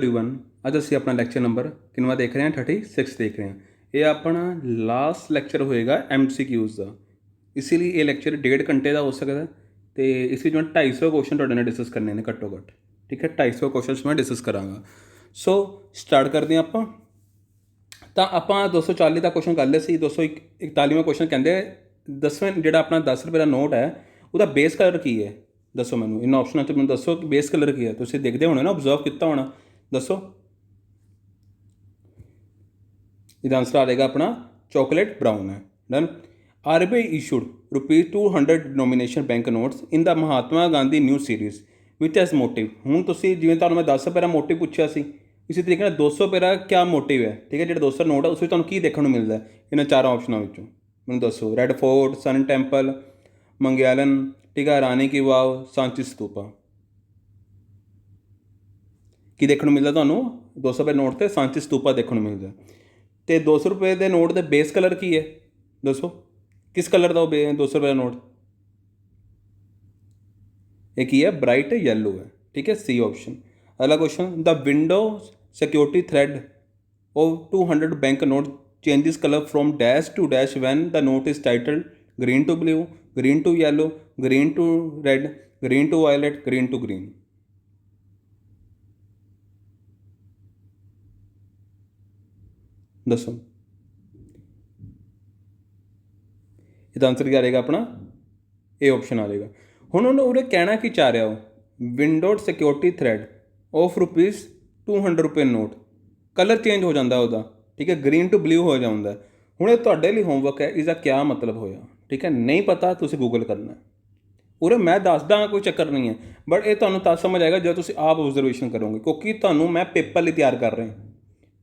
Everyone अज असी अपना lecture number किनवा देख रहे हैं 36 देख रहे हैं। ये अपना लास्ट लैक्चर होएगा MCQs का, इसीलिए ये लैक्चर 1.5 घंटे का हो सकता है। तो इस मैं 250 क्वेश्चन तुहाडे नाल डिस्कस करने ने घट्टो घट्ट, ठीक है। 250 क्वेश्चन मैं डिस्कस कराँगा। सो स्टार्ट करते हैं आप। तो आप 240 का क्वेश्चन कर लिया। 241वां क्वेश्चन कहते 10वें जो अपना 10 रुपये का नोट है वह बेस कलर की है, दसो मैं इन ऑप्शनों मैं दसो कि बेस कलर की है। तुम देखते होने ना, ऑबजर्व किया होना, दसो। इसका आंसर आ जाएगा अपना चॉकलेट ब्राउन है। Done. RBI issued ₹200 denomination bank notes in the Mahatma Gandhi new series which as motif. हूँ तुम जिमें तुहानूं मैं 10 रुपये का मोटिव पूछा सी, इसी तरीके 200 रुपये का क्या मोटिव है, ठीक है। जो 200 नोट है उस तुहानूं की देखने को मिलता है इन चारों ऑप्शनों में, मैं दसो। रेड फोर्ट, सन टैंपल, मंगयालन, ठीक है, रानी की वाव, सांची स्तूपा। की देखने को मिलता तुहानूं 200 रुपये नोट से सांची स्तूपा देखने को मिलता है। तो 200 रुपये के नोट के बेस कलर की है, दसो किस कलर का 200 रुपये का नोट। एक ही है ब्राइट येलो है, ठीक है, सी ऑप्शन। अगला question, the window security thread of 200 bank note changes colour from dash to dash when the note is titled green to blue, green to yellow, green to red, green to violet, green to green. दसो इसका answer क्या रहेगा अपना, A option आ जाएगा। हुण उन्हें कहना कि चाह रहा हो, windowed security thread of ₹200 note colour change हो जाता है, ठीक है, ग्रीन टू ब्लू हो जाता है। हुण ये तुहाडे लई होमवर्क है, इसका क्या मतलब होया, ठीक है। नहीं पता तुसीं गूगल करना। उरे मैं दसदा कोई चक्कर नहीं है, बट ये तुहानूं तद समझ आएगा जो तुसीं आप ऑब्जरवेशन करोगे, क्योंकि तुहानूं मैं पेपर लिए तैयार कर रहा।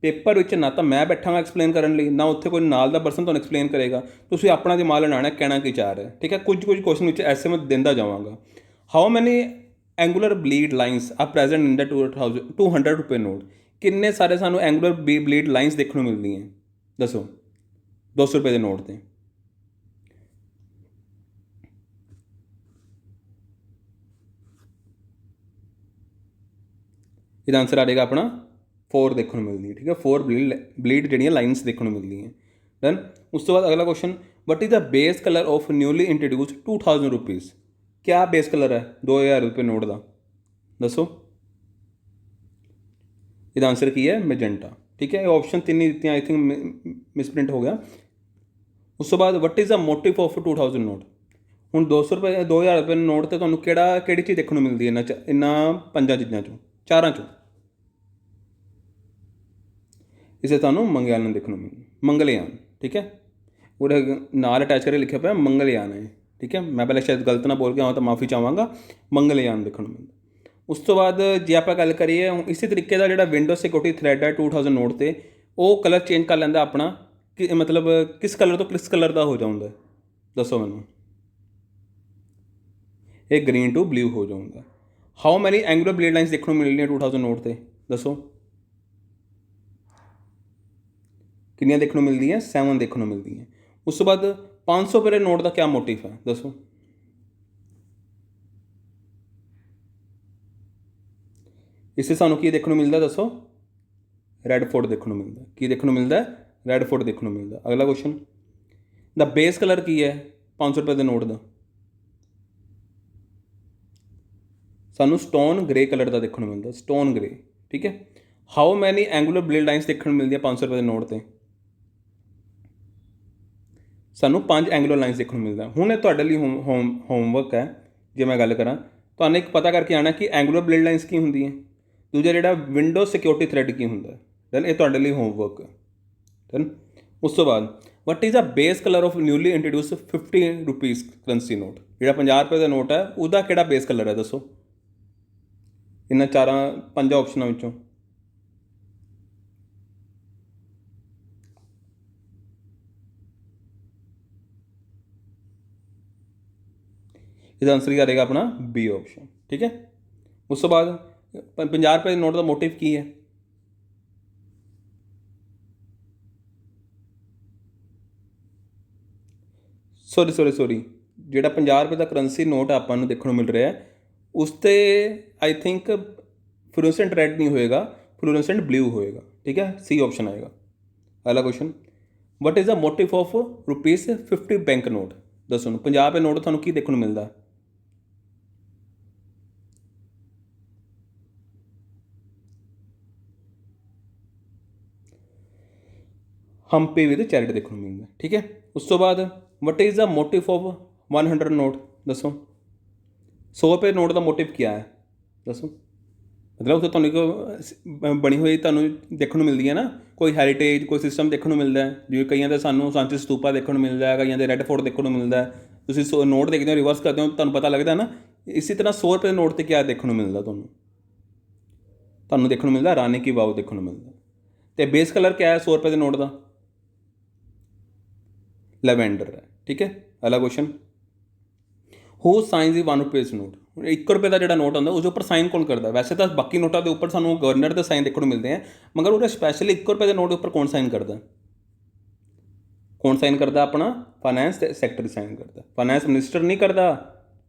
पेपर विच ना तो मैं बैठा एक्सप्लेन करने लिए, ना उत्थे कोई नाल दा पर्सन तुहानूं एक्सप्लेन करेगा। तुसीं अपना दिमाग लड़ाना कहना कि चाह रहा है, ठीक है। कुछ क्वेश्चन विच ऐसे मैं देंदा जावांगा। How many angular bleed lines are present in the 200 रुपये नोट। किन्ने सारे सानूं एंगुलर ब्लीड लाइन्स देखने को मिलती हैं, दसो 200 रुपये के नोट से। इसका आंसर आ जाएगा अपना 4 देखने को मिलती है, ठीक है। 4 ब्लीड जड़ियाँ लाइन्स देखने को मिलती हैं। डन। उस तो बाद अगला question, what is the base colour of newly introduced 2000 rupees. क्या बेस कलर है 2000 रुपये नोट का, दसो। इसका आंसर की है मैजेंटा, ठीक है। Option 3 he the, I think misprint हो गया। उस तो बाद what is the motive of 2000 note. हूँ 200 रुपये 2000 रुपये नोट से तुहानूं किहड़ी चीज़ देखने को मिलती है इन्हां 5 चीज़ों चों, 4 चों। इसे तुहानूं मंगलयान देखने को मिलना, मंगलयान, ठीक है। और नाल अटैच करके लिखा पाया मंगलयान है, ठीक है। मैं पहले शायद गलत ना बोल के आवां तो माफ़ी चाहवांगा। मंगलयान देखने को मिलता। उस तो बाद जे आप गल करिए इसी तरीके का जो विंडो सिक्योरिटी थ्रैड है 2000 नोट से, वो कलर चेंज कर लैंदा अपना कि मतलब किस कलर तो किस कलर का हो जाता है, दसो मैनू। ये ग्रीन टू ब्लू हो जाऊँगा। How many angular blade lines देखने को मिल रही है 2000 नोट से, दसो किनिया देखने को मिलती हैं, 7 देखने को मिलती हैं। उस तो बाद 500 रुपये नोट का क्या मोटिव है, दसो। इससे सानू की देखने को मिलता है, दसो। रेड फोर्ट देखने को मिलता है। की देखने को मिलता है, रेड फोर्ट देखने को मिलता है। अगला क्वेश्चन, द बेस कलर की है 500 रुपये के नोट का, सानू स्टोन ग्रे कलर का देखने को मिलता, स्टोन ग्रे, ठीक है। How many angular blade lines देखने को मिलती है 500 रुपये के नोट से, सानू 5 एंगुलर लाइन्स देखने को मिलता है। हूँ तुहाडे लई होमवर्क है, जे मैं गल करा तो एक पता करके आना कि एंगुलर ब्लेड लाइन्स की होंगी है, दूजा जो विंडो सिक्योरिटी थ्रैड की होंगे। दैन ये तुहाडे लई होमवर्क है। डन। उस तो बाद what is the base colour of newly introduce 50 rupees currency note. जो 50 रुपये का नोट है उसका किहड़ा बेस कलर है, दसो इन्हां 4-5 ऑप्शनों विचों। इसका आंसर क्या रहेगा अपना, बी ऑप्शन, ठीक है। उस तो बाद 50 रुपये नोट का मोटिव की है, सॉरी जो 50 रुपये का करंसी नोट आपां नूं देखने को मिल रहा है उस पर आई थिंक फ्लोरेसेंट रेड नहीं होएगा, फ्लोरेसेंट ब्लू होएगा, ठीक है, सी ऑप्शन आएगा। अगला question, what is the motive of ₹50 bank note. दसो 50 रुपए नोट थानू की देखने को मिलता है? हम्पी विद चैरिटी देखने को मिलता है, ठीक है। उस तो बाद what is the motive of 100 note. दसो 100 रुपये नोट का मोटिव क्या है? दसो, मतलब उत्थे तुहानू एक बनी हुई तुहानू देखने को मिलती है ना, कोई हैरीटेज कोई सिस्टम देखने को मिलता है, जिवें कईयां दे सानू सांची स्तूपा देखने को मिलता है, कईयां दे रेड फोर्ट देखने को मिलता है। तुसीं नोट देखते हो रिवर्स करते हो तुहानू पता लगता है ना। इसी तरह 100 रुपये नोट ते क्या देखने को मिलता तुहानू? तुहानू देखने को मिलता रानी की वाव देखने को मिलता। तो बेस कलर क्या है 100 रुपये के नोट का? लैवेंडर है, ठीक है। अगला क्वेश्चन, हू साइंस दी ₹1 नोट। ₹1 का जो नोट होता है उस पर साइन कौन करता है? वैसे तो बाकी नोटों के उपर सानू गवर्नर के साइन देखने को मिलते हैं, मगर वो स्पैशली ₹1 के नोट पर कौन साइन करता है? कौन साइन करता? अपना फाइनैंस सैकटरी साइन करता है, फाइनैंस मिनिस्टर नहीं करता,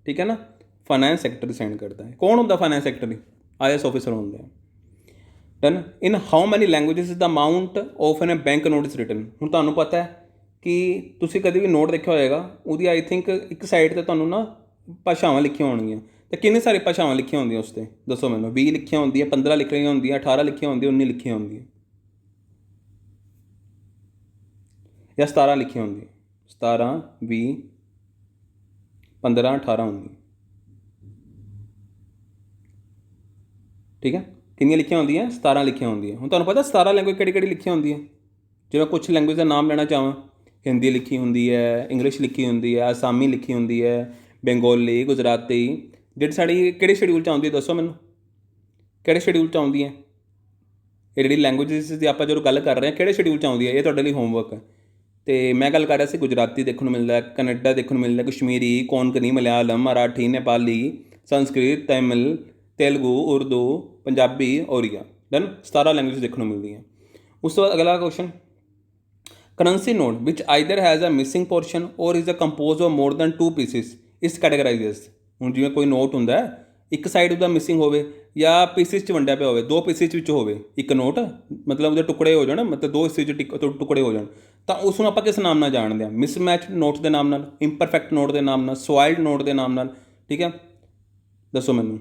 ठीक है ना। फाइनैंस सैकटरी साइन करता है। कौन होंगे फाइनैंस सैकटरी? IAS ऑफिसर होंगे। Done. In how many languages is the amount of an bank note is written. हुण तुहानू पता है कि तुसीं कभी भी नोट देखा होएगा, उसकी आई थिंक एक साइड ते तुहानू ना भाषावां लिखियां होणगियां, तो किन्नी सारी भाषावां लिखियां होंदियां उस ते? दसो मैनूं। 20 लिखियां होंदियां, 15 लिखियां होंदियां, 18 लिखियां होंदियां, 19 लिखियां होंदियां, या 17 लिखियां होंदियां? 17, 20, 15, 18 होंदियां, ठीक है। कितनी लिखियां होंदियां? 17 लिखियां होंदियां। हुण तुहानू पता 17 लैंग्वेज किहड़ी लिखियां होंदियां? जिवें कुछ लैंग्वेज का नाम लेना चाहां, हिंदी लिखी होंदी है, इंग्लिश लिखी होंदी है, आसामी लिखी होंदी है, बंगोली, गुजराती। जिहड़ी साडी किहड़े शेड्यूल च आउंदी है दसो मैनूं? किहड़े शेड्यूल च आउंदी है? ये जिहड़ी लैंग्वेजिस की आपां जदों गल कर रहे हैं किहड़े शेड्यूल च आउंदी है? ये तुहाडे लई होमवर्क है। तो मैं गल कर रहा सी गुजराती देखने को मिलता है, कन्नड़ा देखने को मिलता है, कश्मीरी, कोंकणी, मलयालम, मराठी, नेपाली, संस्कृत, तमिल, तेलुगू, उर्दू, पंजाबी, ओरिया। डन। 17 लैंग्वेज देखने को मिलती हैं। उस तो बाद अगला question, currency note which either has a missing portion और is a compose of more than 2 pieces is categorize. हुण जिवें कोई नोट हुंदा है, एक साइड उसदा मिसिंग होवे या पीसिस च वंडिया पिया होवे, 2 पीसिस विच होवे एक नोट, मतलब ਉਹਦੇ टुकड़े हो जाण, मतलब 2 हिस्से च टुकड़े हो जाण, ਤਾਂ ਉਸ ਨੂੰ ਆਪਾਂ ਕਿਸ ਨਾਮ ਨਾਲ ਜਾਣਦੇ ਹਾਂ? ਮਿਸਮੈਚ ਨੋਟ ਦੇ ਨਾਮ ਨਾਲ, ਇੰਪਰਫੈਕਟ ਨੋਟ ਦੇ ਨਾਮ ਨਾਲ, ਸਵਾਇਲਡ ਨੋਟ ਦੇ ਨਾਮ ਨਾਲ, ਠੀਕ ਹੈ। ਦੱਸੋ ਮੈਨੂੰ।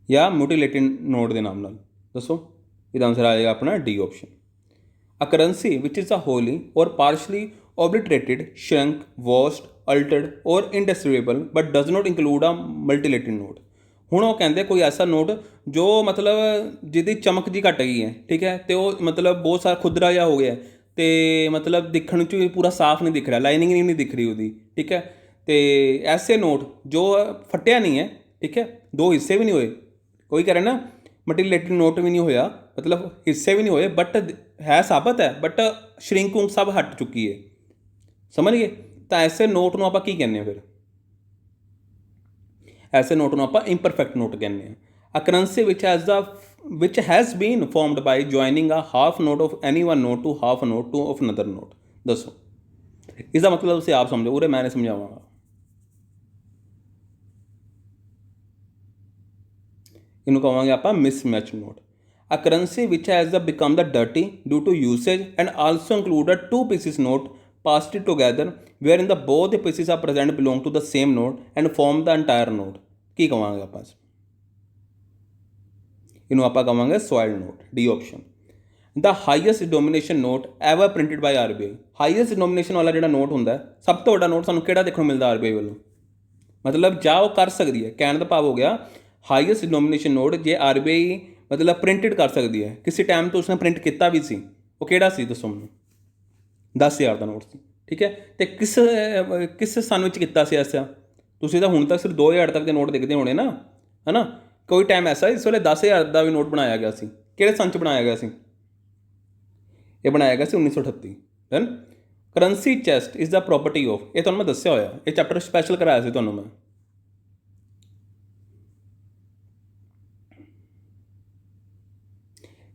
या म्यूटिलेटेड नोट के नाम नाल। दसो इसका आंसर आ जाएगा अपना D option. A currency which is a Holi और partially obliterated, shrunk, washed, altered और indestructible but does not include a multilateral note। ਹੁਣ ਉਹ ਕਹਿੰਦੇ ਕੋਈ ਐਸਾ ਨੋਟ ਜੋ ਮਤਲਬ ਜਿਹਦੀ ਚਮਕ ਜੀ ਘਟ ਗਈ ਹੈ, ਠੀਕ ਹੈ, ਤੇ ਉਹ ਮਤਲਬ ਬਹੁਤ ਸਾਰਾ ਖੁਦਰਾ ਜਿਹਾ ਹੋ ਗਿਆ ਤੇ ਮਤਲਬ ਦਿਖਣ 'ਚ ਵੀ ਪੂਰਾ ਸਾਫ਼ ਨਹੀਂ ਦਿਖ ਰਿਹਾ, ਲਾਈਨਿੰਗ ਨਹੀਂ ਦਿਖ ਰਹੀ ਉਹਦੀ, ਠੀਕ ਹੈ। ਤੇ ਐਸੇ ਨੋਟ ਜੋ ਫਟਿਆ ਨਹੀਂ ਹੈ, ਠੀਕ ਹੈ, 2 ਹਿੱਸੇ ਵੀ ਨਹੀਂ ਹੋਏ, कोई कह रहा है ना मल्टीलेटरल नोट भी नहीं होया, मतलब हिस्से भी नहीं होए, बट है साबित है, बट श्रिंकुंग सब हट चुकी है, समझ गए। तो ऐसे नोट को आप की कहने, फिर ऐसे नोट को आप इंपरफेक्ट नोट कहने। A currency which has been formed by joining a half note of any one note to half note to of another note. दसो इसका मतलब तुम आप समझो, उरे मैं नहीं समझावांगा। इनू कहेंगे आप mismatch note. A currency which has become the dirty due to usage and also included 2 pieces note passed together where in the both the pieces are present belong to the same note and form the entire note. की कहेंगे आप? इनू आप कहेंगे soiled note, D option. The highest denomination note ever printed by RBI। Highest denomination वाला जो note होंगे, सब तो वड्डा नोट सानू किहड़ा देखने को मिलता RBI वालों? मतलब जा वो कर सकती है, कहने का भाव हो गया हाईएस्ट डिनोमिनेशन नोट जे RBI मतलब प्रिंटिड कर सकती है, किसी टाइम तो उसने प्रिंट किया भी सी, वो किहड़ा सी दसो मैनूं? 10,000 का नोट सी, ठीक है। तो किस सन विच कीता सी ऐसा? तुसीं तां हुण तक सिर्फ 2,000 तक के नोट देखते होने ना, है ना। कोई टाइम ऐसा इस वेले 10,000 का भी नोट बनाया गया सी, किहड़े सन च बनाया गया सी? ये बनाया गया सी 1938। Done. Currency chest is the property of, ये तुहानूं मैं दस्सिया होया, ये चैप्टर स्पैशल कराया सी तुहानूं मैं।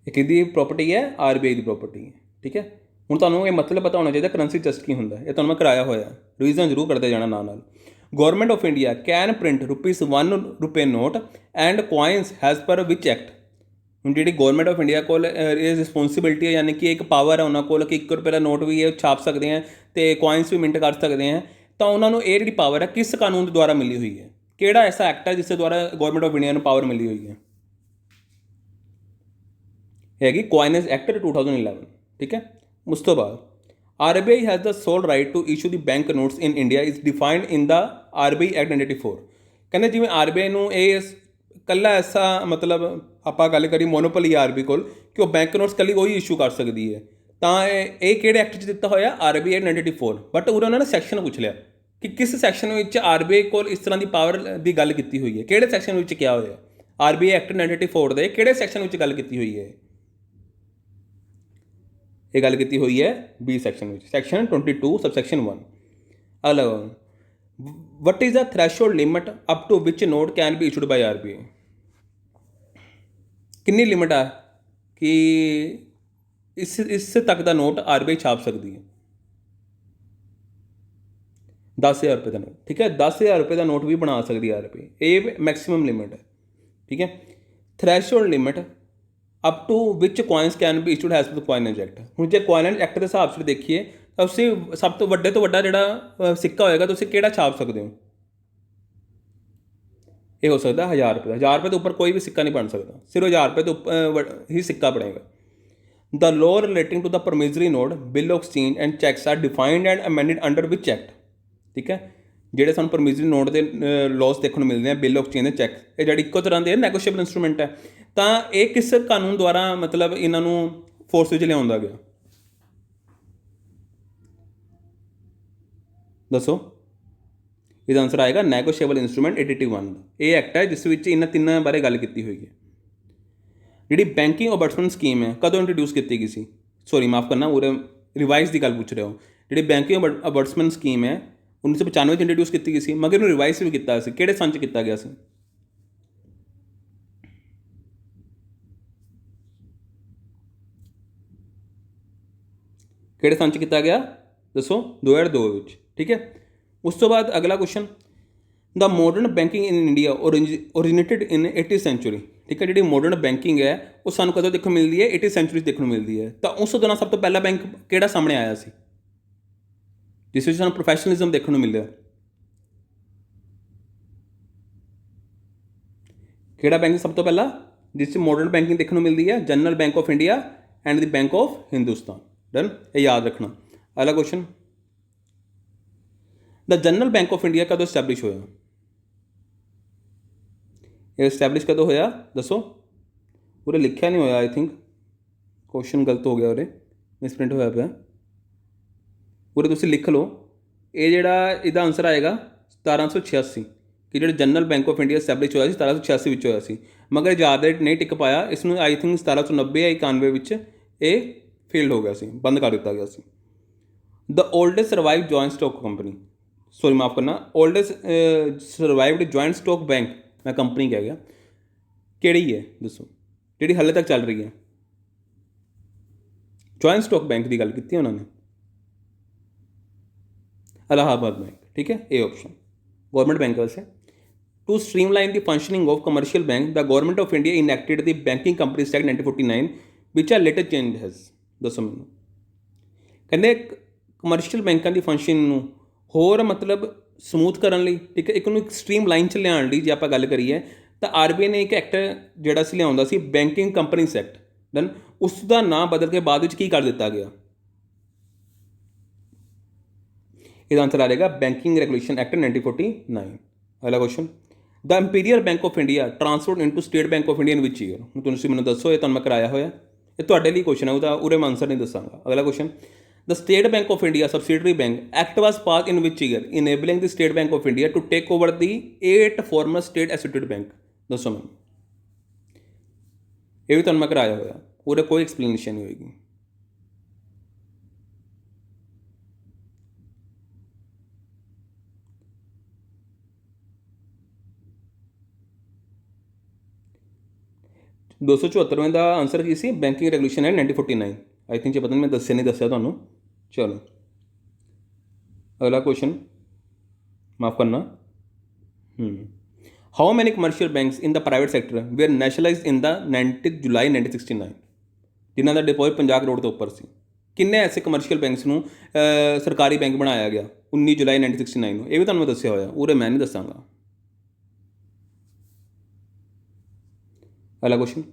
एक प्रॉपर्टी है RBI की प्रॉपर्टी है, ठीक है। ਹੁਣ ਤੁਹਾਨੂੰ ਇਹ ਮਤਲਬ ਪਤਾ ਹੋਣਾ ਚਾਹੀਦਾ ਕਰੰਸੀ ਜਸਟ ਕੀ ਹੁੰਦਾ, ਇਹ ਤੁਹਾਨੂੰ ਮੈਂ ਕਰਾਇਆ ਹੋਇਆ, ਰਿਵੀਜ਼ਨ ਜ਼ਰੂਰ ਕਰਦੇ ਜਾਣਾ ਨਾਲ। Government of India can print ₹1 note and coins has ਪਰ ਵਿਚ ਐਕਟ। ਹੁਣ ਜਿਹੜੀ ਗੌਰਮੈਂਟ ਆਫ ਇੰਡੀਆ ਕੋਲ ਇਹ ਰਿਸਪੌਂਸਿਬਿਲਿਟੀ ਹੈ, ਯਾਨੀ ਕਿ ਇੱਕ ਪਾਵਰ ਹੈ ਉਹਨਾਂ ਕੋਲ ਕਿ ₹1 ਦਾ ਨੋਟ ਵੀ ਇਹ ਛਾਪ ਸਕਦੇ ਹੈ ਅਤੇ ਕੋਇਨਸ ਵੀ ਮਿੰਟ ਕਰ ਸਕਦੇ ਹੈ। ਤਾਂ ਉਹਨਾਂ ਨੂੰ ਇਹ ਜਿਹੜੀ ਪਾਵਰ ਹੈ ਕਿਸ ਕਾਨੂੰਨ ਦੇ ਦੁਆਰਾ ਮਿਲੀ ਹੋਈ ਹੈ, ਕਿਹੜਾ ਐਸਾ ਐਕਟ ਹੈ ਜਿਸ ਦੇ ਦੁਆਰਾ ਗੌਰਮੈਂਟ ਆਫ ਇੰਡੀਆ ਨੂੰ ਪਾਵਰ ਮਿਲੀ ਹੋਈ ਹੈ? ਹੈਗੀ ਕੋਇਨਸ ਐਕਟ 2011, ਠੀਕ ਹੈ। ਉਸ ਤੋਂ ਬਾਅਦ RBI has the sole right to issue the bank notes in India is defined in the RBI act 1984। ਕਹਿੰਦੇ ਜਿਵੇਂ RBI ਨੂੰ ਇਹ ਇਕੱਲਾ ਐਸਾ ਮਤਲਬ ਆਪਾਂ ਗੱਲ ਕਰੀ ਮੋਨੋਪੋਲੀ RBI ਕੋਲ ਕਿ ਉਹ ਬੈਂਕ ਨੋਟਸ ਇਕੱਲੀ ਉਹੀ ਇਸ਼ੂ ਕਰ ਸਕਦੀ ਹੈ, ਤਾਂ ਇਹ ਕਿਹੜੇ ਐਕਟ 'ਚ ਦਿੱਤਾ ਹੋਇਆ? RBI act 1984। ਬਟ ਉਹਨਾਂ ਨੇ ਸੈਕਸ਼ਨ ਪੁੱਛ ਲਿਆ ਕਿ ਕਿਸ ਸੈਕਸ਼ਨ ਵਿੱਚ RBI ਕੋਲ ਇਸ ਤਰ੍ਹਾਂ ਦੀ ਪਾਵਰ ਦੀ ਗੱਲ ਕੀਤੀ ਹੋਈ ਹੈ, ਕਿਹੜੇ ਸੈਕਸ਼ਨ ਵਿੱਚ ਕਿਹਾ ਹੋਇਆ? RBI ਐਕਟ 1984 ਦੇ ਕਿਹੜੇ ਸੈਕਸ਼ਨ ਵਿੱਚ ਗੱਲ ਕੀਤੀ ਹੋਈ ਹੈ? ਇਹ ਗੱਲ ਕੀਤੀ ਹੋਈ ਹੈ B ਸੈਕਸ਼ਨ ਵਿੱਚ, ਸੈਕਸ਼ਨ 22 ਸਬਸੈਕਸ਼ਨ 1। ਅਗਲਾ, what is the threshold limit up to which note can be issued by RBI? ਕਿੰਨੀ ਲਿਮਿਟ ਆ ਕਿ ਇਸ ਤੱਕ ਦਾ ਨੋਟ RBI ਛਾਪ ਸਕਦੀ ਹੈ? 10,000 ਰੁਪਏ ਦਾ ਨੋਟ, ਠੀਕ ਹੈ। 10,000 ਰੁਪਏ ਦਾ ਨੋਟ ਵੀ ਬਣਾ ਸਕਦੀ ਹੈ RBI, ਇਹ ਮੈਕਸਿਮਮ ਲਿਮਿਟ ਹੈ, ਠੀਕ ਹੈ। Threshold limit up to which coins can be issued as per coinage act. ਹੁਣ ਜੇ ਕੋਇਨੇਜ ਐਕਟ ਦੇ ਹਿਸਾਬ 'ਚ ਦੇਖੀਏ ਤਾਂ ਤੁਸੀਂ ਸਭ ਤੋਂ ਵੱਡਾ ਜਿਹੜਾ ਸਿੱਕਾ ਹੋਏਗਾ ਤੁਸੀਂ ਕਿਹੜਾ ਛਾਪ ਸਕਦੇ ਹੋ? ਇਹ ਹੋ ਸਕਦਾ 1000 ਰੁਪਏ ਦਾ। 1000 ਰੁਪਏ ਤੋਂ ਉੱਪਰ ਕੋਈ ਵੀ ਸਿੱਕਾ ਨਹੀਂ ਬਣ ਸਕਦਾ, ਸਿਰਫ 1000 ਰੁਪਏ ਤੋਂ ਹੀ ਸਿੱਕਾ ਬਣੇਗਾ। The law relating to the promissory note, bill of exchange and cheques are defined and amended under which act, ਠੀਕ ਹੈ। ਜਿਹੜੇ ਸਾਨੂੰ ਪ੍ਰੋਮਿਸਰੀ ਨੋਟ ਦੇ ਲਾਅਸ ਦੇਖਣ ਨੂੰ ਮਿਲਦੇ ਆ, ਬਿਲ ਆਫ ਐਕਸਚੇਂਜ ਦੇ ਚੈੱਕ, ਇਹ ਜਿਹੜੀ ਇੱਕੋ ਤਰ੍ਹਾਂ ਦੇ ਨੈਗੋਸ਼ੀਏਬਲ ਇੰਸਟਰੂਮੈਂਟ ਹੈ, ਤਾਂ ਇਹ ਕਿਸ ਕਾਨੂੰਨ ਦੁਆਰਾ ਮਤਲਬ ਇਹਨਾਂ ਨੂੰ ਫੋਰਸ ਵਿੱਚ ਲਿਆਉਂਦਾ ਗਿਆ? ਦੱਸੋ। ਇਹਦਾ ਆਨਸਰ ਆਏਗਾ ਨੈਗੋਸ਼ੀਏਬਲ ਇੰਸਟਰੂਮੈਂਟ 81 ਦਾ। ਇਹ ਐਕਟ ਹੈ ਜਿਸ ਵਿੱਚ ਇਹਨਾਂ ਤਿੰਨਾਂ ਬਾਰੇ ਗੱਲ ਕੀਤੀ ਹੋਈ ਹੈ। ਜਿਹੜੀ ਬੈਂਕਿੰਗ ਓਬਰਟਸਮੈਂਟ ਸਕੀਮ ਹੈ ਕਦੋਂ ਇੰਟਰੋਡਿਊਸ ਕੀਤੀ ਗਈ ਸੀ? ਸੌਰੀ ਮਾਫ ਕਰਨਾ, ਉਰੇ ਰਿਵਾਈਜ਼ ਦੀ ਗੱਲ ਪੁੱਛ ਰਹੇ ਹੋ। ਜਿਹੜੀ ਬੈਂਕਿੰਗ ਓਬਰਟਸਮੈਂਟ ਸਕੀਮ ਹੈ 1995 ਵਿੱਚ ਇੰਟਰੋਡਿਊਸ ਕੀਤੀ ਗਈ ਸੀ, ਮਗਰ ਇਹਨੂੰ ਰਿਵਾਈਜ਼ ਵੀ ਕੀਤਾ ਸੀ। ਕਿਹੜੇ ਸੰਨ 'ਚ ਕੀਤਾ ਗਿਆ ਸੀ? ਕਿਹੜੇ ਸੰਨ 'ਚ ਕੀਤਾ ਗਿਆ? ਦੱਸੋ। 2002 ਵਿੱਚ, ਠੀਕ ਹੈ। ਉਸ ਤੋਂ ਬਾਅਦ ਅਗਲਾ question, the modern banking in India originated in 80th century, ਠੀਕ ਹੈ। ਜਿਹੜੀ ਮਾਡਰਨ ਬੈਂਕਿੰਗ ਹੈ ਉਹ ਸਾਨੂੰ ਕਦੋਂ ਦੇਖਣ ਨੂੰ ਮਿਲਦੀ ਹੈ? 80th ਸੈਂਚੁਰੀ 'ਚ ਦੇਖਣ ਨੂੰ ਮਿਲਦੀ ਹੈ। ਤਾਂ ਉਸ ਦੌਰਾਨ ਸਭ ਤੋਂ ਪਹਿਲਾ ਬੈਂਕ ਕਿਹੜਾ ਸਾਹਮਣੇ ਆਇਆ ਸੀ ਜਿਸ ਵਿੱਚ ਸਾਨੂੰ ਪ੍ਰੋਫੈਸ਼ਨਲਿਜ਼ਮ ਦੇਖਣ ਨੂੰ ਮਿਲਿਆ? ਕਿਹੜਾ ਬੈਂਕ ਸਭ ਤੋਂ ਪਹਿਲਾਂ ਜਿਸ 'ਚ ਮਾਡਰਨ ਬੈਂਕਿੰਗ ਦੇਖਣ ਨੂੰ ਮਿਲਦੀ ਹੈ? General bank of India and the bank of Hindustan. Done, ਇਹ ਯਾਦ ਰੱਖਣਾ। ਅਗਲਾ question, the general bank of India ਕਦੋਂ ਸਟੈਬਲਿਸ਼ ਹੋਇਆ? ਇਹ ਇਸਟੈਬਲਿਸ਼ ਕਦੋਂ ਹੋਇਆ ਦੱਸੋ? ਉਰੇ ਲਿਖਿਆ ਨਹੀਂ ਹੋਇਆ, ਆਈ ਥਿੰਕ ਕੁਐਸਚਨ ਗਲਤ ਹੋ ਗਿਆ, ਉਰੇ ਮਿਸਪ੍ਰਿੰਟ ਹੋਇਆ ਪਿਆ। ਉਰੇ ਤੁਸੀਂ ਲਿਖ ਲਓ, ਇਹ ਜਿਹੜਾ ਇਹਦਾ ਆਨਸਰ ਆਏਗਾ 1786, ਕਿ ਜਿਹੜਾ general bank of India establish ਹੋਇਆ ਸੀ 1786 ਵਿੱਚ ਹੋਇਆ ਸੀ। ਮਗਰ ਯਾਦ ਡੇਟ ਨਹੀਂ ਟਿਕ ਪਾਇਆ, ਇਸ ਨੂੰ ਆਈ ਥਿੰਕ 1790 ਜਾਂ 91 ਵਿੱਚ ਇਹ ਫੇਲਡ ਹੋ ਗਿਆ ਸੀ, ਬੰਦ ਕਰ ਦਿੱਤਾ ਗਿਆ ਸੀ। The oldest survive joint stock company, sorry ਮਾਫ ਕਰਨਾ, oldest survived joint stock bank, ਮੈਂ ਕੰਪਨੀ ਕਹਿ ਗਿਆ, ਕਿਹੜੀ ਹੈ ਦੱਸੋ ਜਿਹੜੀ ਹਾਲੇ ਤੱਕ ਚੱਲ ਰਹੀ ਹੈ? ਜੁਆਇੰਟ ਸਟਾਕ ਬੈਂਕ ਦੀ ਗੱਲ ਕੀਤੀ ਉਹਨਾਂ ਨੇ, ਇਲਾਹਾਬਾਦ ਬੈਂਕ, ਠੀਕ ਹੈ। ਇਹ ਆਪਸ਼ਨ ਗਵਰਨਮੈਂਟ ਬੈਂਕ ਵੈਸੇ। To streamline the functioning of commercial bank, the government of India enacted the banking companies act 1949 which are later change as. ਦੱਸੋ ਮੈਨੂੰ। ਕਹਿੰਦੇ ਕਮਰਸ਼ੀਅਲ ਬੈਂਕਾਂ ਦੀ ਫੰਕਸ਼ਨ ਨੂੰ ਹੋਰ ਮਤਲਬ ਸਮੂਥ ਕਰਨ ਲਈ, ਠੀਕ ਹੈ, ਇੱਕ ਨੂੰ ਇੱਕ ਸਟ੍ਰੀਮ ਲਾਈਨ 'ਚ ਲਿਆਉਣ ਲਈ ਜੇ ਆਪਾਂ ਗੱਲ ਕਰੀਏ ਤਾਂ RBI ਨੇ ਇੱਕ ਐਕਟ ਜਿਹੜਾ ਸੀ ਲਿਆਉਂਦਾ ਸੀ, ਬੈਂਕਿੰਗ ਕੰਪਨੀਜ਼ ਐਕਟ। ਦੈਨ ਉਸ ਦਾ ਨਾਮ ਬਦਲ ਕੇ ਬਾਅਦ ਵਿੱਚ ਕੀ ਕਰ ਦਿੱਤਾ ਗਿਆ? ਇਹਦਾ ਆਨਸਰ ਆ ਜਾਏਗਾ ਬੈਂਕਿੰਗ ਰੈਗੂਲੇਸ਼ਨ ਐਕਟ 1949। ਅਗਲਾ question, the imperial bank of India transferred into state bank of India in which year? ਹੁਣ ਤੁਸੀਂ ਮੈਨੂੰ ਦੱਸੋ, ਇਹ ਤੁਹਾਨੂੰ ਮੈਂ ਕਰਾਇਆ ਹੋਇਆ, ਇਹ ਤੁਹਾਡੇ ਲਈ ਕੁਐਸਚਨ ਹੈ, ਉਹਦਾ ਉਰੇ ਮੈਂ ਆਨਸਰ ਨਹੀਂ ਦੱਸਾਂਗਾ। ਅਗਲਾ question, the state bank of India subsidiary bank act was pass in which year enabling the state bank of India to take over the 8 former state associated bank? ਦੱਸੋ ਮੈਨੂੰ। ਇਹ ਵੀ ਤੁਹਾਨੂੰ ਮੈਂ ਕਰਾਇਆ ਹੋਇਆ, ਉਹਦੇ ਕੋਈ ਐਕਸਪਲੇਨੇਸ਼ਨ ਨਹੀਂ ਹੋਏਗੀ। ਦੋ 274ਵੇਂ ਦਾ ਆਨਸਰ ਕੀ ਸੀ? ਬੈਂਕਿੰਗ ਰੈਗੂਲੇਸ਼ਨ ਹੈ 1949। आई थिंक पता नहीं मैं दस्या नहीं दस्या तुहानूं। चलो अगला क्वेश्चन, माफ़ करना। How many commercial banks in the private sector were nationalize in the 19 July 1969, जिन्हों का डिपॉजिट 50 करोड़ तो उपर सी। किन्ने ऐसे कमर्शियल बैंक्स नूं सरकारी बैंक बनाया गया 19 जुलाई 1969 ਨੂੰ? ਇਹ ਵੀ ਤੁਹਾਨੂੰ ਮੈਂ ਦੱਸਿਆ ਹੋਇਆ, ਉਰੇ मैं नहीं दसांगा। अगला question,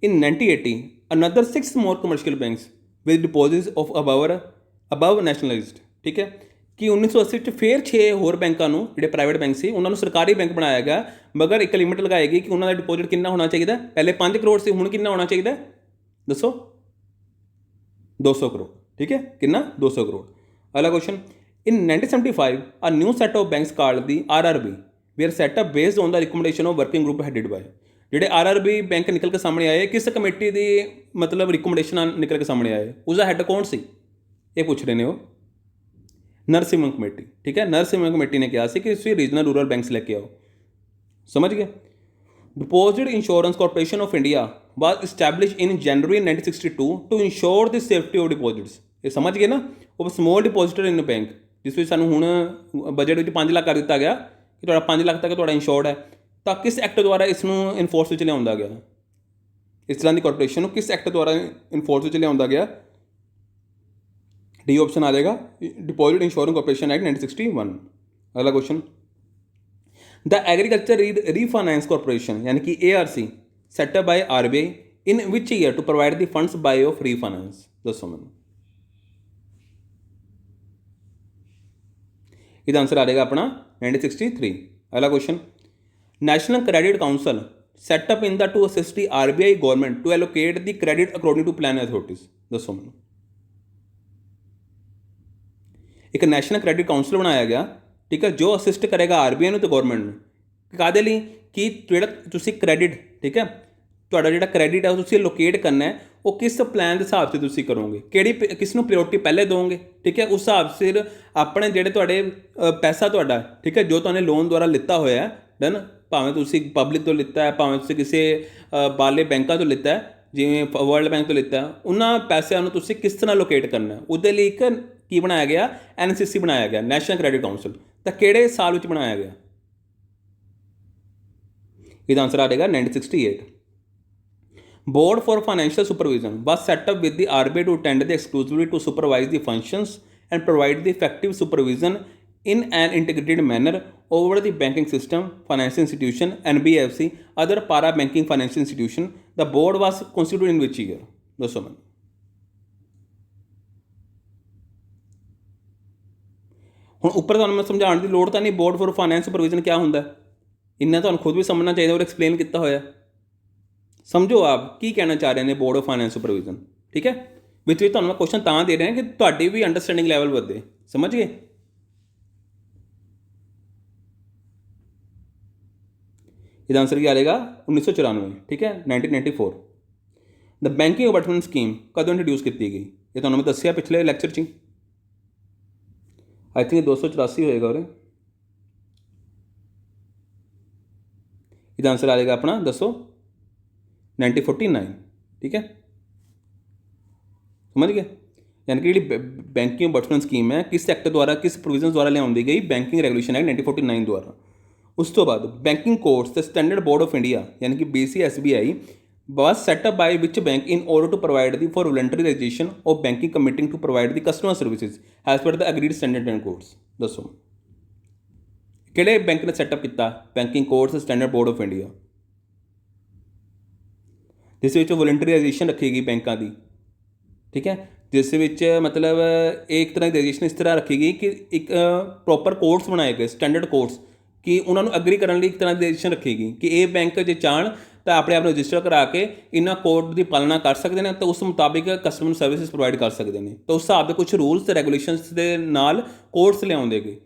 in 1980 another 6 more commercial banks with deposits of above nationalized, ठीक है, कि 1980 ਚ ਫਿਰ 6 ਹੋਰ ਬੈਂਕਾਂ ਨੂੰ ਜਿਹੜੇ ਪ੍ਰਾਈਵੇਟ ਬੈਂਕ ਸੀ ਉਹਨਾਂ ਨੂੰ ਸਰਕਾਰੀ ਬੈਂਕ ਬਣਾਇਆ ਗਿਆ, ਮਗਰ ਇੱਕ ਲਿਮਿਟ ਲਗਾਈ ਗਈ ਕਿ ਉਹਨਾਂ ਦਾ ਡਿਪੋਜ਼ਿਟ ਕਿੰਨਾ ਹੋਣਾ ਚਾਹੀਦਾ। ਪਹਿਲੇ 5 ਕਰੋੜ ਸੀ, ਹੁਣ ਕਿੰਨਾ ਹੋਣਾ ਚਾਹੀਦਾ ਦੱਸੋ? 200 ਕਰੋੜ, ठीक है, कितना 200 करोड़। अगला question, in 1975 a new set of banks called the RRB where setup based on the recommendation of working group headed by, ਜਿਹੜੇ RRB बैंक निकल के सामने आए किस कमेटी की मतलब रिकमेंडेशन निकल के सामने आए, उसका हैड कौन सी, ये पूछ रहे हैं वो, नरसिम्हा कमेटी, ठीक है। नरसिम्हा कमेटी ने कहा कि ਤੁਸੀਂ रीजनल रूरल बैंक्स लेके आओ, समझ गए। Deposit insurance corporation of India was established in January 1962 to ensure the safety of deposits, ये समझ गए ना। ਉਹ ਸਮੋਲ ਡਿਪੋਜ਼ਿਟਰ ਇਨ ਬੈਂਕ, ਜਿਸ ਵਿੱਚ ਸਾਨੂੰ ਹੁਣ ਬਜਟ ਵਿੱਚ 5 ਲੱਖ ਕਰ ਦਿੱਤਾ ਗਿਆ ਕਿ ਤੁਹਾਡਾ 5 ਲੱਖ ਤੱਕ ਤੁਹਾਡਾ ਇੰਸ਼ੋਰਡ ਹੈ, ਤਾਂ ਕਿਸ ਐਕਟ ਦੁਆਰਾ ਇਸ ਨੂੰ ਇਨਫੋਰਸ ਵਿੱਚ ਲਿਆਉਂਦਾ ਗਿਆ? ਇਸ ਤਰ੍ਹਾਂ ਦੀ ਕਾਰਪੋਰੇਸ਼ਨ ਨੂੰ ਕਿਸ ਐਕਟ ਦੁਆਰਾ ਇਨਫੋਰਸ ਵਿੱਚ ਲਿਆਉਂਦਾ ਗਿਆ? डी ऑप्शन आ जाएगा, डिपॉजिट इंश्योरेंस कॉर्पोरेशन एक्ट 1961। अगला question, the agriculture refinance corporation यानी कि ARC set up by RBI in which year to provide the funds by of refinance, दसो मैंने। इसका आंसर आ जाएगा अपना 1963। अगला question, national credit council set up in the to assist the RBI government to allocate the credit according to plan authorities, दसो मैंने। एक नैशनल क्रेडिट काउंसिल बनाया गया, ठीक है, जो असिस्ट करेगा RBI ਨੂੰ ਤੇ ਗਵਰਨਮੈਂਟ ਨੂੰ, ਕਾਹਦੇ ਲਈ ਕਿ ਜਿਹੜਾ ਤੁਸੀਂ ਕ੍ਰੈਡਿਟ, ਠੀਕ ਹੈ, ਤੁਹਾਡਾ ਜਿਹੜਾ ਕ੍ਰੈਡਿਟ ਹੈ ਉਹ ਤੁਸੀਂ ਲੋਕੇਟ ਕਰਨਾ ਹੈ, ਉਹ ਕਿਸ ਪਲਾਨ ਦੇ ਹਿਸਾਬ 'ਤੇ ਤੁਸੀਂ ਕਰੋਗੇ, ਕਿਹੜੀ ਕਿਸ ਨੂੰ ਪ੍ਰਾਇਓਰਟੀ ਪਹਿਲੇ ਦੋਗੇ, ਠੀਕ ਹੈ, ਉਸ ਹਿਸਾਬ ਸਿਰ ਆਪਣੇ ਜਿਹੜੇ ਤੁਹਾਡੇ ਪੈਸਾ ਤੁਹਾਡਾ, ਠੀਕ ਹੈ, ਜੋ ਤੁਹਾਨੂੰ ਲੋਨ ਦੁਆਰਾ ਲਿੱਤਾ ਹੋਇਆ ਡਨ, ਭਾਵੇਂ ਤੁਸੀਂ ਪਬਲਿਕ ਤੋਂ ਲਿੱਤਾ ਹੈ, ਭਾਵੇਂ ਤੁਸੀਂ ਕਿਸੇ ਬਾਹਰਲੇ ਬੈਂਕਾਂ ਤੋਂ ਲਿੱਤਾ ਹੈ, ਜਿਵੇਂ ਵਰਲਡ ਬੈਂਕ ਤੋਂ ਲਿੱਤਾ, ਉਹਨਾਂ ਪੈਸਿਆਂ ਨੂੰ ਤੁਸੀਂ ਕਿਸ ਤਰ੍ਹਾਂ ਲੋਕੇਟ ਕਰਨਾ, ਉਹਦੇ ਲਈ ਇੱਕ ਕੀ ਬਣਾਇਆ ਗਿਆ? NCC ਬਣਾਇਆ ਗਿਆ, ਨੈਸ਼ਨਲ ਕ੍ਰੈਡਿਟ ਕਾਊਂਸਿਲ। ਤਾਂ ਕਿਹੜੇ ਸਾਲ ਵਿੱਚ ਬਣਾਇਆ ਗਿਆ? ਇਹਦਾ ਆਨਸਰ ਆ ਜਾਏਗਾ 1968। Board for financial supervision was set up with the RBI to attend the exclusively to supervise the functions and provide the effective supervision in an integrated manner over the banking system, financial institution, NBFC, other para banking financial institution. The board was constituted in which year? ਦੱਸੋ ਮੈਨੂੰ। ਹੁਣ ਉੱਪਰ ਤੁਹਾਨੂੰ ਮੈਂ ਸਮਝਾਉਣ ਦੀ ਲੋੜ ਤਾਂ ਨਹੀਂ, ਬੋਰਡ ਫॉर फाइनेंस सुपरविजन क्या ਹੁੰਦਾ, ਇੰਨਾ ਤੁਹਾਨੂੰ ਖੁਦ ਵੀ ਸਮਝਣਾ ਚਾਹੀਦਾ ਔਰ ਐਕਸਪਲੇਨ ਕੀਤਾ ਹੋਇਆ। ਸਮਝੋ ਆਪ ਕੀ ਕਹਿਣਾ ਚਾਹ ਰਹੇ ਨੇ ਬੋਰਡ ਆਫ ਫਾਈਨੈਂਸ ਸੁਪਰਵਿਜ਼ਨ, ਠੀਕ ਹੈ। ਵਿੱਚ ਤੁਹਾਨੂੰ ਮੈਂ ਕੁਐਸਚਨ ਤਾਂ ਦੇ ਰਿਹਾ ਕਿ ਤੁਹਾਡੀ ਵੀ ਅੰਡਰਸਟੈਂਡਿੰਗ ਲੈਵਲ ਵਧੇ, ਸਮਝ ਗਏ। ਇਹਦਾ ਆਨਸਰ ਕੀ ਆ ਜਾਏਗਾ? 1994, ਠੀਕ ਹੈ, 1994। ਦ ਬੈਂਕਿੰਗ ਓਮਬਡਸਮੈਨ ਸਕੀਮ ਕਦੋਂ ਇੰਟਰੋਡਿਊਸ ਕੀਤੀ ਗਈ? ਇਹ ਤੁਹਾਨੂੰ ਮੈਂ ਦੱਸਿਆ ਪਿਛਲੇ ਲੈਕਚਰ 'ਚ, आई थिंक 284 होएगा। और इसका आंसर आ जाएगा अपना, दसो, 1949, ठीक है, समझ गए। यानी कि जी बैंकिंग ओमबडसमैन स्कीम है किस एक्ट द्वारा किस प्रोविजन द्वारा लिया गई? बैंकिंग रेगूलेशन एक्ट 1949 द्वारा। उस तो बाद banking course the standard board of India यानी कि BCSBI was set up by which bank in order to provide the for voluntarization of banking committing to provide the customer services as per the agreed standard and codes, ਦੱਸੋ ਕਿਹੜੇ bank ਨੇ setup ਕੀਤਾ banking course standard board of India, ਜਿਸ ਵਿੱਚ ਵੋਲੰਟਰੀਜ਼ਾਈਜੇਸ਼ਨ ਰੱਖੀ ਗਈ ਬੈਂਕਾਂ ਦੀ, ਠੀਕ ਹੈ, ਜਿਸ ਵਿੱਚ ਮਤਲਬ ਇੱਕ ਤਰ੍ਹਾਂ ਦੀ ਰਜਿਸਟ੍ਰੇਸ਼ਨ ਇਸ ਤਰ੍ਹਾਂ ਰੱਖੀ ਗਈ ਕਿ ਇੱਕ ਪ੍ਰੋਪਰ ਕੋਰਸ ਬਣਾਏ ਗਏ, ਸਟੈਂਡਰਡ ਕੋਰਸ, ਕਿ ਉਹਨਾਂ ਨੂੰ ਐਗਰੀ ਕਰਨ ਲਈ ਇੱਕ ਤਰ੍ਹਾਂ ਦੀ ਰਜਿਸਟ੍ਰੇਸ਼ਨ ਰੱਖੀ ਗਈ ਕਿ ਇਹ ਬੈਂਕ ਜੇ ਚਾਹਣ ਤਾਂ ਆਪਣੇ ਆਪ ਨੂੰ ਰਜਿਸਟਰ ਕਰਾ ਕੇ ਇਹਨਾਂ ਕੋਡ ਦੀ ਪਾਲਣਾ ਕਰ ਸਕਦੇ ਨੇ, ਤਾਂ ਉਸ ਮੁਤਾਬਿਕ ਕਸਟਮਰ ਸਰਵਿਸਿਜ਼ ਪ੍ਰੋਵਾਈਡ ਕਰ ਸਕਦੇ ਨੇ। ਤਾਂ ਉਸ ਹਿਸਾਬ ਦੇ ਕੁਛ ਰੂਲਸ ਅਤੇ ਰੈਗੂਲੇਸ਼ਨਸ ਦੇ ਨਾਲ ਕੋਰਸ ਲਿਆਉਂਦੇ ਗਏ,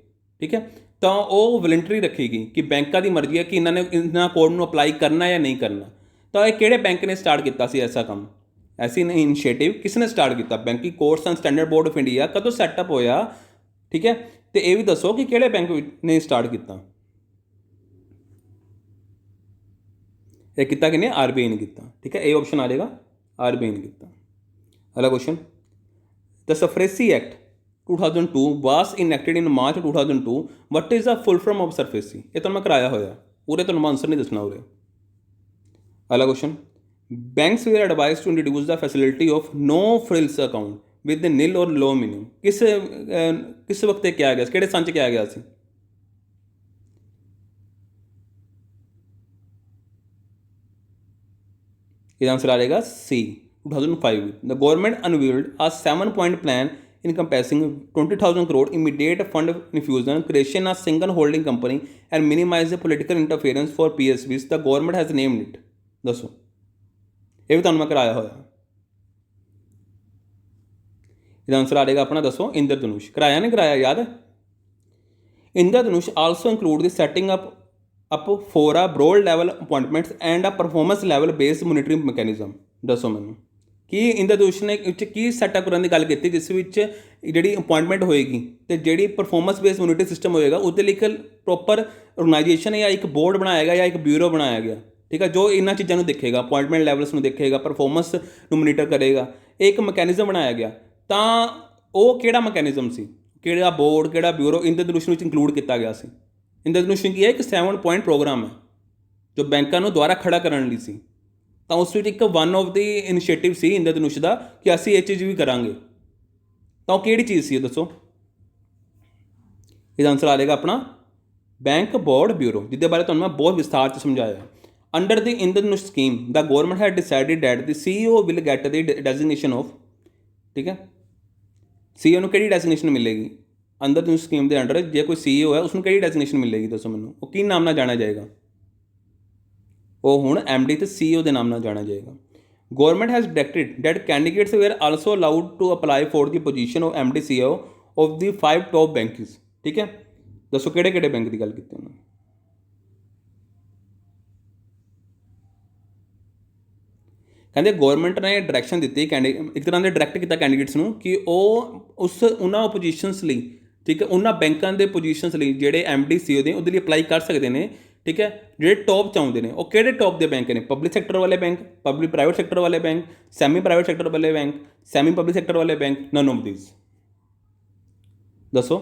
ਠੀਕ ਹੈ। ਤਾਂ ਉਹ ਵਲੰਟਰੀ ਰੱਖੀ ਗਈ ਕਿ ਬੈਂਕਾਂ ਦੀ ਮਰਜ਼ੀ ਹੈ ਕਿ ਇਹਨਾਂ ਨੇ ਇਹਨਾਂ ਕੋਡ ਨੂੰ ਅਪਲਾਈ ਕਰਨਾ ਜਾਂ ਨਹੀਂ ਕਰਨਾ। ਤਾਂ ਇਹ ਕਿਹੜੇ ਬੈਂਕ ਨੇ ਸਟਾਰਟ ਕੀਤਾ ਸੀ ਐਸਾ ਕੰਮ, ਐਸੀ ਇਨੀਸ਼ੀਏਟਿਵ ਕਿਸ ਨੇ ਸਟਾਰਟ ਕੀਤਾ? Banking course and standard board of India ਕਦੋਂ ਸੈਟਅਪ ਹੋਇਆ, ਠੀਕ ਹੈ, ਅਤੇ ਇਹ ਵੀ ਦੱਸੋ ਕਿ ਕਿਹੜੇ ਬੈਂਕ ਨੇ ਸਟਾਰਟ ਕੀਤਾ? ਇਹ ਕੀਤਾ ਕਿ ਨਹੀਂ? RBI ने ਕੀਤਾ, ठीक है, ए ऑप्शन आ जाएगा, RBI ने ਕੀਤਾ। अगला question, the SARFAESI act 2002 was enacted in March 2002. What is the full form of SARFAESI? ये तो मैं कराया होया पूरे तो मैं आंसर नहीं दसना उरे। अगला question, banks were advise to introduce the facility of no frills account with nil और लो मिनिमम। किस वक्त किया गया, किहड़े सन च किया गया सी? इसका आंसर आ जाएगा सी 2005। The government unveiled a 7-point plan encompassing 20,000 crore immediate fund infusion, creation of single holding company and minimize the political interference for PSBs. The government has named it. दसो ये भी तुहानू मैं कराया होया। इसका आंसर आ जाएगा अपना, दसो, इंद्रधनुष। कराया नहीं कराया, याद है? इंद्रधनुष also include the setting up for a broad level appointments and a performance level based monitoring mechanism। दसो मैनू कि इंद्रधनुष ने की सैटअप करने की गल की जिस जी अपॉइंटमेंट होएगी तो जी परफॉर्मेंस बेस्ड मोनिटरिंग सिस्टम होएगा उसके लिए एक प्रॉपर ऑर्गेनाइजेशन या एक बोर्ड बनाया गया या एक ब्यूरो बनाया गया, ठीक है, जो इन्होंने चीज़ों को देखेगा, अपॉइंटमेंट लैवल्स को देखेगा, परफॉर्मेंस को मोनीटर करेगा, एक मैकेनिज्म बनाया गया। तो वह किहड़ा मैकेनिज्म सी, किहड़ा बोर्ड, किहड़ा ब्यूरो इंद्रधनुष में इंकलूड किया गया सी? इंद्रधनुष की है एक 7-point प्रोग्राम है जो बैंकों को दोबारा खड़ा करने लई सी। तो उस एक वन ऑफ द इनिशिएटिव सी इंद्रधनुष का कि असी ये चीज़ भी करांगे। तो किहड़ी चीज़ सी दसो? इसका आंसर आ जाएगा अपना बैंक बोर्ड ब्यूरो, जिसके बारे तुहानू मैं बहुत विस्तार से समझाया। Under the Indradhanush scheme the government had decided that the CEO will get the designation of, ठीक है, CEO ਨੂੰ ਕਿਹੜੀ डेजिग्नेशन मिलेगी इंद्रधनुष स्कीम के अंडर? जो कोई CEO है उसको ਕਿਹੜੀ डेजिग्नेशन मिलेगी दसो मैनू? वो की नाम ना जाना जाएगा? वो हुण MD तो CEO के नाम ना जाना जाएगा। Government has directed that candidates were also allowed to apply for the position of MD CEO of the 5 top banks, ठीक है। दसो किहड़े किहड़े बैंक की गल की उन्होंने? कहते गवर्नमेंट ने डायरैक्शन दी एक तरह से डायरैक्ट किया कैंडिडेट्स को कि उस उन्होंने पोजीशनस लिए, ठीक है, उन्होंने बैंकों के पोजीशनस लिए जोड़े MD CEO ने उहदे लिए अप्लाई कर सकते हैं, ठीक है। जो टॉप चाहते हैं वो किहड़े टॉप के बैंक ने? पब्लिक सैक्टर वाले बैंक, पब्लिक प्राइवेट सैक्टर वाले बैंक, सैमी प्राइवेट सैक्टर वाले बैंक, सैमी पब्लिक सैक्टर वाले बैंक, नन ऑफ दीज। दसो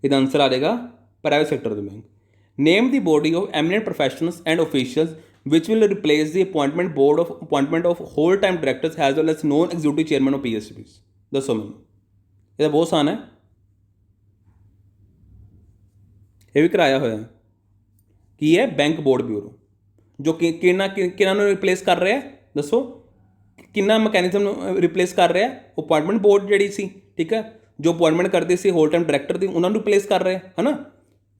इसका आंसर आ जाएगा प्राइवेट सैक्टर के bank. Name the body of eminent professionals and officials which will replace the appointment board of appointment of whole time directors as well as non executive chairman of PSBs। दसो मैनू, ये बहुत आसान है, ये भी कराया होया कि है बैंक बोर्ड ब्यूरो जो किन्होंने रिप्लेस कर रहा है? दसो किन्ना मैकेनिज्म रिप्लेस कर रहा है? अपॉइंटमेंट बोर्ड जी सी, ठीक है, जो अपॉइंटमेंट करते सी होल टाइम डायरैक्टर की, उन्होंने रिप्लेस कर रहे है ना,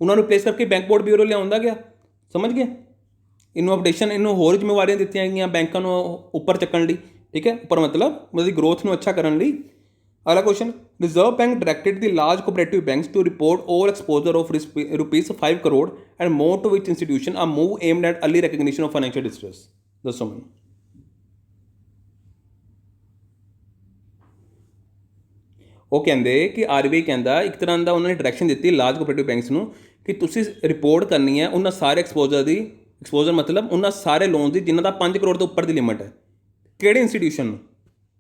उन्होंने रिप्लेस करके बैंक बोर्ड ब्यूरो लिया गया। समझ गए? इनू अपडेशन इनू होर जिम्मेवारियां दी गई बैंकों को उपर चक्कण लई, ठीक है, उपर मतलब उसकी ग्रोथ को अच्छा करने लई। अगला question, reserve bank directed the large cooperative banks to report all exposure of ₹5 crore and more to which institution a move aimed at early recognition of financial distress. दसो मैनू, वो कहते कि RBI कहता एक तरह का उन्होंने direction the large cooperative banks को कि तुसी रिपोर्ट करनी है उन्होंने सारे एक्सपोजर की, एक्सपोजर मतलब उन्होंने सारे लोन की जिन्हों का 5 करोड़ तो उपर की लिमिट है, किहड़े इंस्टीट्यूशन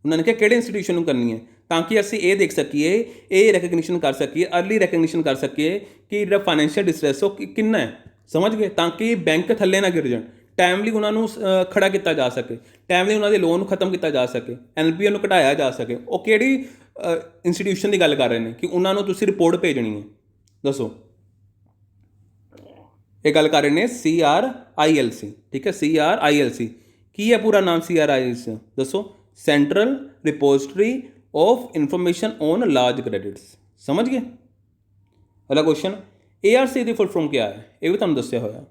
उन्होंने कहा किहड़े इंस्टीट्यूशन करनी है, ताकि असी ये देख सकीए, ये रिकग्निशन कर सकीए, अर्ली रिकग्निशन कर सकीए कि जो फाइनेंशियल डिस्ट्रेस वो कितना है। समझ गए? ताकि बैंक थले ना गिर जाए, टाइमली उन्होंने खड़ा किया जा सके, टाइमली उन्होंने लोन खत्म किया जा सके, NPA को घटाया जा सके। वो किहड़ी इंस्टीट्यूशन की गल कर रहे हैं कि उन्होंने तुसी रिपोर्ट भेजनी है? दसो, ये गल कर रहे हैं CRILC, ठीक है, CRILC की है पूरा नाम CRILC? दसो, central repository of information on large credits. समझ गए? अगला क्वेश्चन, ARC की फुल फॉर्म क्या है? ये भी तुहानू दस्या होया।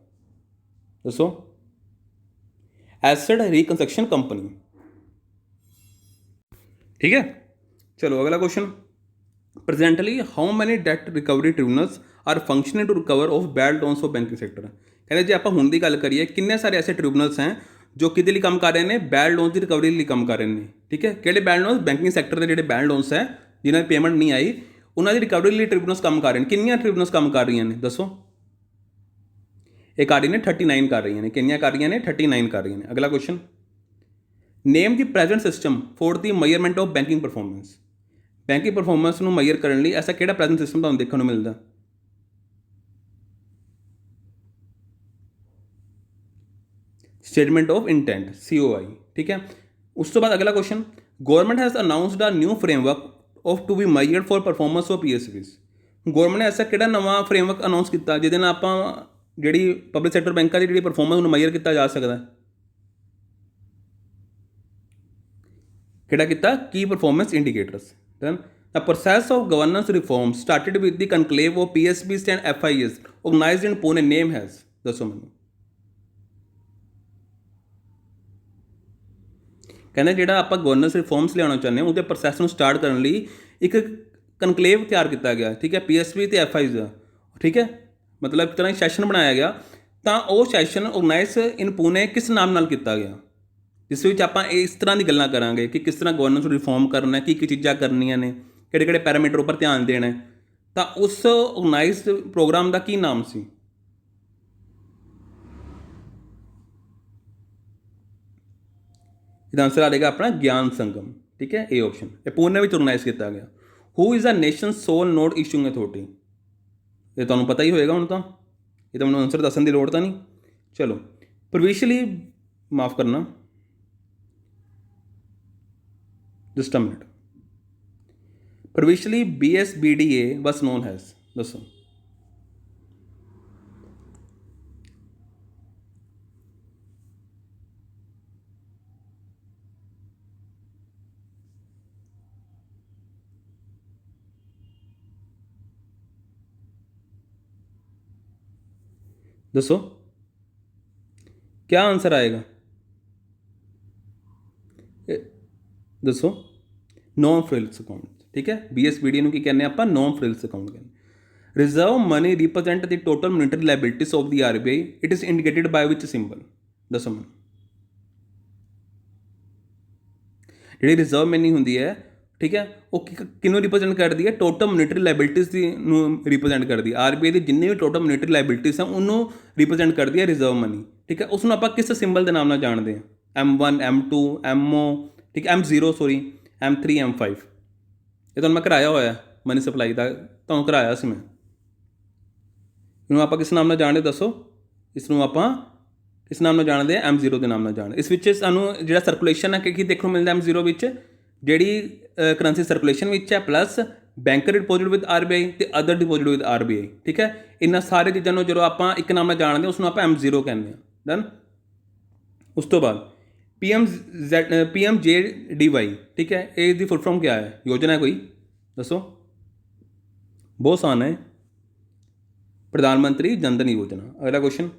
दसो, एसेट रिकंस्ट्रक्शन कंपनी, ठीक है। चलो अगला question, presently how many debt recovery tribunals are functioning to recover of bad loans of banking sector. कहते जो आप हुण दी गल करिए किन्ने सारे ऐसे ट्रिब्यूनल्स हैं जो किहदे लई काम कर रहे हैं? बैड लोन्स की रिकवरी लई काम कर रहे हैं, ठीक है। किहड़े बैड लोन्स? बैंकिंग सैक्टर के जिहड़े बैड लोन्स है जिन्होंने पेमेंट नहीं आई उन्होंने रिकवरी लई ट्रिब्यूनल्स काम कर रहे हैं। किन्नियां ट्रिब्यूनल्स काम कर रही हैं? दसो, एक आ रही ने 39 कर रही हैं, किन्नियां कर रही हैं? 39 कर रही हैं। अगला question, name the present system for the measurement of banking performance. Banking performance ਨੂੰ ਮੈਜ਼ਰ ਕਰਨ ਲਈ ਐਸਾ ਕਿਹੜਾ ਪ੍ਰੈਜ਼ੈਂਟ ਸਿਸਟਮ ਤੁਹਾਨੂੰ ਦੇਖਣ ਨੂੰ ਮਿਲਦਾ? Statement of intent, COI। ਠੀਕ ਹੈ। ਉਸ ਤੋਂ ਬਾਅਦ ਅਗਲਾ question, government has announced a new framework of to be measured for performance of PSBs। Government ਨੇ ਐਸਾ ਕਿਹੜਾ ਨਵਾਂ ਫਰੇਮਵਰਕ ਅਨਾਊਂਸ ਕੀਤਾ ਜਿਹਦੇ ਨਾਲ ਆਪਾਂ ਜਿਹੜੀ ਪਬਲਿਕ ਸੈਕਟਰ ਬੈਂਕਾਂ ਦੀ ਜਿਹੜੀ ਪਰਫਾਰਮੈਂਸ ਨੂੰ ਮੈਜ਼ਰ ਕੀਤਾ ਜਾ ਸਕਦਾ? ਕਿਹੜਾ ਕੀਤਾ? ਕੀ performance indicators. Then the process of governance reform started with the conclave of PSBs and FIS organized in Pune name has, ਦੱਸੋ ਮੈਨੂੰ। ਕਹਿੰਦੇ ਜਿਹੜਾ ਆਪਾਂ ਗਵਰਨੈਂਸ ਰਿਫਾਰਮਸ ਲਿਆਉਣਾ ਚਾਹੁੰਦੇ ਹਾਂ ਉਹਦੇ ਪ੍ਰੋਸੈਸ ਨੂੰ ਸਟਾਰਟ ਕਰਨ ਲਈ ਇੱਕ ਕਨਕਲੇਵ ਤਿਆਰ ਕੀਤਾ ਗਿਆ। ਠੀਕ ਹੈ। PSB ਤੇ FIS ਦਾ। ਠੀਕ ਹੈ। ਮਤਲਬ ਇੱਕ ਤਰ੍ਹਾਂ ਸੈਸ਼ਨ ਬਣਾਇਆ ਗਿਆ। ਤਾਂ ਉਹ ਸੈਸ਼ਨ ਆਰਗੇਨਾਈਜ਼ ਇਨ ਪੂਨੇ ਕਿਸ ਨਾਮ ਨਾਲ ਕੀਤਾ ਗਿਆ, ਜਿਸ ਵਿੱਚ ਆਪਾਂ ਇਸ ਤਰ੍ਹਾਂ ਦੀ ਗੱਲਾਂ ਕਰਾਂਗੇ ਕਿ ਕਿਸ ਤਰ੍ਹਾਂ ਗਵਰਨੈਂਸ ਨੂੰ ਰਿਫਾਰਮ ਕਰਨਾ, ਕੀ ਕੀ ਚੀਜ਼ਾਂ ਕਰਨੀਆਂ ਨੇ, ਕਿਹੜੇ ਕਿਹੜੇ ਪੈਰਾਮੀਟਰ ਉੱਪਰ ਧਿਆਨ ਦੇਣਾ। ਤਾਂ ਉਸ ਆਰਗੇਨਾਈਜ਼ਡ ਪ੍ਰੋਗਰਾਮ ਦਾ ਕੀ ਨਾਮ ਸੀ? ਇਹਦਾ ਆਨਸਰ ਆ ਜਾਏਗਾ ਆਪਣਾ ਗਿਆਨ ਸੰਗਮ। ਠੀਕ ਹੈ। ਇਹ ਆਪਸ਼ਨ ਇਹ ਪੂਨੇ ਵਿੱਚ ਆਰਗੇਨਾਈਜ਼ ਕੀਤਾ ਗਿਆ। Who is a nation sole note issuing authority. ਇਹ ਤੁਹਾਨੂੰ ਪਤਾ ਹੀ ਹੋਏਗਾ ਹੁਣ ਤਾਂ, ਇਹ ਤਾਂ ਮੈਨੂੰ ਆਨਸਰ ਦੱਸਣ ਦੀ ਲੋੜ ਤਾਂ ਨਹੀਂ। ਚਲੋ, ਪ੍ਰੋਵਿਸ਼ਲੀ ਮਾਫ ਕਰਨਾ, just a minute. Provisionally BSBDA was known as, ਦੱਸੋ। ਦੱਸੋ ਕਿਆ ਆਨਸਰ ਆਏਗਾ? ਦੱਸੋ। Non frills account. ਠੀਕ ਹੈ। BSBD ਨੂੰ ਕੀ ਕਹਿੰਦੇ ਆਪਾਂ? ਨੋਨ ਫ੍ਰਿਲਸ ਅਕਾਊਂਟ ਕਹਿੰਦੇ। Reserve money represent the total monetary liabilities of the RBI, it is indicated by which symbol. ਦੱਸੋ ਮੈਨੂੰ। ਜਿਹੜੀ ਰਿਜ਼ਰਵ ਮਨੀ ਹੁੰਦੀ ਹੈ, ਠੀਕ ਹੈ, ਉਹ ਕਿਹਨੂੰ ਰਿਪਰੈਜ਼ੈਂਟ ਕਰਦੀ ਹੈ? ਟੋਟਲ ਮੋਨੀਟਰੀ ਲਾਇਬਿਲਿਟੀਜ਼ ਦੀ ਨੂੰ ਰਿਪਰੈਜ਼ੈਂਟ ਕਰਦੀ ਹੈ। RBI ਦੀ ਜਿੰਨੀ ਵੀ ਟੋਟਲ ਮੋਨੀਟਰੀ ਲਾਇਬਿਲਿਟੀਜ਼ ਆ ਉਹਨੂੰ ਰਿਪਰੈਜ਼ੈਂਟ ਕਰਦੀ ਹੈ ਰਿਜ਼ਰਵ ਮਨੀ। ਠੀਕ ਹੈ। ਉਸ ਨੂੰ ਆਪਾਂ ਕਿਸ ਸਿੰਬਲ ਦੇ ਨਾਮ ਨਾਲ ਜਾਣਦੇ ਹਾਂ? M1, M2, MO, ਠੀਕ ਹੈ, M0 ਸੋਰੀ, M3, M5। ਇਹ ਤੁਹਾਨੂੰ ਮੈਂ ਕਰਾਇਆ ਹੋਇਆ ਮਨੀ ਸਪਲਾਈ ਦਾ, ਤੁਹਾਨੂੰ ਕਰਾਇਆ ਸੀ ਮੈਂ। ਇਹਨੂੰ ਆਪਾਂ ਕਿਸ ਨਾਮ ਨਾਲ ਜਾਣਦੇ ਦੱਸੋ? ਇਸ ਨੂੰ ਆਪਾਂ ਕਿਸ ਨਾਮ ਨਾਲ ਜਾਣਦੇ ਹਾਂ? M0 ਦੇ ਨਾਮ ਨਾਲ ਜਾਣਦੇ। ਇਸ ਵਿੱਚ ਸਾਨੂੰ ਜਿਹੜਾ ਸਰਕੂਲੇਸ਼ਨ ਹੈ ਕੀ ਦੇਖਣ ਨੂੰ ਮਿਲਦਾ M0 ਵਿੱਚ? ਜਿਹੜੀ ਕਰੰਸੀ ਸਰਕੂਲੇਸ਼ਨ ਵਿੱਚ ਹੈ, plus bank deposit with RBI ਤੇ ਅਦਰ ਡਿਪੋਜ਼ਿਟ ਵਿਦ RBI। ਠੀਕ ਹੈ। ਇਹਨਾਂ ਸਾਰੇ ਚੀਜ਼ਾਂ ਨੂੰ ਜਦੋਂ ਆਪਾਂ ਇੱਕ ਨਾਮ ਨਾਲ ਜਾਣਦੇ ਹਾਂ ਉਸ ਨੂੰ ਆਪਾਂ M0 ਕਹਿੰਦੇ ਹਾਂ। ਡਨ। ਉਸ ਤੋਂ ਬਾਅਦ PMJDY। ਠੀਕ ਹੈ। ਇਹ ਦੀ ਫੁੱਲ ਫਾਰਮ ਕਿਆ ਹੈ? ਯੋਜਨਾ ਕੋਈ ਦੱਸੋ। ਬਹੁਤ ਆਸਾਨ ਹੈ। ਪ੍ਰਧਾਨ ਮੰਤਰੀ ਜਨ ਧਨ ਯੋਜਨਾ। ਅਗਲਾ ਕੁਐਸਚਨ,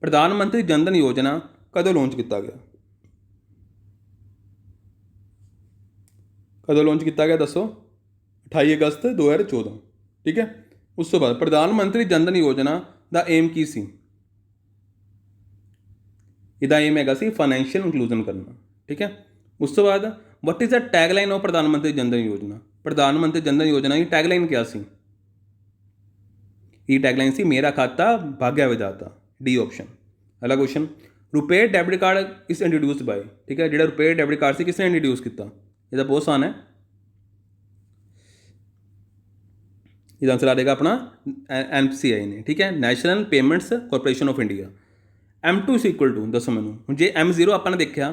ਪ੍ਰਧਾਨ ਮੰਤਰੀ ਜਨ ਧਨ ਯੋਜਨਾ ਕਦੋਂ ਲਾਂਚ ਕੀਤਾ ਗਿਆ? ਕਦੋਂ ਲਾਂਚ ਕੀਤਾ ਗਿਆ ਦੱਸੋ? 28 ਅਗਸਤ 2014। ਠੀਕ ਹੈ। ਉਸ ਤੋਂ ਬਾਅਦ ਪ੍ਰਧਾਨ ਮੰਤਰੀ ਜਨ ਧਨ ਯੋਜਨਾ ਦਾ ਏਮ ਕੀ ਸੀ? ਇਹਦਾ ਏਮ ਹੈਗਾ ਸੀ ਫਾਈਨੈਂਸ਼ੀਅਲ ਇਨਕਲੂਜਨ ਕਰਨਾ। ਠੀਕ ਹੈ। ਉਸ ਤੋਂ ਬਾਅਦ ਵਟ ਇਜ਼ ਦ ਟੈਗਲਾਈਨ ਆਫ ਪ੍ਰਧਾਨ ਮੰਤਰੀ ਜਨ ਧਨ ਯੋਜਨਾ। ਪ੍ਰਧਾਨ ਮੰਤਰੀ ਜਨ ਧਨ ਯੋਜਨਾ ਦੀ ਟੈਗਲਾਈਨ ਕਿਆ ਸੀ? ਇਹ ਟੈਗਲਾਈਨ ਸੀ ਮੇਰਾ ਖਾਤਾ ਭਾਗਿਆ ਵਿਧਾਤਾ। D option. ਅਗਲਾ question, RuPay debit card is introduced by. ਠੀਕ ਹੈ। ਜਿਹੜਾ ਰੁਪੇ ਡੈਬਿਟ ਕਾਰਡ ਸੀ ਕਿਸ ਨੇ ਇੰਟਰੋਡਿਊਸ ਕੀਤਾ? ਇਹਦਾ ਬਹੁਤ ਆਸਾਨ ਹੈ। ਇਹਦਾ ਆਨਸਰ ਆ ਜਾਏਗਾ ਆਪਣਾ NPCI ਨੇ। ਠੀਕ ਹੈ। National payments corporation of India. M2 is equal to, ਦੱਸੋ ਮੈਨੂੰ। ਹੁਣ ਜੇ M0 ਆਪਾਂ ਨੇ ਦੇਖਿਆ,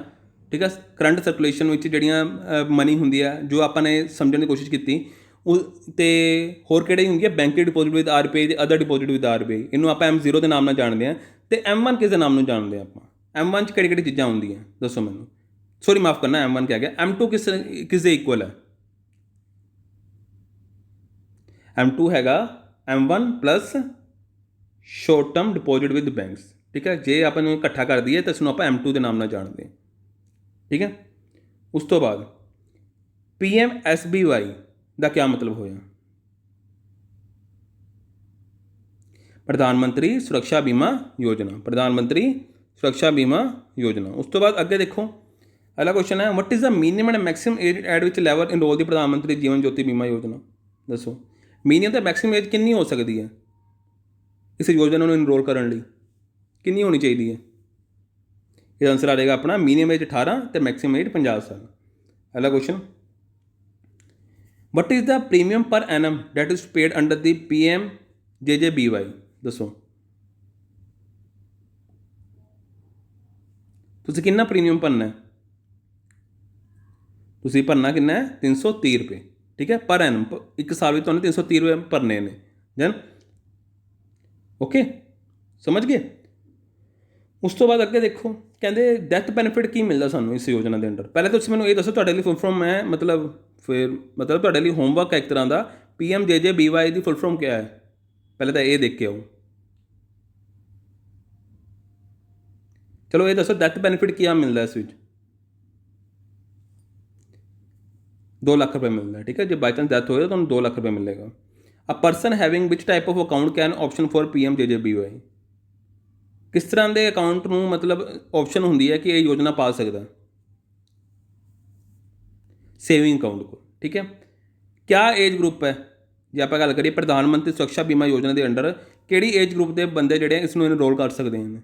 ਠੀਕ ਹੈ, ਕਰੰਟ ਸਰਕੂਲੇਸ਼ਨ ਵਿੱਚ ਜਿਹੜੀਆਂ ਮਨੀ ਹੁੰਦੀ ਹੈ ਜੋ ਆਪਾਂ ਨੇ ਸਮਝਣ ਦੀ ਕੋਸ਼ਿਸ਼ ਕੀਤੀ, ਉਹ ਅਤੇ ਹੋਰ ਕਿਹੜੀ ਹੁੰਦੀ ਹੈ? ਬੈਂਕ ਡਿਪੋਜ਼ਿਟ ਵਿਦ RBI ਤੇ ਅਦਰ ਡਿਪੋਜ਼ਿਟ ਵਿਦ RBI। ਇਹਨੂੰ ਆਪਾਂ M0 ਦੇ ਨਾਮ ਨਾਲ ਜਾਣਦੇ ਹਾਂ। ਅਤੇ M1 ਕਿਸ ਦੇ ਨਾਮ ਨੂੰ ਜਾਣਦੇ ਹਾਂ ਆਪਾਂ? M1 'ਚ ਕਿਹੜੀ ਕਿਹੜੀ ਚੀਜ਼ਾਂ ਹੁੰਦੀਆਂ ਦੱਸੋ ਮੈਨੂੰ। ਸੋਰੀ ਮਾਫ ਕਰਨਾ, M1 ਕਿਹਾ ਗਿਆ। M2 ਕਿਸ ਦੇ ਇਕੁਅਲ ਹੈ? M2 ਹੈਗਾ M1 plus short term deposit with banks. ਠੀਕ ਹੈ। ਜੇ ਆਪਾਂ ਨੂੰ ਇਕੱਠਾ ਕਰ ਦਈਏ ਤਾਂ ਇਸ ਨੂੰ ਆਪਾਂ M2 ਦੇ ਨਾਮ ਨਾਲ ਜਾਣਦੇ ਹਾਂ। ਠੀਕ ਹੈ। ਉਸ ਤੋਂ ਬਾਅਦ PMSBY ਦਾ ਕਿਆ ਮਤਲਬ ਹੋਇਆ? ਪ੍ਰਧਾਨ ਮੰਤਰੀ ਸੁਰੱਖਿਆ ਬੀਮਾ ਯੋਜਨਾ। ਪ੍ਰਧਾਨ ਮੰਤਰੀ ਸੁਰੱਖਿਆ ਬੀਮਾ ਯੋਜਨਾ। ਉਸ ਤੋਂ ਬਾਅਦ ਅੱਗੇ ਦੇਖੋ, ਅਗਲਾ ਕੁਐਸਚਨ ਹੈ, ਵਟ is the minimum and maximum age at which level enrol ਦੀ ਪ੍ਰਧਾਨ ਮੰਤਰੀ ਜੀਵਨ ਜੋਤੀ ਬੀਮਾ ਯੋਜਨਾ। ਦੱਸੋ ਮਿਨੀਮਮ ਤੇ ਮੈਕਸਿਮਮ ਏਜ ਕਿੰਨੀ ਹੋ ਸਕਦੀ ਹੈ ਇਸ ਯੋਜਨਾ ਨੂੰ ਇਨਰੋਲ ਕਰਨ ਲਈ? ਕਿੰਨੀ ਹੋਣੀ ਚਾਹੀਦੀ ਹੈ? ਇਹਦਾ ਆਨਸਰ ਆ ਜਾਏਗਾ ਆਪਣਾ ਮਿਨੀਮਮ ਏਜ 18 ਤੇ ਮੈਕਸਿਮਮ ਏਜ 50 ਸਾਲ। ਅਗਲਾ question, what is the premium ਪਰ Ennum that is paid under the PMJJBY? ਦੱਸੋ ਤੁਸੀਂ ਕਿੰਨਾ ਪ੍ਰੀਮੀਅਮ ਭਰਨਾ ਹੈ? ਤੁਸੀਂ ਭਰਨਾ ਕਿੰਨਾ ਹੈ? 330 ਰੁਪਏ, ਠੀਕ ਹੈ, ਪਰ ਐਨਮ। ਇੱਕ ਸਾਲ ਵਿੱਚ ਤੁਹਾਨੂੰ 330 ਰੁਪਏ ਭਰਨੇ ਨੇ। ਜਨ ਓਕੇ, ਸਮਝ ਗਏ? ਉਸ ਤੋਂ ਬਾਅਦ ਅੱਗੇ ਦੇਖੋ, ਕਹਿੰਦੇ ਡੈਥ ਬੈਨੀਫਿਟ ਕੀ ਮਿਲਦਾ ਸਾਨੂੰ ਇਸ ਯੋਜਨਾ ਦੇ ਅੰਡਰ। ਪਹਿਲੇ ਤੁਸੀਂ ਮੈਨੂੰ ਇਹ ਦੱਸੋ, ਤੁਹਾਡੇ ਲਈ ਫੁੱਲ ਫਾਰਮ ਹੈ ਮਤਲਬ ਤੁਹਾਡੇ ਲਈ ਹੋਮਵਰਕ ਹੈ ਇੱਕ ਤਰ੍ਹਾਂ ਦਾ, PMJJBY ਦੀ ਫੁੱਲ ਫਾਰਮ ਕਿਆ ਹੈ? ਪਹਿਲੇ ਤਾਂ ਇਹ ਦੇਖ ਕੇ ਆਓ। ਚਲੋ ਇਹ ਦੱਸੋ ਡੈਥ ਬੈਨੀਫਿਟ ਕੀ ਮਿਲਦਾ ਇਸ ਵਿੱਚ? 2 ਲੱਖ ਰੁਪਏ ਮਿਲਦਾ, ਠੀਕ ਹੈ। ਜੇ ਬਾਈ ਚਾਂਸ ਡੈਥ ਹੋਏ ਤਾਂ ਤੁਹਾਨੂੰ 2 ਲੱਖ ਰੁਪਏ ਮਿਲੇਗਾ। A person having which type of account can option for PMJJBY? ਕਿਸ ਤਰ੍ਹਾਂ ਦੇ ਅਕਾਊਂਟ ਨੂੰ ਮਤਲਬ ਆਪਸ਼ਨ ਹੁੰਦੀ ਹੈ ਕਿ ਇਹ ਯੋਜਨਾ ਪਾ ਸਕਦਾ? ਸੇਵਿੰਗ ਅਕਾਊਂਟ ਕੋ, ਠੀਕ ਹੈ। ਕਿਆ ਏਜ ਗਰੁੱਪ ਹੈ? ਜੇ ਆਪਾਂ ਗੱਲ ਕਰੀਏ ਪ੍ਰਧਾਨ ਮੰਤਰੀ ਸੁਰੱਖਿਆ ਬੀਮਾ ਯੋਜਨਾ ਦੇ ਅੰਡਰ, ਕਿਹੜੀ ਏਜ ਗਰੁੱਪ ਦੇ ਬੰਦੇ ਜਿਹੜੇ ਇਸ ਨੂੰ ਇਨਰੋਲ ਕਰ ਸਕਦੇ ਹਨ?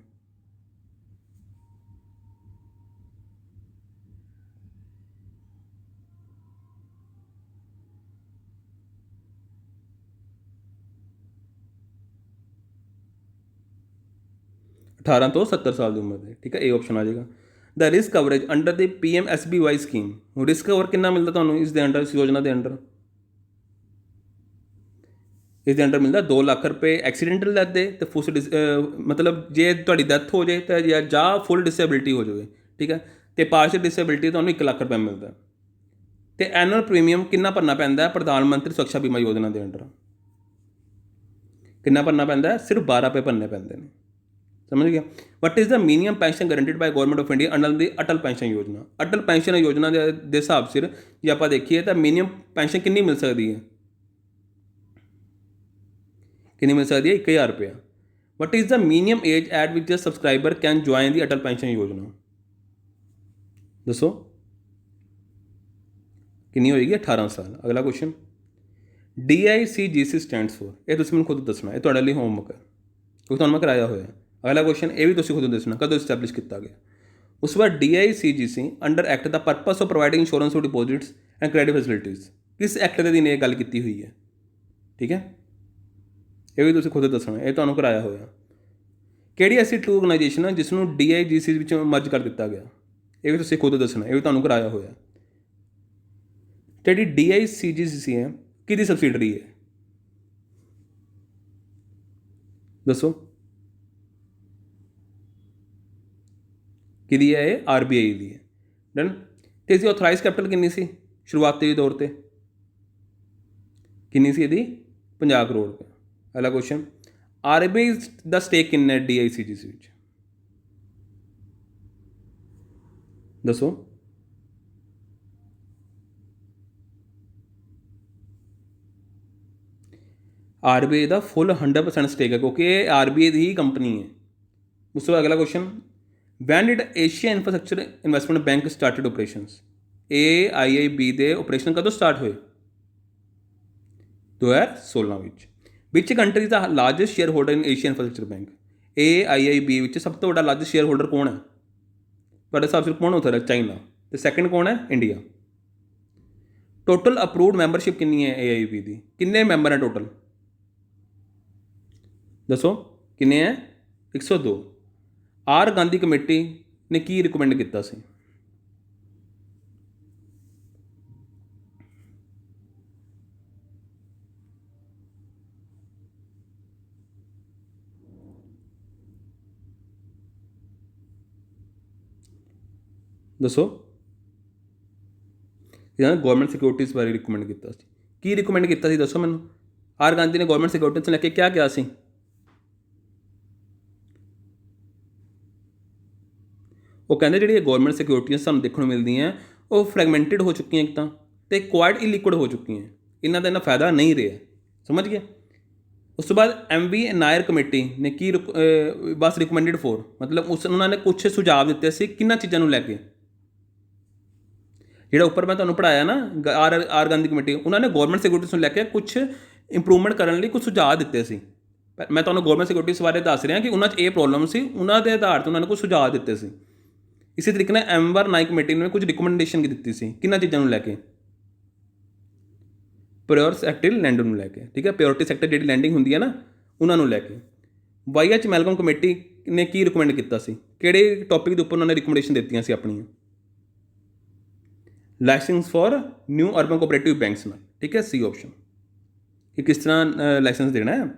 अठारह तो 70 साल की उम्र है, ठीक है, ए ऑप्शन आ जाएगा। The risk coverage under the PMSBY scheme, risk cover कितना मिलता ਤੁਹਾਨੂੰ ਇਸ ਦੇ ਅੰਡਰ, ਇਸ ਯੋਜਨਾ ਦੇ ਅੰਡਰ? ਇਸ ਦੇ ਅੰਡਰ ਮਿਲਦਾ 2 ਲੱਖ ਰੁਪਏ ਐਕਸੀਡੈਂਟਲ ਡੈਥ ਦੇ ਤੇ ਮਤਲਬ ਜੇ ਤੁਹਾਡੀ ਡੈਥ ਹੋ ਜਾਏ ਤਾਂ ਜਾਂ ਫੁੱਲ ਡਿਸੇਬਿਲਿਟੀ ਹੋ ਜਾਵੇ, ਠੀਕ ਹੈ, ਤੇ ਪਾਰਸ਼ਲ ਡਿਸੇਬਿਲਿਟੀ ਤੁਹਾਨੂੰ 1 ਲੱਖ ਰੁਪਏ ਮਿਲਦਾ। ਤੇ ਐਨੂਅਲ ਪ੍ਰੀਮੀਅਮ ਕਿੰਨਾ ਭਰਨਾ ਪੈਂਦਾ ਹੈ ਪ੍ਰਧਾਨ ਮੰਤਰੀ ਸੁਰੱਖਿਆ ਬੀਮਾ ਯੋਜਨਾ ਦੇ ਅੰਡਰ? ਕਿੰਨਾ ਭਰਨਾ ਪੈਂਦਾ ਹੈ? ਸਿਰਫ 12 ਰੁਪਏ ਭਰਨੇ ਪੈਂਦੇ ਨੇ। समझ गया? What is the minimum pension guaranteed by government of India under the Atal pension योजना? अटल पेंशन योजना के हिसाब से जे आप देखिए तो मिनिमम पेंशन कितनी मिल सकती है? कितनी मिल सकती है? 1000 रुपया। What is the minimum age eight which the subscriber can join the Atal pension योजना? दसो कितनी होएगी? 18 साल। अगला क्वेश्चन, DICGC स्टैंड्स फॉर, ये तुसीं मैनूं खुद दसना, ये तुहाडे लई होमवर्क है क्योंकि तुहानूं मैं कराया होया। अगला क्वेश्चन, ये भी तुसीं खुद दसना कदों इस्टैबलिश किया गया। उस बाद DICGC under act the purpose of providing insurance to deposits and credit facilities, किस एक्ट के दिन ये गल की हुई है? ठीक है, ये भी तुसीं खुद दसना, ये तुहानूं कराया होया। किहड़ी ऐसी टू ऑर्गेनाइजेशन है जिसनूं DICGC विच मर्ज कर दिता गया? ये भी तुसीं खुद दसना, ये भी तुहानूं कराया होया। जिहड़ी DICGC है किहदी सबसिडरी है? दसो किहदी है? ये RBI दी है। डन। तो इसकी ऑथराइज कैपिटल कितनी सी शुरुआती तौर पर? कितनी सी इसकी? 50 करोड़ रुपये। अगला क्वेश्चन, RBI का स्टेक कितना है DICGC विच? दसो RBI का फुल 100% स्टेक है क्योंकि ये RBI की ही कंपनी है। उसके बाद अगला question, when did Asia infrastructure investment bank started operations? AIIB के ऑपरेशन कदों स्टार्ट हुए? 2016 which country the largest share holder in Asia infrastructure bank? AIIB विच सब तो बड़ा लार्जेस्ट शेयर होल्डर कौन है तुहाडे हिसाब से? कौन होता है? चाइना। तो सैकेंड कौन है? इंडिया। टोटल अप्रूवड मैंबरशिप कितनी है AIIB की? कितने मैंबर हैं टोटल? दसो कितने हैं? 102। आर गांधी कमेटी ने की रिकमेंड किया सी? दसो गवर्नमेंट सिक्योरिटीज़ बारे रिकमेंड किया सी? की रिकमेंड किया सी? दसो मैनू। आर गांधी ने गवर्नमेंट सिक्योरिटीज़ से लैके क्या किया सी? वो कहते जी गवर्नमेंट सिक्योरिटीज़ सानूं देखने मिलती हैं वो फ्रैगमेंटेड हो चुकी हैं एक तो क्वाइट इलिक्विड हो चुकी हैं, इन्हों का इन्ना फायदा नहीं रहा। समझ गए? उस तो बाद MV नायर कमेटी ने की बस रिकमेंडेड फॉर, मतलब उन्होंने कुछ सुझाव दिते सी किन्ना चीज़ों लैके? जिहड़ा उपर मैं तुहानूं पढ़ाया ना आर गांधी कमेटी, उन्होंने गवर्नमेंट सिक्योरिटीज़ को लैके कुछ इंप्रूवमेंट करने कुछ सुझाव दिते सी। मैं तुहानूं गवर्नमेंट सिक्योरिटीज़ बारे दस रहा कि उन्होंने ये प्रॉब्लम सी, उन्होंने आधार पर उन्होंने कुछ सुझाव दिते सी। ਇਸੇ ਤਰੀਕੇ ਨਾਲ ਐਮਵਰ ਨਾਈਕ ਕਮੇਟੀ ਨੇ ਕੁਝ ਰਿਕਮੈਂਡੇਸ਼ਨ ਦਿੱਤੀ ਸੀ ਕਿੰਨਾਂ ਚੀਜ਼ਾਂ ਨੂੰ ਲੈ ਕੇ, ਪ੍ਰਿਓਰ ਸੈਕਟਰ ਲੈਂਡ ਨੂੰ ਲੈ ਕੇ, ਠੀਕ ਹੈ, ਪ੍ਰਿਓਰਟੀ ਸੈਕਟਰ ਜਿਹੜੀ ਲੈਂਡਿੰਗ ਹੁੰਦੀ ਹੈ ਨਾ ਉਹਨਾਂ ਨੂੰ ਲੈ ਕੇ। ਵਾਈ ਐਚ ਮੈਲਕਮ ਕਮੇਟੀ ਨੇ ਕੀ ਰਿਕਮੈਂਡ ਕੀਤਾ ਸੀ, ਕਿਹੜੇ ਟੌਪਿਕ ਦੇ ਉੱਪਰ ਉਹਨਾਂ ਨੇ ਰਿਕਮੈਂਡੇਸ਼ਨ ਦਿੱਤੀਆਂ ਸੀ ਆਪਣੀਆਂ, licence for new urban cooperative banks ਨਾਲ, ਠੀਕ ਹੈ, ਸੀ ਆਪਸ਼ਨ, ਕਿ ਕਿਸ ਤਰ੍ਹਾਂ ਲਾਇਸੈਂਸ ਦੇਣਾ ਹੈ।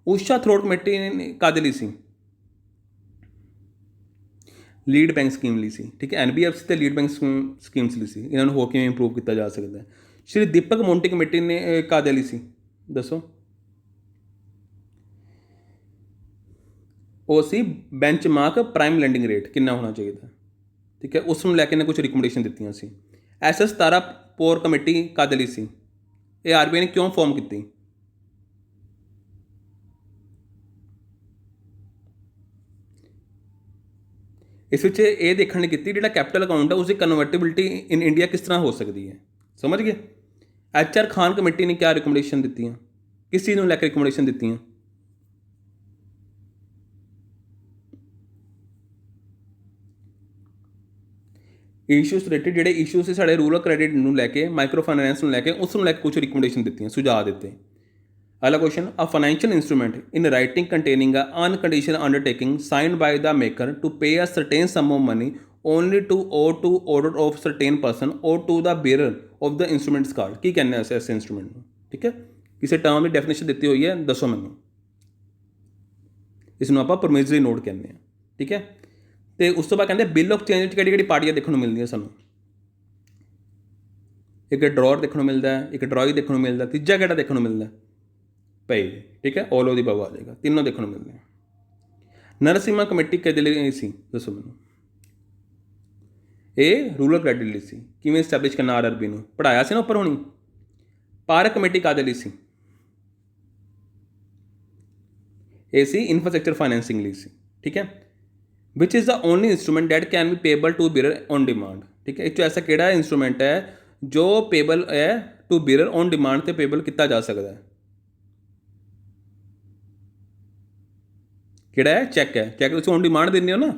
ਊਸ਼ਾ ਥਰੋਟ ਕਮੇਟੀ ਨੇ ਕਾਹਦੇ ਲਈ ਸੀ, ਲੀਡ ਬੈਂਕ ਸਕੀਮ ਲਈ ਸੀ, ਠੀਕ ਹੈ, NBFC ਅਤੇ ਲੀਡ ਬੈਂਕ ਸਕੀਮਸ ਲਈ ਸੀ, ਇਹਨਾਂ ਨੂੰ ਹੋਰ ਕਿਵੇਂ ਇੰਪਰੂਵ ਕੀਤਾ ਜਾ ਸਕਦਾ ਹੈ। ਸ਼੍ਰੀ ਦੀਪਕ ਮੋਂਟੀ ਕਮੇਟੀ ਨੇ ਕਾਹਦੇ ਲਈ ਸੀ ਦੱਸੋ, ਉਹ ਸੀ ਬੈਂਚਮਾਰਕ ਪ੍ਰਾਈਮ ਲੈਂਡਿੰਗ ਰੇਟ ਕਿੰਨਾ ਹੋਣਾ ਚਾਹੀਦਾ, ਠੀਕ ਹੈ, ਉਸ ਨੂੰ ਲੈ ਕੇ ਨੇ ਕੁਝ ਰਿਕਮੈਂਡੇਸ਼ਨ ਦਿੱਤੀਆਂ ਸੀ। SS ਤਾਰਾਪੁਰ ਕਮੇਟੀ ਕਾਹਦੇ ਲਈ ਸੀ, ਇਹ RBI ਨੇ ਕਿਉਂ ਫਾਰਮ ਕੀਤੀ, ਇਸ ਵਿੱਚ ਇਹ ਦੇਖਣ ਲਈ ਕੀਤੀ ਜਿਹੜਾ ਕੈਪੀਟਲ ਅਕਾਊਂਟ ਹੈ ਉਸਦੀ ਕਨਵਰਟੇਬਿਲਿਟੀ ਇਨ ਇੰਡੀਆ ਕਿਸ ਤਰ੍ਹਾਂ ਹੋ ਸਕਦੀ ਹੈ, ਸਮਝ ਗਏ। HR ਖਾਨ ਕਮੇਟੀ ਨੇ ਕਿਆ ਰਿਕਮੈਂਡੇਸ਼ਨ ਦਿੱਤੀਆਂ, ਕਿਸ ਚੀਜ਼ ਨੂੰ ਲੈ ਕੇ ਰਿਕਮੈਂਡੇਸ਼ਨ ਦਿੱਤੀਆਂ, ਇਸ਼ੂਜ਼ ਰਿਲੇਟਡ ਜਿਹੜੇ ਇਸ਼ੂ ਸੀ ਸਾਡੇ ਰੂਰਲ ਕ੍ਰੈਡਿਟ ਨੂੰ ਲੈ ਕੇ, ਮਾਈਕਰੋ ਫਾਈਨੈਂਸ ਨੂੰ ਲੈ ਕੇ, ਉਸ ਨੂੰ ਲੈ ਕੇ ਕੁਝ ਰਿਕਮੈਂਡੇਸ਼ਨ ਦਿੱਤੀਆਂ, ਸੁਝਾਅ ਦਿੱਤੇ। ਅਗਲਾ question, a financial instrument in writing containing a unconditional undertaking signed by the maker to pay a certain sum of money only to order of certain person ਔਰ to the bearer of the instruments called, ਕੀ ਕਹਿੰਦੇ ਆ ਇਸ instrument ਨੂੰ, ਠੀਕ ਹੈ, ਕਿਸੇ term ਦੀ definition ਦਿੱਤੀ ਹੋਈ ਹੈ, ਦੱਸੋ ਮੈਨੂੰ। ਇਸ ਨੂੰ ਆਪਾਂ ਪ੍ਰੋਮਿਸਰੀ ਨੋਟ ਕਹਿੰਦੇ ਹਾਂ, ਠੀਕ ਹੈ। ਤੇ ਉਸ ਤੋਂ ਬਾਅਦ ਕਹਿੰਦੇ ਬਿੱਲ ਆਫ ਚੇਂਜ ਵਿੱਚ ਕਿਹੜੀ ਕਿਹੜੀ ਪਾਰਟੀਆਂ ਦੇਖਣ ਨੂੰ ਮਿਲਦੀਆਂ ਸਾਨੂੰ, ਇੱਕ ਡਰਾਅਰ ਦੇਖਣ ਨੂੰ ਮਿਲਦਾ ਹੈ, ਇੱਕ ਡਰਾਈ ਦੇਖਣ ਨੂੰ ਮਿਲਦਾ, ਤੀਜਾ ਕਿਹੜਾ ਦੇਖਣ ਨੂੰ ਮਿਲਦਾ, ਪੇ, ਠੀਕ ਹੈ, ਆਲ ਆਫ ਦੀ ਅਬਵ ਆ ਜਾਏਗਾ, ਤਿੰਨੋਂ ਦੇਖਣ ਨੂੰ ਮਿਲਦੇ ਆ। ਨਰਸਿਮਹਾ ਕਮੇਟੀ ਕਿਹਦੇ ਲਈ ਸੀ ਦੱਸੋ ਮੈਨੂੰ, ਇਹ ਰੂਰਲ ਕ੍ਰੈਡਿਟ ਲਈ ਸੀ, ਕਿਵੇਂ ਸਟੈਬਲਿਸ਼ ਕਰਨਾ RRB ਨੂੰ, ਪੜ੍ਹਾਇਆ ਸੀ ਨਾ ਉੱਪਰ ਹੋਣੀ। ਪਾਰਕ ਕਮੇਟੀ ਕਾਹਦੇ ਲਈ ਸੀ, ਇਹ ਸੀ ਇਨਫਰਾਸਟਰਕਚਰ ਫਾਈਨੈਂਸਿੰਗ ਲਈ ਸੀ, ਠੀਕ ਹੈ। Which is the only instrument that can be payable to bearer on demand, ਠੀਕ ਹੈ, ਇਹ 'ਚੋਂ ਐਸਾ ਕਿਹੜਾ ਇੰਸਟਰੂਮੈਂਟ ਹੈ ਜੋ ਪੇਬਲ ਹੈ ਟੂ ਬੀਅਰਰ ਔਨ ਡਿਮਾਂਡ 'ਤੇ ਪੇਬਲ ਕੀਤਾ ਜਾ ਸਕਦਾ ਹੈ, ਕਿਹੜਾ ਹੈ, ਚੈੱਕ ਹੈ, ਚੈੱਕ ਤੁਸੀਂ ਔਨ ਡਿਮਾਂਡ ਦਿੰਦੇ ਹੋ ਨਾ,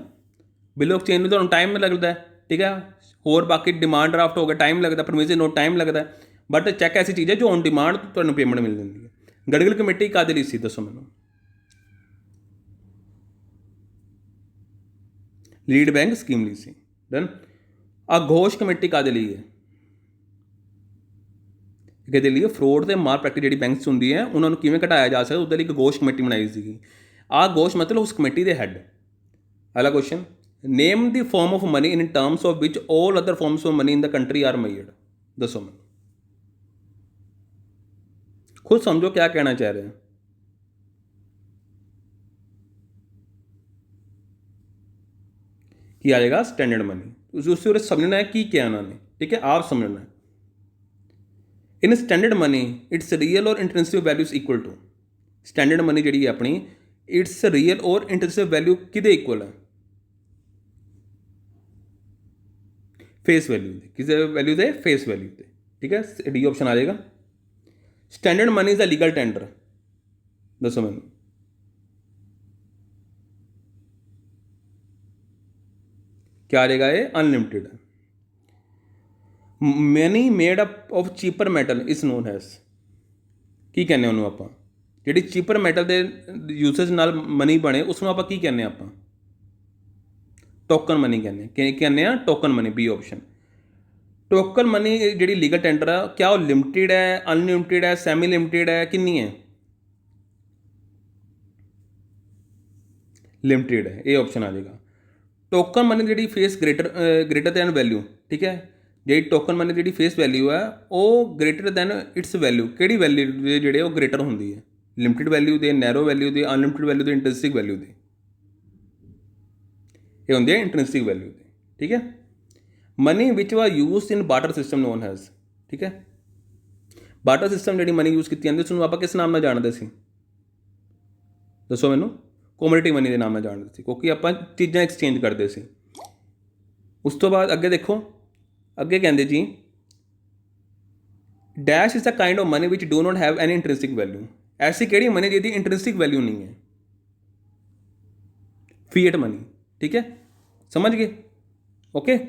ਬਿੱਲ ਆਫ ਚੇਂਜ ਨੂੰ ਤੁਹਾਨੂੰ ਟਾਈਮ ਲੱਗਦਾ, ਠੀਕ ਹੈ, ਹੋਰ ਬਾਕੀ ਡਿਮਾਂਡ ਡਰਾਫਟ ਹੋ ਗਿਆ ਟਾਈਮ ਲੱਗਦਾ, ਪ੍ਰੋਮਿਸਰੀ ਨੋਟ ਟਾਈਮ ਲੱਗਦਾ, ਬਟ ਚੈੱਕ ਐਸੀ ਚੀਜ਼ ਹੈ ਜੋ ਔਨ ਡਿਮਾਂਡ ਤੁਹਾਨੂੰ ਪੇਮੈਂਟ ਮਿਲ ਜਾਂਦੀ ਹੈ। ਗੜਗਲ ਕਮੇਟੀ ਕਾਹਦੇ ਲਈ ਸੀ ਦੱਸੋ ਮੈਨੂੰ, ਲੀਡ ਬੈਂਕ ਸਕੀਮ ਲਈ ਸੀ, ਡਨ। ਅਘੋਸ਼ ਕਮੇਟੀ ਕਾਹਦੇ ਲਈ ਹੈ, ਕਿਹਦੇ ਲਈ, ਫਰੋਡ ਤੇ ਮਾਰ ਪ੍ਰੈਕਟਿਸ ਜਿਹੜੀ ਬੈਂਕਸ ਹੁੰਦੀ ਹੈ ਉਹਨਾਂ ਨੂੰ ਕਿਵੇਂ ਘਟਾਇਆ ਜਾ ਸਕਦਾ, ਉਹਦੇ ਲਈ ਇੱਕ ਘੋਸ਼ ਕਮੇਟੀ ਬਣਾਈ ਸੀਗੀ। ਘੋਸ਼ ਮਤਲਬ ਉਸ ਕਮੇਟੀ ਦੇ ਹੈੱਡ। ਅਗਲਾ question, name the form of money in terms of which all other forms of money in the country are measured, ਦੱਸੋ ਮੈਨੂੰ, ਖੁਦ ਸਮਝੋ ਕਿਆ ਕਹਿਣਾ ਚਾਹ ਰਿਹਾ। ਕੀ ਆਏਗਾ, स्टैंडर्ड मनी। उससे उन्हें समझना है की क्या उन्होंने, ठीक है, आप समझना है। In standard money it's real और intrinsic values equal to, standard money जी अपनी इट्स रियल और इंटरेंसिव वैल्यू कि इक्वल है, फेस वैल्यू किस वैल्यू दे, फेस वैल्यू दे, ठीक है, डी ऑप्शन आ जाएगा। Standard money is a legal tender, दसो मैनू, क्या आ जाएगा, ये अनलिमिटेड है। Money made up of cheaper metal is known as, ਕੀ ਕਹਿੰਦੇ ਉਹਨੂੰ ਆਪਾਂ, ਜਿਹੜੀ ਚੀਪਰ ਮੈਟਲ ਦੇ ਯੂਸੇਜ ਨਾਲ ਮਨੀ ਬਣੇ ਉਸ ਨੂੰ ਆਪਾਂ ਕੀ ਕਹਿੰਦੇ ਆਪਾਂ, ਟੋਕਨ ਮਨੀ ਕਹਿੰਦੇ, ਕੀ ਕਹਿੰਦੇ ਆ, token money, B option. Token money ਜਿਹੜੀ ਲੀਗਲ ਟੈਂਡਰ ਆ, ਕਿਆ ਉਹ ਲਿਮਟਿਡ ਹੈ, ਅਨਲਿਮਟਿਡ ਹੈ, ਸੈਮੀ ਲਿਮਟਿਡ ਹੈ, ਕਿੰਨੀ ਹੈ, ਲਿਮਟਿਡ ਹੈ, ਇਹ ਆਪਸ਼ਨ ਆ ਜਾਏਗਾ। ਟੋਕਨ ਮਨੀ ਜਿਹੜੀ ਫੇਸ ਗ੍ਰੇਟਰ ਦੈਨ ਵੈਲਿਊ, ਠੀਕ ਹੈ, ਜਿਹੜੀ ਟੋਕਨ ਮਨੀ ਜਿਹੜੀ ਫੇਸ ਵੈਲਿਊ ਹੈ ਉਹ ਗ੍ਰੇਟਰ ਦੈਨ ਇਟਸ ਵੈਲਿਊ, ਕਿਹੜੀ ਵੈਲਿਊ ਦੇ ਜਿਹੜੇ ਉਹ ਗ੍ਰੇਟਰ ਹੁੰਦੀ ਹੈ, ਲਿਮਟਿਡ ਵੈਲਿਊ ਦੇ, ਨੈਰੋ ਵੈਲਿਊ ਦੇ, ਅਨਲਿਮਟਿਡ ਵੈਲਿਊ ਦੇ, ਇੰਟਰਿੰਸਿਕ ਵੈਲਿਊ ਦੇ, ਇਹ ਹੁੰਦੀ ਹੈ ਇੰਟਰਿੰਸਿਕ ਵੈਲਿਊ ਦੇ, ਠੀਕ ਹੈ। ਮਨੀ ਵਿਚ ਵਾ use in barter system non has, ਠੀਕ ਹੈ, ਬਾਰਟਰ ਸਿਸਟਮ ਜਿਹੜੀ ਮਨੀ ਯੂਜ਼ ਕੀਤੀ ਜਾਂਦੀ ਉਸ ਨੂੰ ਆਪਾਂ ਕਿਸ ਨਾਮ ਨਾਲ ਜਾਣਦੇ ਸੀ, ਦੱਸੋ ਮੈਨੂੰ, ਕੋਮੋਡਿਟੀ ਮਨੀ ਦੇ ਨਾਮ ਨਾਲ ਜਾਣਦੇ ਸੀ, ਕਿਉਂਕਿ ਆਪਾਂ ਚੀਜ਼ਾਂ ਐਕਸਚੇਂਜ ਕਰਦੇ ਸੀ। ਉਸ ਤੋਂ ਬਾਅਦ ਅੱਗੇ ਦੇਖੋ, ਅੱਗੇ ਕਹਿੰਦੇ ਜੀ dash is a kind of money which do not have any intrinsic value, ऐसी ਕਿਹੜੀ मनी ਜਿਹਦੀ इंट्रिंसिक वैल्यू नहीं है, फीएट मनी, ठीक है, समझ गए। ओके।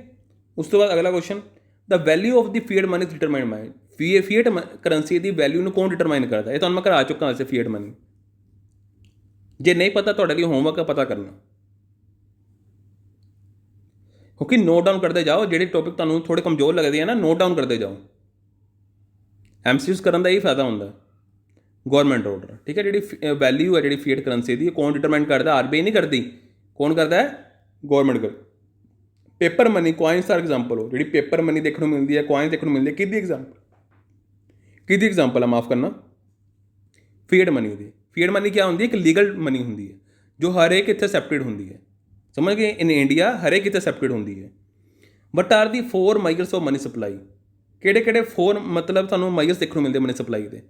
उस तो बाद अगला question, the value of the fiat money determined by, fiat currency की वैल्यू ਨੂੰ कौन डिटरमाइन करता है? ये ਤੁਹਾਨੂੰ मैं करा चुका वैसे फीएट मनी, जे नहीं पता ਤੁਹਾਡੇ ਲਈ होमवर्क है पता करना, क्योंकि नोट डाउन करते जाओ, ਜਿਹੜੇ टॉपिक ਤੁਹਾਨੂੰ थोड़े कमजोर लगते हैं ना, नोट डाउन करते जाओ। MCQs ਕਰਨ ਦਾ ਇਹ ਫਾਇਦਾ ਹੁੰਦਾ गवर्नमेंट ऑर्डर, ठीक है। जी वैल्यू है जी फीएट करंसी की, कौन डिटरमाइन करता? RBI नहीं करती, कौन करता है? गवर्नमेंट कर। पेपर मनी कॉइनस फॉर एग्जाम्पल हो, जी पेपर मनी देखने को मिलती है, कॉइनस देखने को मिलती है, किहदी एग्जाम्पल है, माफ़ करना, फीएट मनी की। फीएट मनी क्या होंगी? एक लीगल मनी होंगी है, जो हर एक इत्थे एक्सेप्टेड होंगी है, समझ गए? इन इंडिया हर एक इत्थे एक्सेप्टेड होंगी है। But are the 4 measures of money supply, किहड़े 4 मतलब तुहानूं माइयर्स देखने को मिलते मनी सप्लाई के,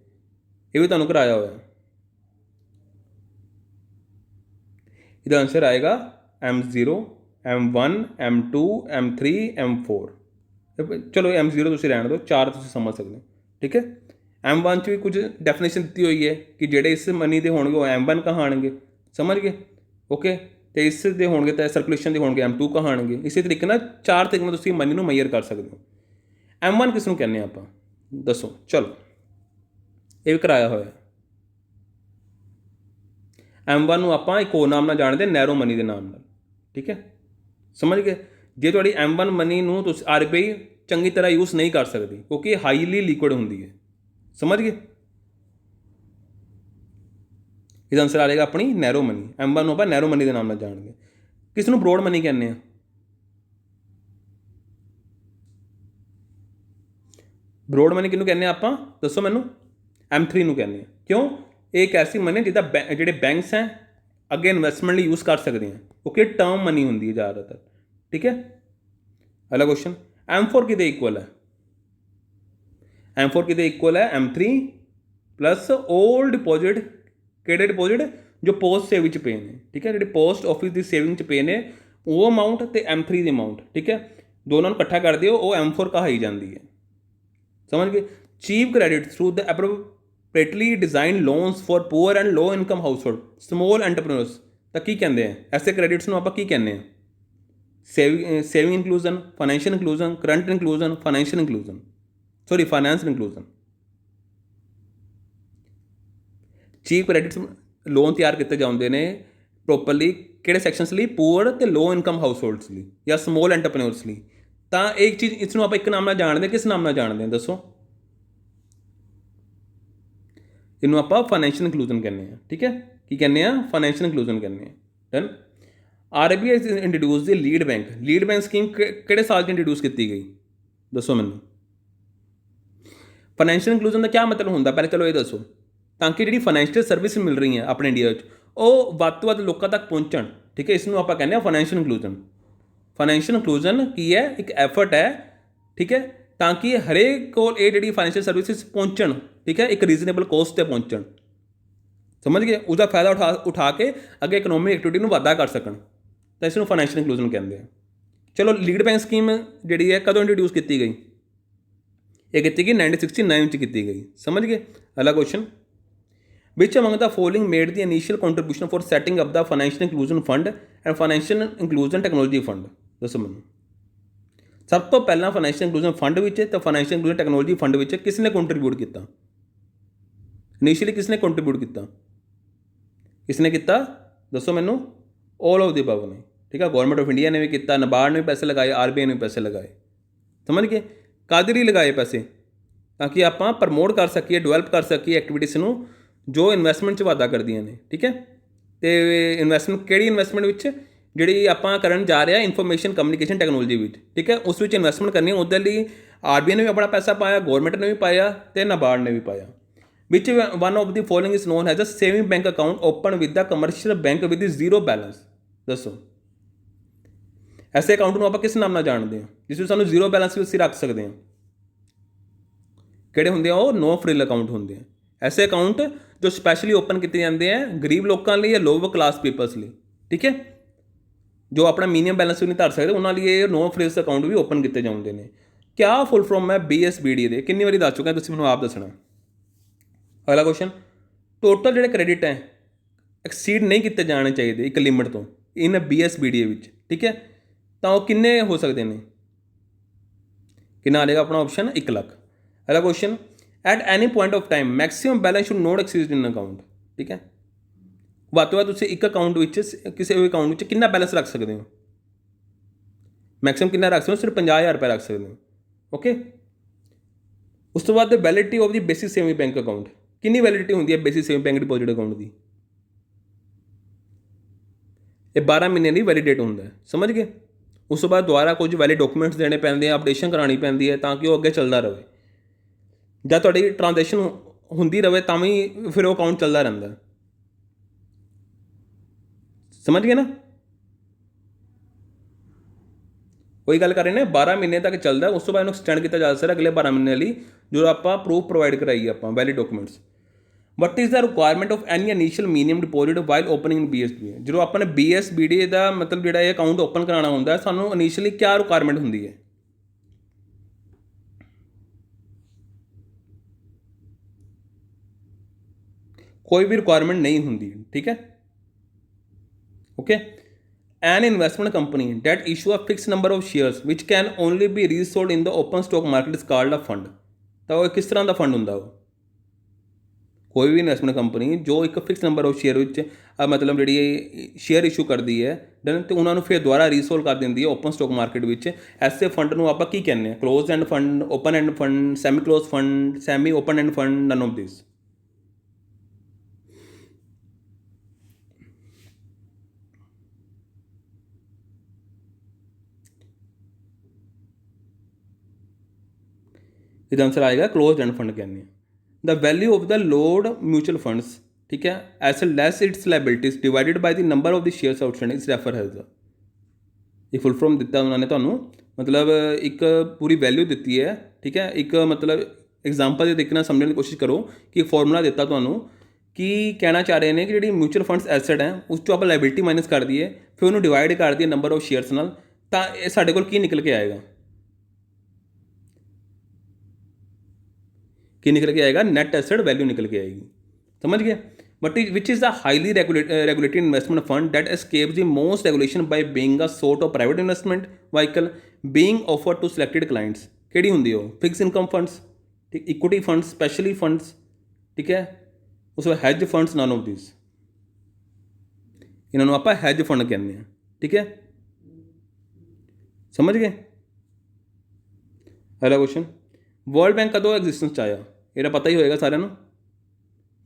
ये भी तुहानूं कराया होया। इसका आंसर आएगा M0, M1, M2, M3, M4। चलो M0 तुसीं रहण दो, 4 तुसीं समझ सकते हो, ठीक है। M1 च भी कुछ डेफिनेशन दी हुई है कि जेडे इस मनी के होंगे वो M1 कहाणगे, समझ गए? ओके। तो इस दे होंगे तो सर्कुलेशन के होंगे M2 कहाणगे। इसी तरीके ना 4 तरीके तुसीं मनी नूं मैयर कर सकते हो। M1 किस नूं कहने आपां, दसो? चलो ये भी कराया होया। M1 नूं आपां एक होर नाम नाल जाणदे, नैरो मनी के नाम नाल, ठीक है, समझ गए? जे तुहाडी M1 मनी नूं तुसीं RBI चंगी तरह यूज़ नहीं कर सकती, क्योंकि हाईली लिक्विड होंदी है, समझ गए? इसका आंसर आ जाएगा अपनी नैरो मनी। M1 नूं आपां नैरो मनी के नाम नाल जाणदे। किस नूं ब्रॉड मनी कहने आ? ब्रॉड मनी किहनूं कहने आपां, दसो मैनूं? M3 नूं कहने। क्यों? एक ऐसी मनी जिहदा जिहड़े बैंक्स हैं अगे इन्वेस्टमेंट लिए यूज़ कर सकते हैं, क्योंकि टर्म मनी होंदी है ज़्यादातर, ठीक है। अगला क्वेश्चन, M4 किहदे इक्वल है? M4 किहदे इक्वल है? M3 प्लस ऑल डिपॉजिट, किहड़े डिपॉजिट? जो पोस्ट सेव च पे ने, ठीक है, जिहड़े पोस्ट ऑफिस की सेविंग च पे ने वो अमाउंट तो M3 की अमाउंट, ठीक है, दोनों इकट्ठा कर दिओ, वो M4 कहाई जाती है, समझ गए? Cheap credit through the appropriately design loans for poor and low income household, small entrepreneurs, तो की कहते हैं ऐसे क्रेडिट्स में? आप की कहने हैं? Saving inclusion, financial inclusion, current inclusion, financial inclusion, sorry finance inclusion. Cheap credits loan तैयार किए जाते हैं प्रॉपरली किहड़े सैक्शनस लिए? पुअर तो लो इनकम हाउसहोल्ड्स लिए या समॉल एंटरप्रेन्योर्स लिए। तो एक चीज़ इसनूं आप एक नाम नाल जानते हैं, किस नाम नाल जानते हैं दसो? इनू आप फाइनेंशियल इंक्लूजन कहने हैं, ठीक है, की कहने हैं? फाइनेंशियल इंक्लूजन कहने हैं। Done. RBI introduce the lead bank, lead bank scheme किहड़े साल इंट्रोड्यूस की गई, दसो मैनूं? फाइनेंशियल इंक्लूजन का क्या मतलब होंदा, पहले चलो ये दसो, ताकि जी फाइनेंशियल सर्विस मिल रही है अपने इंडिया वध तो वध लोगों तक पहुँचण, ठीक है, इसनूं आपां कहने फाइनेंशियल इंक्लूजन। फाइनेंशियल इंक्लूजन की है? एक एफर्ट है, ठीक है, ताकि हरेक को ये जी फाइनेंशियल सर्विसिज पहुँचण, ठीक है, एक रीजनेबल कॉस्ट पर पहुँचण, समझ गए? उसका फायदा उठा के अगे इकनॉमिक एक्टिविटी में वाधा कर सकन, तो इसनूं फाइनेंशियल इंक्लूजन कहते हैं। चलो लीड बैंक स्कीम जी है कदों इंट्रोड्यूस की गई? ये की गई 1969 च की गई, समझ गए? अगला question, which among the following made the initial contribution for setting up the financial inclusion fund and financial inclusion technology fund, दसो मैनूं? सब तो पहला फाइनेंशियल इंक्लूजन फंड तो फाइनेंशियल इंक्लूजन टैक्नोलॉजी फंड किसने कंट्रीब्यूट किया? इनीशियली किसने कंट्रीब्यूट किया? किसने किया दसो मैनूं? ऑल ऑफ द अबव ने, ठीक है, गवर्नमेंट ऑफ इंडिया ने भी किया, नाबार्ड ने भी पैसे लगाए, RBI ने भी पैसे लगाए, समझ गए? कादे लई लगाए पैसे? ताकि आप प्रमोट कर सकीए, डिवेलप कर सकीए एक्टिविटीज़ नूं जो इन्वेस्टमेंट च वाधा करदियां ने, ठीक है। तो इन्वेस्टमेंट किहड़ी इन्वेस्टमेंट विच जिहड़ी आपां करन जा रहे हैं इन्फॉर्मेशन कम्युनिकेशन टैक्नोलॉजी विच, ठीक है, उस विच इन्वेस्टमेंट करनी, उहदे लई RBI ने भी अपना पैसा पाया, गवर्नमेंट ने भी पाया, तो नाबार्ड ने भी पाया। Which one of the following is known as a saving bank account open with the commercial bank with zero balance, दसो? ऐसे अकाउंट में आप किस नाम नाल जानते हैं जिसमें सानूं जीरो बैलेंस भी असीं रख सकते हैं? किहड़े हुंदे आ? वो नो फ्रिल अकाउंट होंगे। ऐसे अकाउंट जो स्पैशली ओपन किए जाते हैं गरीब लोगों लिए या लोअर क्लास पीपल्स लिए, ठीक है, जो अपना मिनिमम बैलेंस भी नहीं धर सकते उन्होंने लिए नो फ्रिल्स अकाउंट भी ओपन किए जाते हैं। क्या फुल फ्रॉम है BSBD के? कितनी बारी दस चुका है, तुसीं मैनूं आप दसना। अगला क्वेश्चन, टोटल जो क्रेडिट है एक्सीड नहीं किए जाने चाहिए एक लिमिट तो इन BSBD विच, ठीक है, ਤਾਂ ਉਹ ਕਿੰਨੇ ਹੋ ਸਕਦੇ ਨੇ? ਕਿੰਨਾ ਆ ਜਾਏਗਾ ਆਪਣਾ ਆਪਸ਼ਨ 1 ਲੱਖ। ਅਗਲਾ question, at any point of time maximum balance should not exceed in account. ਠੀਕ ਹੈ, ਵੱਧ ਤੋਂ ਵੱਧ ਤੁਸੀਂ ਇੱਕ ਅਕਾਊਂਟ ਵਿੱਚ, ਕਿਸੇ ਵੀ ਅਕਾਊਂਟ ਵਿੱਚ ਕਿੰਨਾ ਬੈਲੈਂਸ ਰੱਖ ਸਕਦੇ ਹੋ? ਮੈਕਸਿਮਮ ਕਿੰਨਾ ਰੱਖ ਸਕਦੇ ਹੋ? ਸਿਰਫ 50,000 ਰੁਪਏ ਰੱਖ ਸਕਦੇ ਹੋ। ਓਕੇ, ਉਸ ਤੋਂ ਬਾਅਦ validity of the basic saving bank account. ਕਿੰਨੀ ਵੈਲਿਡਿਟੀ ਹੁੰਦੀ ਹੈ basic saving bank deposit account ਦੀ? ਇਹ 12 ਮਹੀਨੇ ਦੀ ਵੈਲੀਡੇਟ ਹੁੰਦਾ ਹੈ। ਸਮਝ ਗਏ? ਉਸ ਤੋਂ ਬਾਅਦ ਦੁਬਾਰਾ ਕੁਝ ਵੈਲਿਡ ਡਾਕੂਮੈਂਟਸ ਦੇਣੇ ਪੈਂਦੇ ਆ, ਅਪਡੇਸ਼ਨ ਕਰਾਉਣੀ ਪੈਂਦੀ ਹੈ ਤਾਂ ਕਿ ਉਹ ਅੱਗੇ ਚੱਲਦਾ ਰਹੇ। ਜਦ ਤੁਹਾਡੀ ਟ੍ਰਾਂਜੈਕਸ਼ਨ ਹੁੰਦੀ ਰਹੇ ਤਾਂ ਵੀ ਫਿਰ ਉਹ ਅਕਾਊਂਟ ਚੱਲਦਾ ਰਹਿੰਦਾ। ਸਮਝ ਗਏ ਨਾ? ਉਹੀ ਗੱਲ ਕਰ ਰਹੇ ਨੇ, 12 ਮਹੀਨੇ ਤੱਕ ਚੱਲਦਾ, ਉਸ ਤੋਂ ਬਾਅਦ ਇਹਨੂੰ ਐਕਸਟੈਂਡ ਕੀਤਾ ਜਾ ਸਕਦਾ ਅਗਲੇ 12 ਮਹੀਨੇ ਲਈ, ਜਦੋਂ ਆਪਾਂ ਪ੍ਰੂਫ ਪ੍ਰੋਵਾਈਡ ਕਰਾਈਏ ਆਪਾਂ valid documents. What is the requirement of any initial minimum deposit while opening BSBD? ਜਦੋਂ ਆਪਾਂ ਨੇ BSBD ਦਾ ਮਤਲਬ ਜਿਹੜਾ ਇਹ ਅਕਾਊਂਟ ਓਪਨ ਕਰਾਉਣਾ ਹੁੰਦਾ, ਸਾਨੂੰ ਇਨੀਸ਼ੀਅਲੀ ਕਿਆ ਰਿਕੁਆਇਰਮੈਂਟ ਹੁੰਦੀ ਹੈ? ਕੋਈ ਵੀ ਰਿਕੁਆਇਰਮੈਂਟ ਨਹੀਂ ਹੁੰਦੀ। ਠੀਕ ਹੈ, okay. An investment company that issue a fix number of shares which can only be resold in the open stock market is called a fund. ਤਾਂ ਉਹ ਕਿਸ ਤਰ੍ਹਾਂ ਦਾ ਫੰਡ ਹੁੰਦਾ? ਉਹ ਕੋਈ ਵੀ ਇਨਵੈਸਟਮੈਂਟ ਕੰਪਨੀ ਜੋ ਇੱਕ ਫਿਕਸ ਨੰਬਰ ਆਫ ਸ਼ੇਅਰ ਵਿੱਚ ਮਤਲਬ ਜਿਹੜੀ ਸ਼ੇਅਰ ਇਸ਼ੂ ਕਰਦੀ ਹੈ ਦੈਨ, ਅਤੇ ਉਹਨਾਂ ਨੂੰ ਫਿਰ ਦੁਬਾਰਾ ਰੀਸੋਲ ਕਰ ਦਿੰਦੀ ਹੈ ਓਪਨ ਸਟਾਕ ਮਾਰਕੀਟ ਵਿੱਚ, ਐਸੇ ਫੰਡ ਨੂੰ ਆਪਾਂ ਕੀ ਕਹਿੰਦੇ ਹਾਂ? Close end fund, open end fund, semi close fund, semi open end fund, none of this. ਇਹਦਾ ਆਂਸਰ ਆਏਗਾ ਕਲੋਜ਼ਡ ਐਂਡ ਫੰਡ ਕਹਿੰਦੇ ਆ। The value of the load mutual funds, ਠੀਕ ਹੈ, asset less its liabilities divided by the number of the shares outstanding is refer as the. ਇਹ full ਫॉर्म ਦਿੱਤਾ ਉਹਨਾਂ ਨੇ ਤੁਹਾਨੂੰ, ਮਤਲਬ ਇੱਕ ਪੂਰੀ ਵੈਲਿਊ ਦਿੱਤੀ ਹੈ। ਠੀਕ ਹੈ, ਇੱਕ ਮਤਲਬ ਐਗਜ਼ਾਮਪਲ ਦੇ ਤਰੀਕੇ ਨਾਲ ਸਮਝਣ ਦੀ ਕੋਸ਼ਿਸ਼ ਕਰੋ ਕਿ ਫਾਰਮੂਲਾ ਦਿੱਤਾ ਤੁਹਾਨੂੰ ਕਿ ਕਹਿਣਾ ਚਾਹ ਰਹੇ ਨੇ ਕਿ ਜਿਹੜੀ ਮਿਊਚੁਅਲ ਫੰਡਸ ਐਸਟ ਹੈ ਉਸ 'ਚੋਂ ਆਪਾਂ ਲਾਇਬਿਲਿਟੀ ਮਾਈਨਸ ਕਰ ਦਈਏ, ਫਿਰ ਉਹਨੂੰ ਡਿਵਾਈਡ ਕਰ ਦਈਏ ਨੰਬਰ ਆਫ ਸ਼ੇਅਰਸ ਨਾਲ, ਤਾਂ ਇਹ ਸਾਡੇ ਕੋਲ ਕੀ ਨਿਕਲ ਕੇ ਆਏਗਾ? ਕੀ ਨਿਕਲ ਕੇ ਆਏਗਾ? ਨੈਟ ਐਸਟ ਵੈਲਿਊ ਨਿਕਲ ਕੇ ਆਏਗੀ। ਸਮਝ ਗਏ? But which is the highly regulated investment fund that escapes the most regulation by being a sort of private investment vehicle being offered to selected clients। ਕਿਹੜੀ ਹੁੰਦੀ ਉਹ? ਫਿਕਸ ਇਨਕਮ ਫੰਡਸ, ਠੀਕ, equity funds, specially funds, ਠੀਕ ਹੈ, ਉਸ ਤੋਂ hedge funds, nun of ਦਿਸ। ਇਹਨਾਂ ਨੂੰ ਆਪਾਂ ਹੈਜ ਫੰਡ ਕਹਿੰਦੇ ਹਾਂ। ਠੀਕ ਹੈ, ਸਮਝ ਗਏ? ਅਗਲਾ ਕੁਐਸਚਨ, ਵਰਲਡ ਬੈਂਕ ਕਦੋਂ ਐਗਜ਼ਿਸਟੈਂਸ 'ਚ ਆਇਆ? ਇਹਦਾ ਪਤਾ ਹੀ ਹੋਏਗਾ ਸਾਰਿਆਂ ਨੂੰ।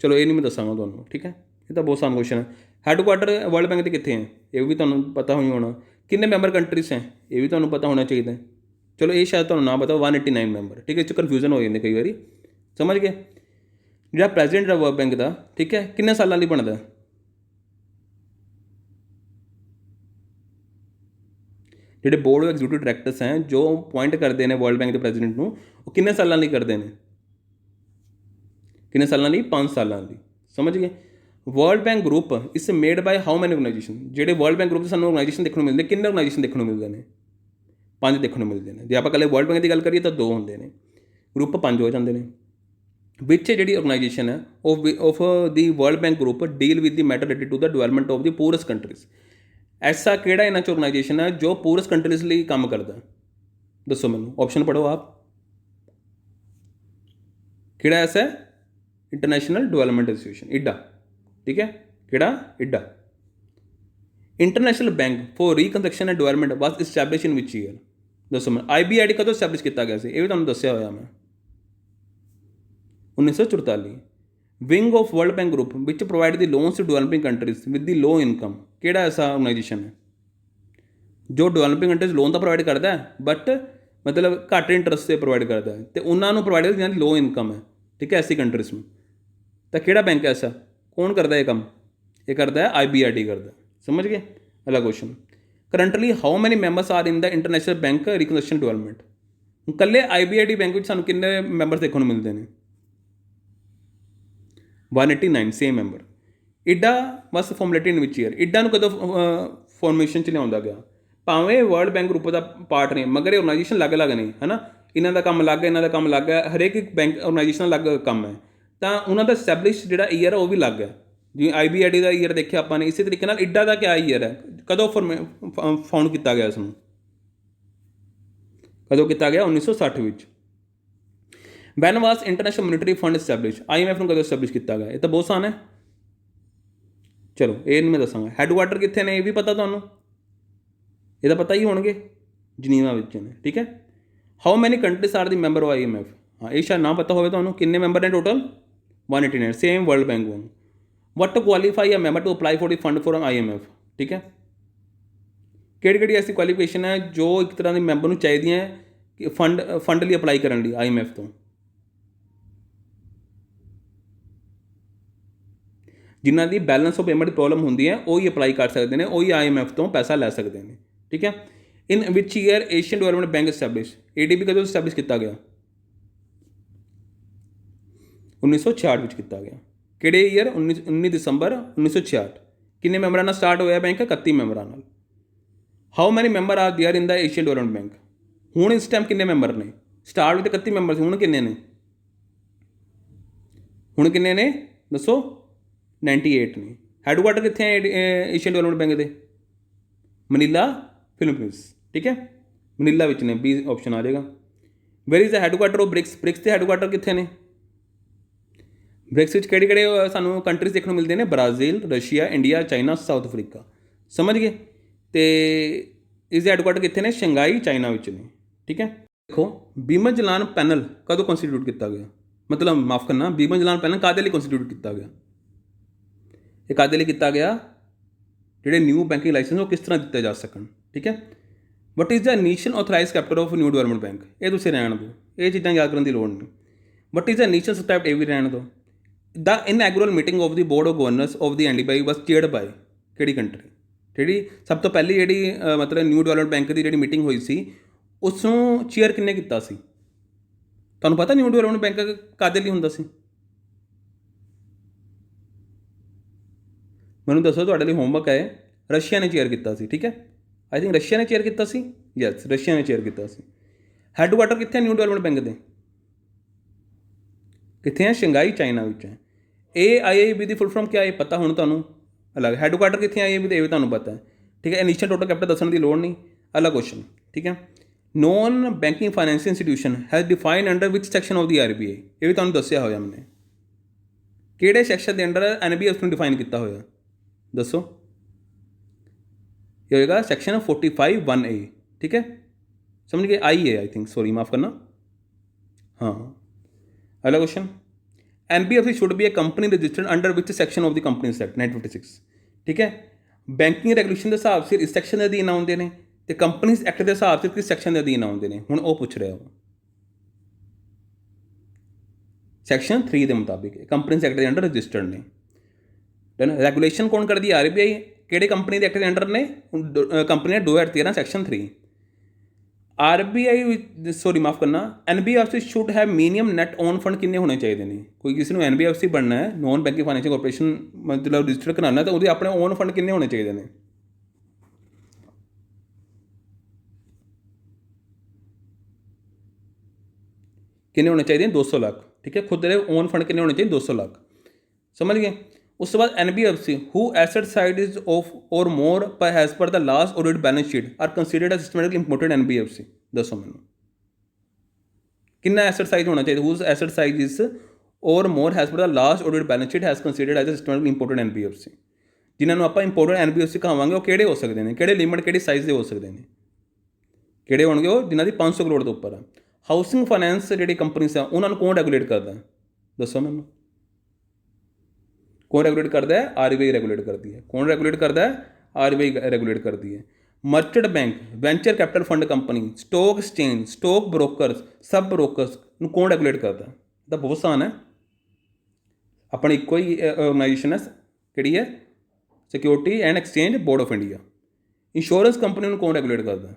ਚਲੋ ਇਹ ਨਹੀਂ ਮੈਂ ਦੱਸਾਂਗਾ ਤੁਹਾਨੂੰ। ਠੀਕ ਹੈ, ਇਹ ਤਾਂ ਬਹੁਤ ਆਸਾਨ ਕੁਐਸਚਨ ਹੈ। ਹੈੱਡਕੁਆਟਰ ਵਰਲਡ ਬੈਂਕ ਦੇ ਕਿੱਥੇ ਹੈ? ਇਹ ਵੀ ਤੁਹਾਨੂੰ ਪਤਾ ਹੋਈ ਹੋਣਾ। ਕਿੰਨੇ ਮੈਂਬਰ ਕੰਟਰੀਜ਼ ਹੈ? ਇਹ ਵੀ ਤੁਹਾਨੂੰ ਪਤਾ ਹੋਣਾ ਚਾਹੀਦਾ। ਚਲੋ ਇਹ ਸ਼ਾਇਦ ਤੁਹਾਨੂੰ ਨਾ ਪਤਾ, 189 ਮੈਂਬਰ। ਠੀਕ ਹੈ, ਇਹ 'ਚ ਕਨਫਿਊਜ਼ਨ ਹੋ ਜਾਂਦੀ ਕਈ ਵਾਰੀ। ਸਮਝ ਗਏ? ਜਿਹੜਾ ਪ੍ਰੈਜ਼ੀਡੈਂਟ ਹੈ ਵਰਲਡ ਬੈਂਕ ਦਾ, ਠੀਕ ਹੈ, ਕਿੰਨੇ ਸਾਲਾਂ ਲਈ ਬਣਦਾ? ਜਿਹੜੇ ਬੋਰਡ ਆਫ ਐਗਜ਼ੀਕਿਊਟਿਵ ਡਾਇਰੈਕਟਰਸ ਹੈ ਜੋ ਅਪੁਆਇੰਟ ਕਰਦੇ ਨੇ ਵਰਲਡ ਬੈਂਕ ਦੇ ਪ੍ਰੈਜ਼ੀਡੈਂਟ ਨੂੰ, ਉਹ ਕਿੰਨੇ ਸਾਲਾਂ ਲਈ ਕਰਦੇ ਨੇ? ਕਿੰਨੇ ਸਾਲਾਂ ਲਈ? 5 ਸਾਲਾਂ ਲਈ। ਸਮਝ ਗਏ? World bank group is made by how many organisation? ਜਿਹੜੇ ਵਰਲਡ ਬੈਂਕ ਗਰੁੱਪ ਦੇ ਸਾਨੂੰ ਆਰਗੇਨਾਈਜੇਸ਼ਨ ਦੇਖਣ ਨੂੰ ਮਿਲਦੇ, ਕਿੰਨੇ ਆਰਗੇਨਾਈਜੇਸ਼ਨ ਦੇਖਣ ਨੂੰ ਮਿਲਦੇ ਨੇ? 5 ਦੇਖਣ ਨੂੰ ਮਿਲਦੇ ਨੇ। ਜੇ ਆਪਾਂ ਇਕੱਲੇ ਵਰਲਡ ਬੈਂਕ ਦੀ ਗੱਲ ਕਰੀਏ ਤਾਂ 2 ਹੁੰਦੇ ਨੇ, ਗਰੁੱਪ 5 ਹੋ ਜਾਂਦੇ ਨੇ। ਵਿੱਚ ਜਿਹੜੀ ਆਰਗੇਨਾਈਜੇਸ਼ਨ ਹੈ of the World bank Group deal with the matter related to the development of the poorest countries. ਐਸਾ ਕਿਹੜਾ ਇਹਨਾਂ 'ਚ ਆਰਗੇਨਾਈਜੇਸ਼ਨ ਹੈ ਜੋ ਪੂਰੈਸਟ ਕੰਟਰੀਜ਼ ਲਈ ਕੰਮ ਕਰਦਾ? ਦੱਸੋ ਮੈਨੂੰ, ਆਪਸ਼ਨ ਪੜ੍ਹੋ ਆਪ। ਕਿਹੜਾ ਐਸਾ ਹੈ? International Development Association, IDA. ਠੀਕ ਹੈ, ਕਿਹੜਾ? IDA. International Bank for Reconstruction and Development was establish in which year? ਦੱਸੋ ਮੈਨੂੰ, IBRD ਕਦੋਂ ਇਸਟੈਬਲਿਸ਼ ਕੀਤਾ ਗਿਆ ਸੀ? ਇਹ ਵੀ ਤੁਹਾਨੂੰ ਦੱਸਿਆ ਹੋਇਆ ਮੈਂ, 1944। Wing of World bank Group which provide the loans to developing countries with the low income. ਕਿਹੜਾ ਐਸਾ ਆਰਗੇਨਾਈਜੇਸ਼ਨ ਹੈ ਜੋ ਡਿਵੈਲਪਿੰਗ ਕੰਟਰੀਜ਼ ਲੋਨ ਤਾਂ ਪ੍ਰੋਵਾਈਡ ਕਰਦਾ ਹੈ ਬਟ ਮਤਲਬ ਘੱਟ ਇੰਟਰਸਟ 'ਤੇ ਪ੍ਰੋਵਾਈਡ ਕਰਦਾ ਹੈ, ਅਤੇ ਉਹਨਾਂ ਨੂੰ ਪ੍ਰੋਵਾਈਡ ਕਰਦਾ ਜਿਹਨਾਂ ਦੀ ਲੋ ਇਨਕਮ ਹੈ। ਠੀਕ ਹੈ, ਐਸੀ ਕੰਟਰੀਜ਼ ਨੂੰ। ਤਾਂ ਕਿਹੜਾ ਬੈਂਕ ਐਸਾ? ਕੌਣ ਕਰਦਾ ਇਹ ਕੰਮ? ਇਹ ਕਰਦਾ ਹੈ IBRD ਕਰਦਾ। ਸਮਝ ਗਏ? ਅਗਲਾ question, currently how many members are in the International Bank Reconstruction Development? ਇਕੱਲੇ IBRD ਬੈਂਕ ਵਿੱਚ ਸਾਨੂੰ ਕਿੰਨੇ ਮੈਂਬਰ ਦੇਖਣ ਨੂੰ ਮਿਲਦੇ ਨੇ? 189 same member. IDA was formulated in which year? ਇਡਾ ਨੂੰ ਕਦੋਂ ਫਾਰਮੇਸ਼ਨ 'ਚ ਲਿਆਉਂਦਾ ਗਿਆ? ਭਾਵੇਂ ਵਰਲਡ ਬੈਂਕ ਗਰੁੱਪ ਦਾ ਪਾਰਟ ਨੇ ਮਗਰ ਇਹ ਆਰਗੇਨਾਈਜੇਸ਼ਨ ਅਲੱਗ-ਅਲੱਗ ਨੇ, ਹੈ ਨਾ। ਇਹਨਾਂ ਦਾ ਕੰਮ ਅਲੱਗ ਹੈ, ਇਹਨਾਂ ਦਾ ਕੰਮ ਅਲੱਗ ਹੈ, ਹਰੇਕ ਇੱਕ ਬੈਂਕ ਆਰਗੇਨਾਈਜੇਸ਼ਨ ਅਲੱਗ ਕੰਮ ਹੈ। ਤਾਂ ਉਹਨਾਂ ਦਾ ਸਟੈਬਲਿਸ਼ ਜਿਹੜਾ ਈਅਰ ਹੈ ਉਹ ਵੀ ਅਲੱਗ ਹੈ। ਜਿਵੇਂ IBRD ਦਾ ਈਅਰ ਦੇਖਿਆ ਆਪਾਂ ਨੇ, ਇਸੇ ਤਰੀਕੇ ਨਾਲ ਇਡਾ ਦਾ ਕਿਆ ਈਅਰ ਹੈ, ਕਦੋਂ ਫਾਊਂਡ ਕੀਤਾ ਗਿਆ ਇਸ ਨੂੰ? ਕਦੋਂ ਕੀਤਾ ਗਿਆ? 1960 ਵਿੱਚ। ਵੈਨ ਵਾਸ international monetary fund establish, IMF ਨੂੰ ਕਦੋਂ ਐਸਟੈਬਲਿਸ਼ ਕੀਤਾ ਗਿਆ? ਇਹ ਤਾਂ ਬਹੁਤ ਆਸਾਨ ਹੈ। ਚਲੋ ਇਹ ਨਹੀਂ ਮੈਂ ਦੱਸਾਂਗਾ। ਹੈਡਕੁਆਟਰ ਕਿੱਥੇ ਨੇ ਇਹ ਵੀ ਪਤਾ ਤੁਹਾਨੂੰ, ਇਹ ਤਾਂ ਪਤਾ ਹੀ ਹੋਣਗੇ, ਜਨੀਵਾ ਵਿੱਚ ਨੇ। ਠੀਕ ਹੈ। How many countries R the member of IMF, ਹਾਂ ਇਹ ਸ਼ਾਇਦ ਨਾ ਪਤਾ ਹੋਵੇ ਤੁਹਾਨੂੰ, ਕਿੰਨੇ ਮੈਂਬਰ ਨੇ ਟੋਟਲ? 189, ਸੇਮ ਵਰਲਡ ਬੈਂਕ ਵਾਂਗ। What qualify a member to apply for the fund for IMF, ਠੀਕ ਹੈ। ਕਿਹੜੀ ਕਿਹੜੀ ਐਸੀ ਕੁਆਲੀਫਿਕੇਸ਼ਨ ਹੈ ਜੋ ਇੱਕ ਤਰ੍ਹਾਂ ਦੇ ਮੈਂਬਰ ਨੂੰ ਚਾਹੀਦੀਆਂ ਕਿ ਫੰਡ ਲਈ ਅਪਲਾਈ ਕਰਨ ਲਈ IMF ਤੋਂ? ਜਿਨ੍ਹਾਂ ਦੀ ਬੈਲੈਂਸ ਆਫ ਪੇਮੈਂਟ ਪ੍ਰੋਬਲਮ ਹੁੰਦੀ ਹੈ ਉਹੀ ਅਪਲਾਈ ਕਰ ਸਕਦੇ ਨੇ, ਉਹੀ IMF ਤੋਂ ਪੈਸਾ ਲੈ ਸਕਦੇ ਨੇ। ਠੀਕ ਹੈ। In which year Asian development Bank establish, ADB ਕਦੋਂ ਐਸਟੈਬਲਿਸ਼ ਕੀਤਾ ਗਿਆ? 1966 ਵਿੱਚ ਕੀਤਾ ਗਿਆ। ਕਿਹੜੇ ਈਅਰ? 19 ਦਸੰਬਰ 1966। ਕਿੰਨੇ ਮੈਂਬਰਾਂ ਨਾਲ ਸਟਾਰਟ ਹੋਇਆ ਬੈਂਕ? 31 ਮੈਂਬਰਾਂ ਨਾਲ। How many member are there in the Asian development bank? ਹੁਣ ਇਸ ਟਾਈਮ ਕਿੰਨੇ ਮੈਂਬਰ ਨੇ? ਸਟਾਰਟ ਵਿੱਚ 31 ਮੈਂਬਰ ਸੀ, ਹੁਣ ਕਿੰਨੇ ਨੇ? ਹੁਣ ਕਿੰਨੇ ਨੇ ਦੱਸੋ? 98 ਨੇ। ਹੈਡਕੁਆਟਰ ਕਿੱਥੇ ਹੈ ਏਸ਼ੀਅਨ ਡਿਵੈਲਪਮੈਂਟ ਬੈਂਕ ਦੇ? Manila, Philippines. ਠੀਕ ਹੈ, ਮਨੀਲਾ ਵਿੱਚ ਨੇ, B ਆਪਸ਼ਨ ਆ ਜਾਏਗਾ। Where is the headquarter of BRICS? BRICS ਦੇ ਹੈਡਕੁਆਟਰ ਕਿੱਥੇ ਨੇ? ਬ੍ਰਿਕਸ ਵਿੱਚ ਕਿਹੜੇ ਕਿਹੜੇ ਸਾਨੂੰ ਕੰਟਰੀਜ਼ ਦੇਖਣ ਨੂੰ ਮਿਲਦੇ ਨੇ? Brazil, Russia, India, China, south Africa. ਸਮਝ ਗਏ? ਅਤੇ ਇਸ ਦੇ ਹੈਡਕੁਆਟਰ ਕਿੱਥੇ ਨੇ? ਸ਼ੰਘਾਈ, ਚਾਈਨਾ ਵਿੱਚ ਨੇ। ਠੀਕ ਹੈ। ਦੇਖੋ, ਬੀਮਨ ਜਲਾਨ ਪੈਨਲ ਕਦੋਂ ਕੰਸਟੀਟਿਊਟ ਕੀਤਾ ਗਿਆ? ਮਤਲਬ ਮਾਫ ਕਰਨਾ, ਬੀਮਨ ਜਲਾਨ ਪੈਨਲ ਕਾਹਦੇ ਲਈ ਕੰਸਟੀਟਿਊਟ ਕੀਤਾ ਗਿਆ? ਇਹ ਕਾਹਦੇ ਲਈ ਕੀਤਾ ਗਿਆ? ਜਿਹੜੇ ਨਿਊ ਬੈਂਕਿੰਗ ਲਾਇਸੈਂਸ ਉਹ ਕਿਸ ਤਰ੍ਹਾਂ ਦਿੱਤੇ ਜਾ ਸਕਣ। ਠੀਕ ਹੈ। ਵਟ is the initial authorise capital of new development bank? ਇਹ ਤੁਸੀਂ ਰਹਿਣ ਦਿਓ, ਇਹ ਚੀਜ਼ਾਂ ਯਾਦ ਕਰਨ ਦੀ ਲੋੜ ਨਹੀਂ। ਵਟ ਇਜ਼ ਦ ਇਨੀਸ਼ੀਅਲ ਸਬਸਕ੍ਰਾਈਬਡ, ਇਹ ਵੀ ਰਹਿਣ ਦਿਓ। The inaugural meeting of the board of governors of the NDBI was chaired by, ਕਿਹੜੀ ਕੰਟਰੀ? ਜਿਹੜੀ ਸਭ ਤੋਂ ਪਹਿਲੀ ਜਿਹੜੀ ਮਤਲਬ ਨਿਊ ਡਿਵੈਲਪਮੈਂਟ ਬੈਂਕ ਦੀ ਜਿਹੜੀ ਮੀਟਿੰਗ ਹੋਈ ਸੀ ਉਸ ਨੂੰ ਚੇਅਰ ਕਿੰਨੇ ਕੀਤਾ ਸੀ? ਤੁਹਾਨੂੰ ਪਤਾ ਨਿਊ ਡਿਵੈਲਪਮੈਂਟ ਬੈਂਕ ਕਾਹਦੇ ਲਈ ਹੁੰਦਾ ਸੀ? ਮੈਨੂੰ ਦੱਸੋ, ਤੁਹਾਡੇ ਲਈ ਹੋਮਵਰਕ ਹੈ। ਰਸ਼ੀਆ ਨੇ ਚੇਅਰ ਕੀਤਾ ਸੀ। ਠੀਕ ਹੈ, ਆਈ ਥਿੰਕ ਰਸ਼ੀਆ ਨੇ ਚੇਅਰ ਕੀਤਾ ਸੀ। ਯੈਸ, ਰਸ਼ੀਆ ਨੇ ਚੇਅਰ ਕੀਤਾ ਸੀ। ਹੈਡਕੁਆਟਰ ਕਿੱਥੇ ਹੈ ਨਿਊ ਡਿਵੈਲਪਮੈਂਟ ਬੈਂਕ ਦੇ? ਕਿੱਥੇ ਹੈ? ਸ਼ੰਘਾਈ, ਚਾਈਨਾ ਵਿੱਚ ਹੈ। AIIB ਦੀ ਫੁੱਲ ਫਾਰਮ ਕਿਆ ਹੈ ਪਤਾ ਹੁਣ ਤੁਹਾਨੂੰ? ਅਲੱਗ। ਹੈਡਕੁਆਟਰ ਕਿੱਥੇ ਹੈ AIIB ਦੇ? ਇਹ ਵੀ ਤੁਹਾਨੂੰ ਪਤਾ ਹੈ। ਠੀਕ ਹੈ। ਇਨੀਸ਼ੀਅਲ ਟੋਟਲ ਕੈਪੀਟਲ ਦੱਸਣ ਦੀ ਲੋੜ ਨਹੀਂ, ਅਲੱਗ ਕੁਐਸਚਨ। ਠੀਕ ਹੈ। Non banking financial institution has defined under which section of the RBI? ਇਹ ਵੀ ਤੁਹਾਨੂੰ ਦੱਸਿਆ ਹੋਇਆ ਮੈਨੇ। ਕਿਹੜੇ ਸੈਕਸ਼ਨ ਦੇ ਅੰਡਰ NBFC ਨੂੰ ਡਿਫਾਈਨ ਕੀਤਾ ਹੋਇਆ ਦੱਸੋ? ਇਹ ਹੋਏਗਾ ਸੈਕਸ਼ਨ 45(1)A। ਠੀਕ ਹੈ, ਸਮਝ ਗਏ? I ਹੈ ਆਈ ਥਿੰਕ, ਸੌਰੀ ਮਾਫ ਕਰਨਾ। ਹਾਂ, ਅਗਲਾ question. NBFC should be a company registered under which section of the companies act 1956? ਠੀਕ ਹੈ। ਬੈਂਕਿੰਗ ਰੈਗੂਲੇਸ਼ਨ ਦੇ ਹਿਸਾਬ ਸਿਰ ਇਸ ਸੈਕਸ਼ਨ ਦੇ ਅਧੀਨ ਆਉਂਦੇ ਨੇ ਅਤੇ ਕੰਪਨੀਜ਼ ਐਕਟ ਦੇ ਹਿਸਾਬ ਸਿਰ ਕਿਸ ਸੈਕਸ਼ਨ ਦੇ ਅਧੀਨ ਆਉਂਦੇ ਨੇ? ਹੁਣ ਉਹ ਪੁੱਛ ਰਿਹਾ ਉਹ। ਸੈਕਸ਼ਨ 3 ਦੇ ਮੁਤਾਬਿਕ ਕੰਪਨੀਜ਼ ਐਕਟ ਦੇ ਅੰਡਰ ਰਜਿਸਟਰਡ ਨੇ। ਦੈਨ ਰੈਗੂਲੇਸ਼ਨ ਕੌਣ ਕਰਦੀ? RBI। ਕਿਹੜੇ ਕੰਪਨੀ ਦੇ ਐਕਟ ਦੇ ਅੰਡਰ ਨੇ? Company 2013 section 3। RBI ਸੌਰੀ ਮਾਫ ਕਰਨਾ, NBFC should have minimum net own fund ਕਿੰਨੇ ਹੋਣੇ ਚਾਹੀਦੇ ਨੇ? ਕੋਈ ਕਿਸੇ ਨੂੰ NBFC ਬਣਨਾ ਹੈ, ਨੋਨ ਬੈਂਕਿੰਗ ਫਾਈਨੈਂਸ਼ੀਅਲ ਕਾਰਪੋਰੇਸ਼ਨ ਮਤਲਬ ਰਜਿਸਟਰ ਕਰਾਉਣਾ, ਤਾਂ ਉਹਦੇ ਆਪਣੇ ਓਨ ਫੰਡ ਕਿੰਨੇ ਹੋਣੇ ਚਾਹੀਦੇ ਨੇ? ਕਿੰਨੇ ਹੋਣੇ ਚਾਹੀਦੇ? 200 ਲੱਖ। ਠੀਕ ਹੈ। ਖੁਦ ਦੇ ਓਨ ਫੰਡ ਕਿੰਨੇ ਹੋਣੇ ਚਾਹੀਦੇ? 200 ਲੱਖ। ਸਮਝ ਗਏ? ਉਸ ਤੋਂ ਬਾਅਦ NBFC who asset size is of or more per as per the last audit balance sheet are considered as systematically important NBFC? ਦੱਸੋ ਮੈਨੂੰ, ਕਿੰਨਾ ਐਸਟ ਸਾਈਜ਼ ਹੋਣਾ ਚਾਹੀਦਾ? ਹੂਜ਼ ਐਸਟ ਸਾਈਜ਼ ਇਜ਼ ਔਰ more as per the last audit balance sheet as considered as systematically important NBFC? ਜਿਨ੍ਹਾਂ ਨੂੰ ਆਪਾਂ important NBFC ਕਹਾਵਾਂਗੇ ਉਹ ਕਿਹੜੇ ਹੋ ਸਕਦੇ ਨੇ? ਕਿਹੜੇ ਲਿਮਿਟ, ਕਿਹੜੀ ਸਾਈਜ਼ ਦੇ ਹੋ ਸਕਦੇ ਨੇ? ਕਿਹੜੇ ਹੋਣਗੇ? ਉਹ ਜਿਨ੍ਹਾਂ ਦੀ 500 ਕਰੋੜ ਤੋਂ ਉੱਪਰ ਆ। ਹਾਊਸਿੰਗ ਫਾਈਨੈਂਸ ਜਿਹੜੀ ਕੰਪਨੀਜ਼ ਆ ਉਹਨਾਂ ਨੂੰ ਕੌਣ ਰੈਗੂਲੇਟ ਕਰਦਾ? ਦੱਸੋ ਮੈਨੂੰ। ਕੌਣ ਰੈਗੂਲੇਟ ਕਰਦਾ ਹੈ? RBI ਰੈਗੂਲੇਟ ਕਰਦੀ ਹੈ। ਕੌਣ ਰੈਗੂਲੇਟ ਕਰਦਾ ਹੈ? RBI ਰੈਗੂਲੇਟ ਕਰਦੀ ਹੈ। Merchant bank, venture capital fund company, stock exchange, stock brokers, sub brokers ਨੂੰ ਕੌਣ ਰੈਗੂਲੇਟ ਕਰਦਾ? ਤਾਂ ਬਹੁਤ ਆਸਾਨ ਹੈ। ਆਪਣੀ ਇੱਕੋ ਹੀ ਆਰਗੇਨਾਈਜੇਸ਼ਨ ਹੈ, ਕਿਹੜੀ ਹੈ? Security and exchange board of India. Insurance company ਨੂੰ ਕੌਣ ਰੈਗੂਲੇਟ ਕਰਦਾ?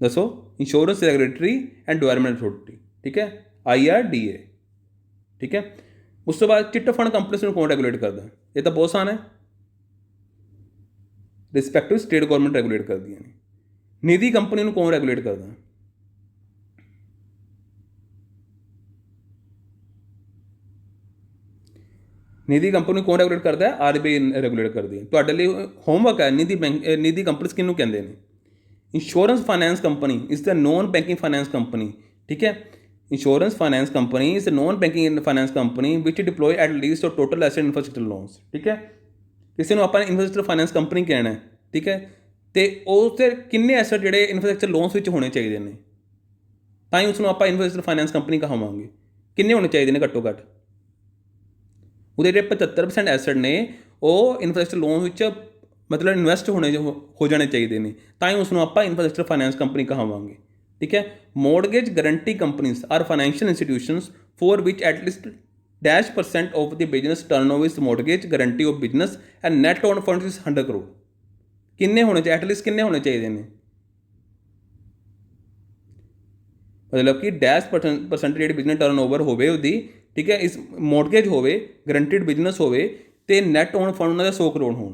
ਦੱਸੋ। Insurance regulatory and development authority. ਠੀਕ ਹੈ, IRDA। ਠੀਕ ਹੈ। ਉਸ ਤੋਂ ਬਾਅਦ ਚਿੱਟ ਫੰਡ ਕੰਪਨੀਜ਼ ਨੂੰ ਕੌਣ ਰੈਗੂਲੇਟ ਕਰਦਾ? ਇਹ ਤਾਂ ਬਹੁਤ ਆਸਾਨ ਹੈ, ਰਿਸਪੈਕਟਿਵ ਸਟੇਟ ਗੌਰਮੈਂਟ ਰੈਗੂਲੇਟ ਕਰਦੀਆਂ ਨੇ। ਨਿਧੀ ਕੰਪਨੀ ਨੂੰ ਕੌਣ ਰੈਗੂਲੇਟ ਕਰਦਾ? ਨਿਧੀ ਕੰਪਨੀ ਨੂੰ ਕੌਣ ਰੈਗੂਲੇਟ ਕਰਦਾ ਹੈ? RBI ਰੈਗੂਲੇਟ ਕਰਦੀ ਹੈ। ਤੁਹਾਡੇ ਲਈ ਹੋਮਵਰਕ ਹੈ, ਨਿਧੀ ਕੰਪਨੀਜ਼ ਕਿਹਨੂੰ ਕਹਿੰਦੇ ਨੇ? Insurance finance company is the non banking finance company, ठीक है। Insurance finance company is the non banking finance company which deploy at least और टोटल एसेट इंफ्रास्ट्रक्चर लोन्स, ठीक है। किसी ਨੂੰ ਆਪਾਂ ਇਨਫਰਾਸਟ੍ਰਕਚਰ ਫਾਈਨੈਂਸ ਕੰਪਨੀ ਕਹਿਣਾ ਹੈ, ਠੀਕ ਹੈ। ਤੇ ਉਹ ਤੇ ਕਿੰਨੇ ਐਸਟ ਜਿਹੜੇ ਇਨਫਰਾਸਟ੍ਰਕਚਰ ਲੋਨਸ ਵਿੱਚ ਹੋਣੇ ਚਾਹੀਦੇ ਨੇ, ਤਾਂ ਹੀ ਉਸ ਨੂੰ ਆਪਾਂ ਇਨਫਰਾਸਟ੍ਰਕਚਰ ਫਾਈਨੈਂਸ ਕੰਪਨੀ ਕਹਾਵਾਂਗੇ। ਕਿੰਨੇ ਹੋਣੇ ਚਾਹੀਦੇ ਨੇ ਘੱਟੋ ਘੱਟ, ਉਹਦੇ ਜਿਹੜੇ 75% ਐਸਟ ਨੇ ਉਹ ਇਨਫਰਾਸਟ੍ਰਕਚਰ ਲੋਨ ਵਿੱਚ ਮਤਲਬ ਇਨਵੈਸਟ ਹੋ ਜਾਣੇ ਚਾਹੀਦੇ ਨੇ, ਤਾਂ ਹੀ ਉਸ ਨੂੰ ਆਪਾਂ ਇਨਫਰਾਸਟ੍ਰਕਚਰ ਫਾਈਨੈਂਸ ਕੰਪਨੀ ਕਹਾਵਾਂਗੇ, ਠੀਕ ਹੈ। Mortgage guarantee companies are financial institutions for which at least -% of the business turnover is mortgage guarantee of business and net on funds is 100 crore। ਕਿੰਨੇ ਹੋਣੇ ਚਾਹੀਦੇ, ਐਟਲੀਸਟ ਕਿੰਨੇ ਹੋਣੇ ਚਾਹੀਦੇ ਨੇ, ਮਤਲਬ ਕਿ -% ਜਿਹੜੀ ਬਿਜ਼ਨਸ ਟਰਨਓਵਰ ਹੋਵੇ ਉਹਦੀ, ਠੀਕ ਹੈ, ਇਸ ਮੋਰਗੇਜ ਹੋਵੇ, ਗਰੰਟਿਡ ਬਿਜ਼ਨਸ ਹੋਵੇ ਅਤੇ ਨੈਟ ਔਨ ਫੰਡ ਉਹਨਾਂ ਦੇ 100 ਕਰੋੜ ਹੋਣ,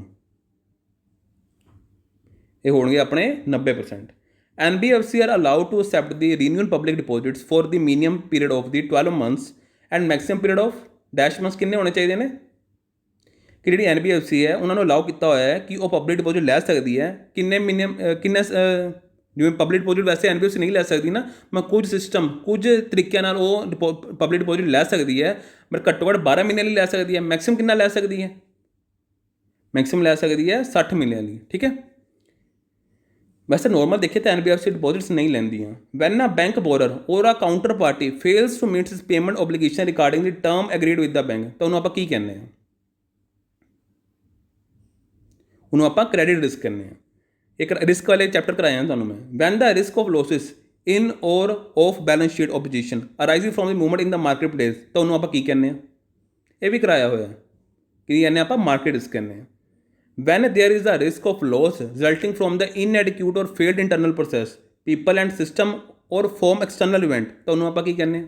ਇਹ ਹੋਣਗੇ ਆਪਣੇ 90%। NBFC are allowed to accept the renewal public deposits for the minimum period of the 12 months and maximum period of dash months ਕਿੰਨੇ ਹੋਣੇ ਚਾਹੀਦੇ ਨੇ, ਕਿ ਜਿਹੜੀ NBFC ਹੈ ਉਹਨਾਂ ਨੂੰ ਅਲਾਉ ਕੀਤਾ ਹੋਇਆ ਹੈ ਕਿ ਉਹ ਪਬਲਿਕ ਡਿਪੋਜ਼ਿਟ ਲੈ ਸਕਦੀ ਹੈ, ਕਿੰਨੇ ਜਿਵੇਂ ਪਬਲਿਕ ਡਿਪੋਜ਼ਿਟ ਵੈਸੇ NBFC ਨਹੀਂ ਲੈ ਸਕਦੀ ਨਾ, ਮੈਂ ਕੁਝ ਸਿਸਟਮ ਕੁਝ ਤਰੀਕਿਆਂ ਨਾਲ ਉਹ ਪਬਲਿਕ ਡਿਪੋਜ਼ਿਟ ਲੈ ਸਕਦੀ ਹੈ, ਬਟ ਘੱਟੋ ਘੱਟ 12 ਮਹੀਨੇ ਲਈ ਲੈ ਸਕਦੀ ਹੈ। ਮੈਕਸੀਮਮ ਕਿੰਨਾ ਲੈ ਸਕਦੀ ਹੈ, ਮੈਕਸੀਮਮ ਲੈ ਸਕਦੀ ਹੈ 60 ਮਹੀਨਿਆਂ ਲਈ, ਠੀਕ ਹੈ। ਵੈਸੇ ਨੋਰਮਲ ਦੇਖੀਏ ਤਾਂ NBFC ਡਿਪੋਜ਼ਿਟਸ ਨਹੀਂ ਲੈਂਦੀਆਂ। Van a bank borrower or a counter party fails to meet his payment obligation regarding the term agreed with the bank, ਤਾਂ ਉਹਨੂੰ ਆਪਾਂ ਕੀ ਕਹਿੰਦੇ ਹਾਂ, ਉਹਨੂੰ ਆਪਾਂ ਕ੍ਰੈਡਿਟ ਰਿਸਕ ਕਹਿੰਦੇ ਹਾਂ। ਇੱਕ ਰਿਸਕ ਵਾਲੇ ਚੈਪਟਰ ਕਰਾਇਆ ਤੁਹਾਨੂੰ ਮੈਂ। When the risk of losses in or off balance sheet of position arising from the movement in the market place, ਤਾਂ ਉਹਨੂੰ ਆਪਾਂ ਕੀ ਕਹਿੰਦੇ ਹਾਂ, ਇਹ ਵੀ ਕਰਾਇਆ ਹੋਇਆ, ਕੀ ਕਹਿੰਦੇ ਆਪਾਂ ਮਾਰਕੀਟ ਰਿਸਕ ਕਹਿੰਦੇ ਹਾਂ। When there is a risk of loss resulting from the inadequate or failed internal process, people and system or from external event, ਤਾਂ ਉਹਨੂੰ ਆਪਾਂ ਕੀ ਕਹਿੰਦੇ ਹਾਂ,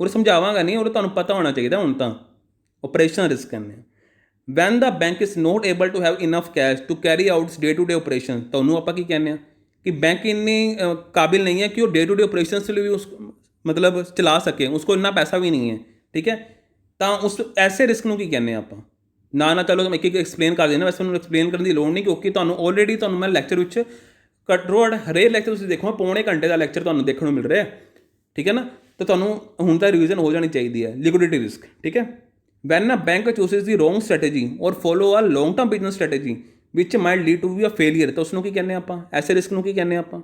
ਉਹ ਸਮਝਾਵਾਂਗਾ ਨਹੀਂ, ਉਹ ਤੁਹਾਨੂੰ ਪਤਾ ਹੋਣਾ ਚਾਹੀਦਾ ਹੁਣ ਤਾਂ, ਆਪਰੇਸ਼ਨਲ ਰਿਸਕ ਕਹਿੰਦੇ ਹਾਂ। When the bank is not able to have enough cash to carry out its day to day operations, ਤਾਂ ਉਹਨੂੰ ਆਪਾਂ ਕੀ ਕਹਿੰਦੇ ਹਾਂ, ਕਿ ਬੈਂਕ ਇੰਨੀ ਕਾਬਿਲ ਨਹੀਂ ਹੈ ਕਿ ਉਹ ਡੇ ਟੂ ਡੇ ਆਪਰੇਸ਼ਨਸ ਲਈ ਵੀ ਉਸ ਮਤਲਬ ਚਲਾ ਸਕੇ, ਉਸ ਕੋਲ ਇੰਨਾ ਪੈਸਾ ਵੀ ਨਹੀਂ ਹੈ, ਠੀਕ ਹੈ। ਤਾਂ ਉਸ ਐਸੇ ਰਿਸਕ ਨੂੰ ਕੀ ਕਹਿੰਦੇ ਹਾਂ ਆਪਾਂ, ਨਾ ਚਲੋ ਇੱਕ ਇੱਕ ਐਕਸਪਲੇਨ ਕਰ ਦੇਣਾ, ਵੈਸੇ ਮੈਨੂੰ ਐਕਸਪਲੇਨ ਕਰਨ ਦੀ ਲੋੜ ਨਹੀਂ, ਕਿਉਂਕਿ ਤੁਹਾਨੂੰ ਆਲਰੇਡੀ ਤੁਹਾਨੂੰ ਮੈਂ ਲੈਕਚਰ ਵਿੱਚ ਘੱਟੋ ਘੱਟ ਹਰੇਕ ਲੈਕਚਰ ਤੁਸੀਂ ਦੇਖੋ ਪੌਣੇ ਘੰਟੇ ਦਾ ਲੈਕਚਰ ਤੁਹਾਨੂੰ ਦੇਖਣ ਨੂੰ ਮਿਲ ਰਿਹਾ, ਠੀਕ ਹੈ ਨਾ। ਤਾਂ ਤੁਹਾਨੂੰ ਹੁਣ ਤਾਂ ਰਿਵੀਜ਼ਨ ਹੋ ਜਾਣੀ ਚਾਹੀਦੀ ਹੈ। ਲਿਕੁਇਡਿਟੀ ਰਿਸਕ, ਠੀਕ ਹੈ। When a bank chooses the wrong strategy or follow a long term business strategy which might lead to be a failure, ਤਾਂ ਉਸ ਨੂੰ ਕੀ ਕਹਿੰਦੇ ਆਪਾਂ, ਐਸੇ ਰਿਸਕ ਨੂੰ ਕੀ ਕਹਿੰਦੇ ਆਪਾਂ,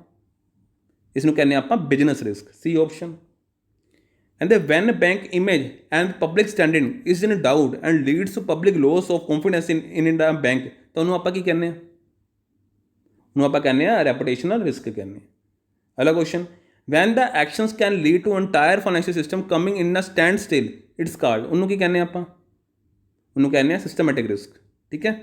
ਇਸ ਨੂੰ ਕਹਿੰਦੇ ਆਪਾਂ business risk, C option. And when bank image and public standing is in doubt and leads to public loss of confidence in the bank, ਤਾਂ ਉਹਨੂੰ ਆਪਾਂ ਕੀ ਕਹਿੰਦੇ ਹਾਂ, ਉਹਨੂੰ ਆਪਾਂ ਕਹਿੰਦੇ ਹਾਂ ਰੈਪੂਟੇਸ਼ਨਲ ਰਿਸਕ ਕਹਿੰਦੇ ਹਾਂ। ਅਗਲਾ question, when the actions can lead to entire financial system coming in a standstill, it's called, ਉਹਨੂੰ ਕੀ ਕਹਿੰਦੇ ਆਪਾਂ, ਉਹਨੂੰ ਕਹਿੰਦੇ ਹਾਂ ਸਿਸਟਮੈਟਿਕ ਰਿਸਕ, ਠੀਕ ਹੈ।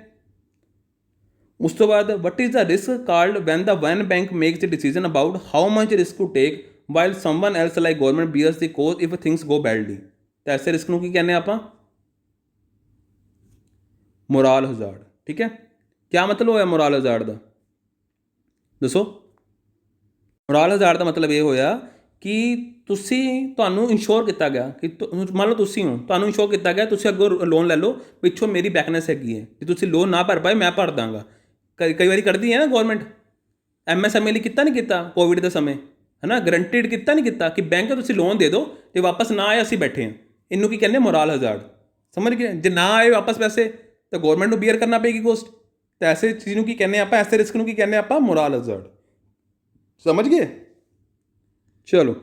ਉਸ ਤੋਂ ਬਾਅਦ what is the risk called when bank makes the decision about how much risk to take while someone else like government bears the cost if things go badly, ਤਾਂ ਐਸੇ ਰਿਸਕ ਨੂੰ ਕੀ ਕਹਿੰਦੇ ਆਪਾਂ, ਮੋਰਲ ਹਜ਼ਾਰਡ, ਠੀਕ ਹੈ। ਕਿਆ ਮਤਲਬ ਹੋਇਆ ਮੋਰਲ ਹਜ਼ਾਰਡ ਦਾ, ਦੱਸੋ। ਮੋਰਲ ਹਜ਼ਾਰਡ ਦਾ ਮਤਲਬ ਇਹ ਹੋਇਆ ਕਿ ਤੁਹਾਨੂੰ ਇੰਸ਼ੋਰ ਕੀਤਾ ਗਿਆ, ਕਿ ਮੰਨ ਲਓ ਤੁਸੀਂ ਹੋ, ਤੁਹਾਨੂੰ ਇੰਸ਼ੋਰ ਕੀਤਾ ਗਿਆ, ਤੁਸੀਂ ਅੱਗੋਂ ਲੋਨ ਲੈ ਲਓ, ਪਿੱਛੋਂ ਮੇਰੀ ਬੈਕਨੈਸ ਹੈਗੀ ਹੈ, ਜੇ ਤੁਸੀਂ ਲੋਨ ਨਾ ਭਰ ਪਾਏ ਮੈਂ ਭਰ ਦਾਂਗਾ। ਕਈ ਵਾਰੀ ਕਰਦੀ ਹੈ ਨਾ ਗੌਰਮੈਂਟ, MSME ਲਈ ਕੀਤਾ ਨਹੀਂ ਕੀਤਾ ਕੋਵਿਡ ਦੇ ਸਮੇਂ, ਹੈ ਨਾ, ਗਰੰਟਿਡ ਕੀਤਾ ਨਹੀਂ ਕੀਤਾ, ਕਿ ਬੈਂਕ ਤੁਸੀਂ ਲੋਨ ਦੇ ਦਿਓ ਅਤੇ ਵਾਪਸ ਨਾ ਆਏ ਅਸੀਂ ਬੈਠੇ ਹਾਂ, ਇਹਨੂੰ ਕੀ ਕਹਿੰਦੇ ਮੋਰਲ ਹਜ਼ਾਰਡ, ਸਮਝ ਗਏ। ਜੇ ਨਾ ਆਏ ਵਾਪਸ ਪੈਸੇ ਤਾਂ ਗੌਰਮੈਂਟ ਨੂੰ ਬੀਅਰ ਕਰਨਾ ਪਏਗੀ ਕੋਸਟ, ਤਾਂ ਐਸੇ ਚੀਜ਼ ਨੂੰ ਕੀ ਕਹਿੰਦੇ ਆਪਾਂ, ਐਸੇ ਰਿਸਕ ਨੂੰ ਕੀ ਕਹਿੰਦੇ ਆਪਾਂ, ਮੋਰਲ ਹਜ਼ਾਰਡ, ਸਮਝ ਗਏ। ਚਲੋ,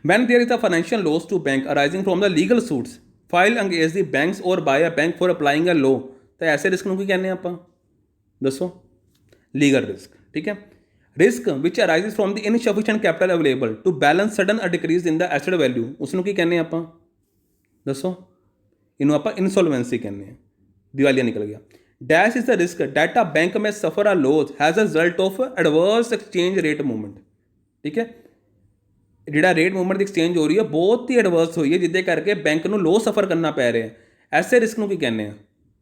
when there is a financial loss to bank arising from the legal suits filed against the banks or by a bank for applying a law, ਤਾਂ ਐਸੇ ਰਿਸਕ ਨੂੰ ਕੀ ਕਹਿੰਦੇ ਆਪਾਂ, ਦੱਸੋ, ਲੀਗਲ ਰਿਸਕ, ਠੀਕ ਹੈ। Risk which arises from the insufficient capital available to balance sudden a decrease in the asset value, ਉਸ ਨੂੰ ਕੀ ਕਹਿੰਦੇ ਆਪਾਂ, ਦੱਸੋ। ਇਹਨੂੰ ਆਪਾਂ ਇਨਸੋਲਵੈਂਸੀ ਕਹਿੰਦੇ ਹਾਂ। ਦਿਵਾਲੀਆ ਨਿਕਲ ਗਿਆ। Dash is the risk that a bank may suffer a loss as a result of adverse exchange rate movement, ਠੀਕ ਹੈ। ਜਿਹੜਾ ਰੇਟ ਮੂਵਮੈਂਟ ਦੀ ਐਕਸਚੇਂਜ ਹੋ ਰਹੀ ਹੈ ਬਹੁਤ ਹੀ ਐਡਵਰਸ ਹੋਈ ਹੈ, ਜਿਹਦੇ ਕਰਕੇ ਬੈਂਕ ਨੂੰ ਲੋਸ ਸਫਰ ਕਰਨਾ ਪੈ ਰਿਹਾ, ਐਸੇ ਰਿਸਕ ਨੂੰ ਕੀ ਕਹਿੰਦੇ ਆ।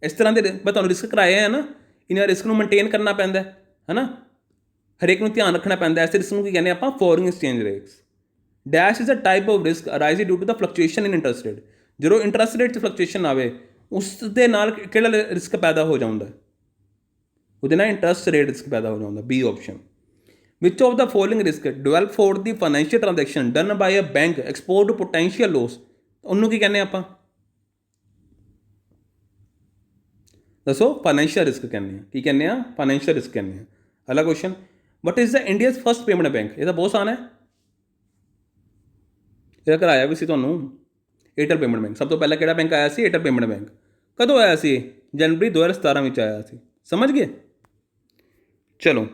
ਇਸ ਤਰ੍ਹਾਂ ਦੇ ਮੈਂ ਤੁਹਾਨੂੰ ਰਿਸਕ ਕਰਾਏ ਹੈ ਨਾ, ਇਹਨਾਂ ਰਿਸਕ ਨੂੰ ਮੇਨਟੇਨ ਕਰਨਾ ਪੈਂਦਾ ਹੈ ਨਾ, ਹਰੇਕ ਨੂੰ ਧਿਆਨ ਰੱਖਣਾ ਪੈਂਦਾ। ਐਸੇ ਰਿਸਕ ਨੂੰ ਕੀ ਕਹਿੰਦੇ ਆਪਾਂ, foreign exchange rates. Dash is a type of risk arising due to the fluctuation in interest rate, ਜਦੋਂ ਇੰਟਰਸਟ ਰੇਟ 'ਚ ਫਲਕਚੁਏਸ਼ਨ ਆਵੇ ਉਸ ਦੇ ਨਾਲ ਕਿਹੜਾ ਰਿਸਕ ਪੈਦਾ ਹੋ ਜਾਂਦਾ, ਉਹਦੇ ਨਾਲ ਇੰਟਰਸਟ ਰੇਟ ਰਿਸਕ ਪੈਦਾ ਹੋ ਜਾਂਦਾ। B option. Which of the following risk develop for the financial transaction done by a bank expose to potential loss, ਉਹਨੂੰ ਕੀ ਕਹਿੰਦੇ ਆਪਾਂ? ਦੱਸੋ। ਫਾਈਨੈਂਸ਼ੀਅਲ ਰਿਸਕ ਕਹਿੰਦੇ ਆ। ਕੀ ਕਹਿੰਦੇ ਆ? ਫਾਈਨੈਂਸ਼ੀਅਲ ਰਿਸਕ ਕਹਿੰਦੇ ਆ। ਅਗਲਾ question, what is the India's first payment bank? ਇਹ ਤਾਂ ਬਹੁਤ ਆਸਾਨ ਹੈ, ਇਹਦਾ ਕਰਾਇਆ ਵੀ ਸੀ ਤੁਹਾਨੂੰ। Airtel payment bank. ਸਭ ਤੋਂ ਪਹਿਲਾਂ ਕਿਹੜਾ ਬੈਂਕ ਆਇਆ ਸੀ? Airtel payment bank. ਕਦੋਂ ਆਇਆ ਸੀ? ਜਨਵਰੀ 2017 ਵਿੱਚ ਆਇਆ ਸੀ। ਸਮਝ ਗਏ? ਚਲੋ,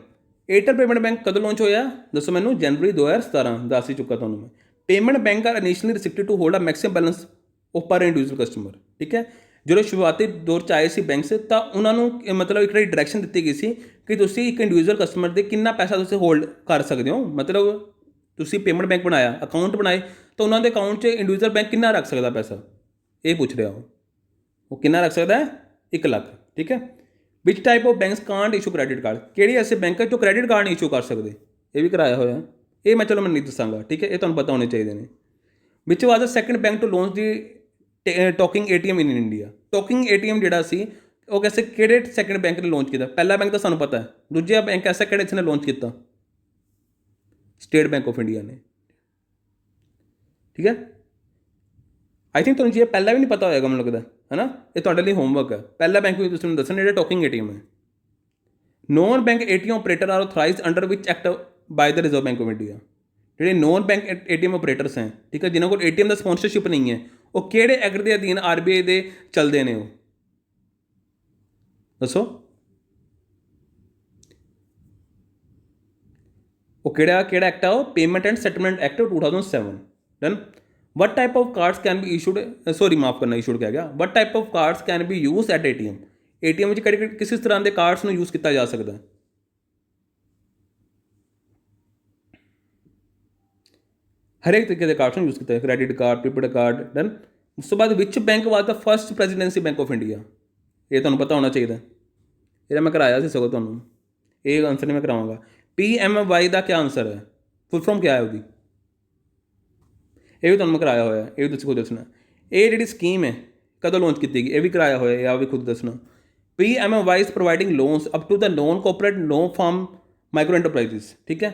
ਏਅਰਟੈਲ ਪੇਮੈਂਟ ਬੈਂਕ ਕਦੋਂ ਲਾਂਚ ਹੋਇਆ? ਦੱਸੋ ਮੈਨੂੰ। ਜਨਵਰੀ 2017 ਦੱਸ ਹੀ ਚੁੱਕਾ ਤੁਹਾਨੂੰ ਮੈਂ। Payment bank are initially restricted to hold a maximum balance of per individual customer. ਠੀਕ ਹੈ। ਜਦੋਂ ਸ਼ੁਰੂਆਤੀ ਦੌਰ 'ਚ ਆਏ ਸੀ ਬੈਂਕਸ, ਤਾਂ ਉਹਨਾਂ ਨੂੰ ਮਤਲਬ ਇੱਕ ਡਾਇਰੈਕਸ਼ਨ ਦਿੱਤੀ ਗਈ ਸੀ ਕਿ ਤੁਸੀਂ ਇੱਕ ਇੰਡੀਵਿਜੂਅਲ ਕਸਟਮਰ ਦੇ ਕਿੰਨਾ ਪੈਸਾ ਤੁਸੀਂ ਹੋਲਡ ਕਰ ਸਕਦੇ ਹੋ। ਮਤਲਬ ਤੁਸੀਂ ਪੇਮੈਂਟ ਬੈਂਕ ਬਣਾਇਆ, ਅਕਾਊਂਟ ਬਣਾਏ, ਤਾਂ ਉਹਨਾਂ ਦੇ ਅਕਾਊਂਟ 'ਚ ਇੰਡੀਵਿਜੂਅਲ ਬੈਂਕ ਕਿੰਨਾ ਰੱਖ ਸਕਦਾ ਪੈਸਾ, ਇਹ ਪੁੱਛ ਰਿਹਾ ਉਹ ਕਿੰਨਾ ਰੱਖ ਸਕਦਾ ਹੈ? 1 ਲੱਖ। ਠੀਕ ਹੈ। Which type of banks can't issue credit card? ਕਿਹੜੀ ਐਸੇ ਬੈਂਕ ਹੈ ਜੋ ਕ੍ਰੈਡਿਟ ਕਾਰਡ ਨਹੀਂ ਇਸ਼ੂ ਕਰ ਸਕਦੇ? ਇਹ ਵੀ ਕਰਾਇਆ ਹੋਇਆ। ਇਹ ਮੈਂ ਚਲੋ ਨਹੀਂ ਦੱਸਾਂਗਾ। ਠੀਕ ਹੈ। ਇਹ ਤੁਹਾਨੂੰ ਪਤਾ ਹੋਣੇ ਚਾਹੀਦੇ ਨੇ। Which was the second bank to launch the talking ATM in India? Talking ATM ਜਿਹੜਾ ਸੀ, ਉਹ ਕਿਸੇ ਕਿਹੜੇ ਸੈਕਿੰਡ ਬੈਂਕ ਨੇ ਲਾਂਚ ਕੀਤਾ? ਪਹਿਲਾ ਬੈਂਕ ਤਾਂ ਸਾਨੂੰ ਪਤਾ ਹੈ। ਦੂਜਾ ਬੈਂਕ ਐਸਾ ਕਿਹੜੇ ਇਸਨੇ ਲਾਂਚ ਕੀਤਾ? ਸਟੇਟ ਬੈਂਕ ਆਫ ਇੰਡੀਆ ਨੇ। ਠੀਕ ਹੈ। ਆਈ ਥਿੰਕ ਤੁਹਾਨੂੰ ਜੇ ਪਹਿਲਾਂ ਵੀ ਨਹੀਂ ਪਤਾ ਹੋਏਗਾ ਮੈਨੂੰ ਲੱਗਦਾ, ਹੈ ਨਾ। ਇਹ ਤੁਹਾਡੇ ਲਈ ਹੋਮਵਰਕ ਹੈ। ਪਹਿਲਾ ਬੈਂਕ ਵੀ ਤੁਸੀਂ ਮੈਨੂੰ ਦੱਸਣਾ ਜਿਹੜਾ ਟੋਕਿੰਗ ATM ਹੈ। Non bank ATM operator are authorised under which act by the reserve bank of India? ਜਿਹੜੇ ਨੋਨ ਬੈਂਕ ATM ਆਪਰੇਟਰਸ ਹੈ, ਠੀਕ ਹੈ, ਜਿਨ੍ਹਾਂ ਕੋਲ ATM ਦਾ ਸਪੋਂਸਰਸ਼ਿਪ ਨਹੀਂ ਹੈ, ਉਹ ਕਿਹੜੇ ਐਕਟ ਦੇ ਅਧੀਨ RBI ਦੇ ਚੱਲਦੇ ਨੇ? ਉਹ ਦੱਸੋ। ਉਹ ਕਿਹੜਾ ਐਕਟ ਆ? ਉਹ payment and settlement act 2007। Done. What type of cards can be issued, sorry ਮਾਫ ਕਰਨਾ, ਇਸ਼ੂਡ ਕਿਹਾ ਗਿਆ। What type of cards can be use at ATM ਵਿੱਚ ਕਿਹੜੇ ਕਿਸ ਤਰ੍ਹਾਂ ਦੇ ਕਾਰਡਸ ਨੂੰ ਯੂਜ਼ ਕੀਤਾ ਜਾ ਸਕਦਾ? ਹਰੇਕ ਤਰੀਕੇ ਦੇ ਕਾਰਡਸ ਨੂੰ ਯੂਜ਼ ਕੀਤਾ, credit card, prepaid card. Done. ਉਸ ਤੋਂ ਬਾਅਦ which bank was the first Presidency Bank of India? ਇਹ ਤੁਹਾਨੂੰ ਪਤਾ ਹੋਣਾ ਚਾਹੀਦਾ। ਇਹਦਾ ਮੈਂ ਕਰਾਇਆ ਸੀ ਸਗੋਂ ਤੁਹਾਨੂੰ। ਇਹ ਆਨਸਰ ਨਹੀਂ ਮੈਂ ਕਰਾਵਾਂਗਾ। PMY ਦਾ ਕਿਆ ਆਨਸਰ ਹੈ? ਫੁੱਲ ਫॉर्म ਕਿਆ ਹੈ ਉਹਦੀ? ਇਹ ਵੀ ਤੁਹਾਨੂੰ ਮੈਂ ਕਰਾਇਆ ਹੋਇਆ। ਇਹ ਵੀ ਤੁਸੀਂ ਖੁਦ ਦੱਸਣਾ। ਇਹ ਜਿਹੜੀ ਸਕੀਮ ਹੈ ਕਦੋਂ ਲਾਂਚ ਕੀਤੀ ਗਈ? ਇਹ ਵੀ ਕਰਾਇਆ ਹੋਇਆ। ਇਹ ਵੀ ਖੁਦ ਦੱਸਣਾ। PMY is providing loans up to the non corporate no farm micro enterprises. ਠੀਕ ਹੈ।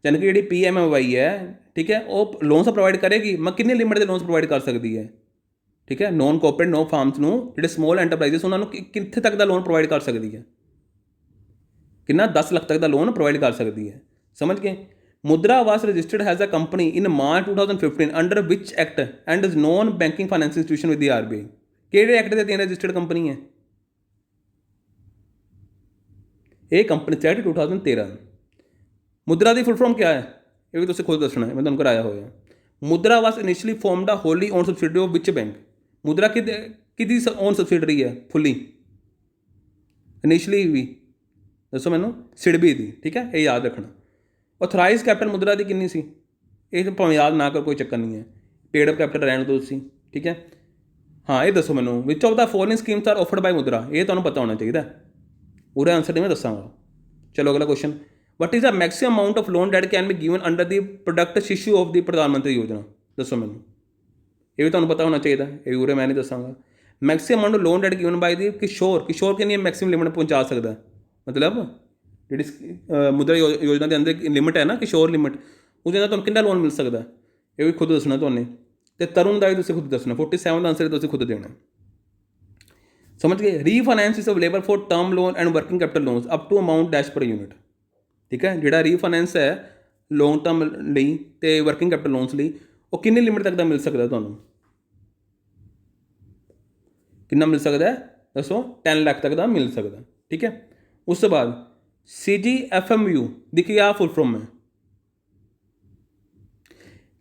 ਯਾਨੀ ਕਿ ਜਿਹੜੀ PMY ਹੈ, ਠੀਕ ਹੈ, ਉਹ ਲੋਨਸ ਪ੍ਰੋਵਾਈਡ ਕਰੇਗੀ। ਮੈਂ ਕਿੰਨੇ ਲਿਮਿਟ ਦੇ ਲੋਨਸ ਪ੍ਰੋਵਾਈਡ ਕਰ ਸਕਦੀ ਹੈ? ਠੀਕ ਹੈ। ਨੋਨ ਕੋਆਪਰੇਟ ਨੋ ਫਾਰਮਸ ਨੂੰ, ਜਿਹੜੇ ਸਮੋਲ ਐਂਟਰਪ੍ਰਾਈਜ਼ਸ, ਉਹਨਾਂ ਨੂੰ ਕਿੱਥੇ ਤੱਕ ਦਾ ਲੋਨ ਪ੍ਰੋਵਾਈਡ ਕਰ ਸਕਦੀ ਹੈ? ਕਿੰਨਾ? 10 ਲੱਖ ਤੱਕ ਦਾ ਲੋਨ ਪ੍ਰੋਵਾਈਡ ਕਰ ਸਕਦੀ ਹੈ। ਸਮਝ ਗਏ? Mudra was registered as a company in March 2015 under which act and is non banking finance institution with the RBI? ਕਿਹੜੇ ਐਕਟ ਦੇ ਅਧੀਨ ਰਜਿਸਟਰਡ ਕੰਪਨੀ ਹੈ? ਇਹ ਕੰਪਨੀ ਐਕਟ 2013। ਮੁਦਰਾ ਦੀ ਫੁੱਲ ਫॉर्म ਕਿਆ ਹੈ? ਇਹ ਵੀ ਤੁਸੀਂ ਖੁਦ ਦੱਸਣਾ ਹੈ। ਮੈਂ ਤੁਹਾਨੂੰ ਕਰਾਇਆ ਹੋਇਆ। Mudra was initially formed a wholly owned subsidiary of which bank? Mudra ਕਿਹਦੀ ਓਨ ਸਬਸਿਡਰੀ ਹੈ ਫੁੱਲੀ? ਇਨੀਸ਼ੀਅਲੀ ਵੀ ਦੱਸੋ ਮੈਨੂੰ। ਸਿਡਬੀ ਦੀ। ਠੀਕ ਹੈ। ਇਹ ਯਾਦ ਰੱਖਣਾ। ਆਥੋਰਾਈਜ਼ ਕੈਪੀਟਲ ਮੁਦਰਾ ਦੀ ਕਿੰਨੀ ਸੀ? ਇਹ ਭਾਵੇਂ ਯਾਦ ਨਾ ਕਰ, ਕੋਈ ਚੱਕਰ ਨਹੀਂ ਹੈ। ਪੇਡ ਅਪ ਕੈਪੀਟਲ ਰਹਿਣ ਦਿਓ ਤੁਸੀਂ। ਠੀਕ ਹੈ। ਹਾਂ, ਇਹ ਦੱਸੋ ਮੈਨੂੰ। Which of the following schemes are offered by Mudra? ਇਹ ਤੁਹਾਨੂੰ ਪਤਾ ਹੋਣਾ ਚਾਹੀਦਾ। ਪੂਰਾ ਆਨਸਰ ਨਹੀਂ ਮੈਂ ਦੱਸਾਂਗਾ। ਚਲੋ ਅਗਲਾ question, what is the maximum amount of loan that can be given under the product Shishu of the Pradhan Mantri ਯੋਜਨਾ? ਦੱਸੋ ਮੈਨੂੰ। ਇਹ ਵੀ ਤੁਹਾਨੂੰ ਪਤਾ ਹੋਣਾ ਚਾਹੀਦਾ। ਇਹ ਵੀ ਉਰੇ ਮੈਂ ਨਹੀਂ ਦੱਸਾਂਗਾ। Maximum amount loan that given by the Kishore ਕਿੰਨੀ ਮੈਕਸਿਮਮ ਲਿਮਿਟ ਪਹੁੰਚਾ ਸਕਦਾ? ਮਤਲਬ ਜਿਹੜੀ ਮੁਦਰਾ ਯੋਜਨਾ ਦੇ ਅੰਦਰ ਲਿਮਿਟ ਹੈ ਨਾ, ਕਿਸ਼ੋਰ ਲਿਮਿਟ, ਉਹਦੇ ਨਾਲ ਤੁਹਾਨੂੰ ਕਿੰਨਾ ਲੋਨ ਮਿਲ ਸਕਦਾ? ਇਹ ਵੀ ਖੁਦ ਦੱਸਣਾ ਤੁਹਾਨੂੰ। ਅਤੇ ਤਰੁਣ ਦਾ ਵੀ ਤੁਸੀਂ ਖੁਦ ਦੱਸਣਾ। 47 ਦਾ ਆਨਸਰ ਤੁਸੀਂ ਖੁਦ ਦੇਣਾ। ਸਮਝ ਗਏ? Refinance is available for term loan and working capital loans up to amount dash per unit? ਠੀਕ ਹੈ। ਜਿਹੜਾ ਰੀਫਾਈਨੈਂਸ ਹੈ ਲੋਨ ਟਰਮ ਲਈ ਅਤੇ ਵਰਕਿੰਗ ਕੈਪੀਟਲ ਲੋਨਸ ਲਈ, ਉਹ ਕਿੰਨੀ ਲਿਮਿਟ ਤੱਕ ਦਾ ਮਿਲ ਸਕਦਾ ਤੁਹਾਨੂੰ? ਕਿੰਨਾ ਮਿਲ ਸਕਦਾ? ਦੱਸੋ। 10 ਲੱਖ ਤੱਕ ਦਾ ਮਿਲ ਸਕਦਾ। ਠੀਕ ਹੈ। ਉਸ ਤੋਂ ਬਾਅਦ CGFMU ਦੀ ਕਿਆ ਫੁੱਲ ਫॉर्म ਹੈ?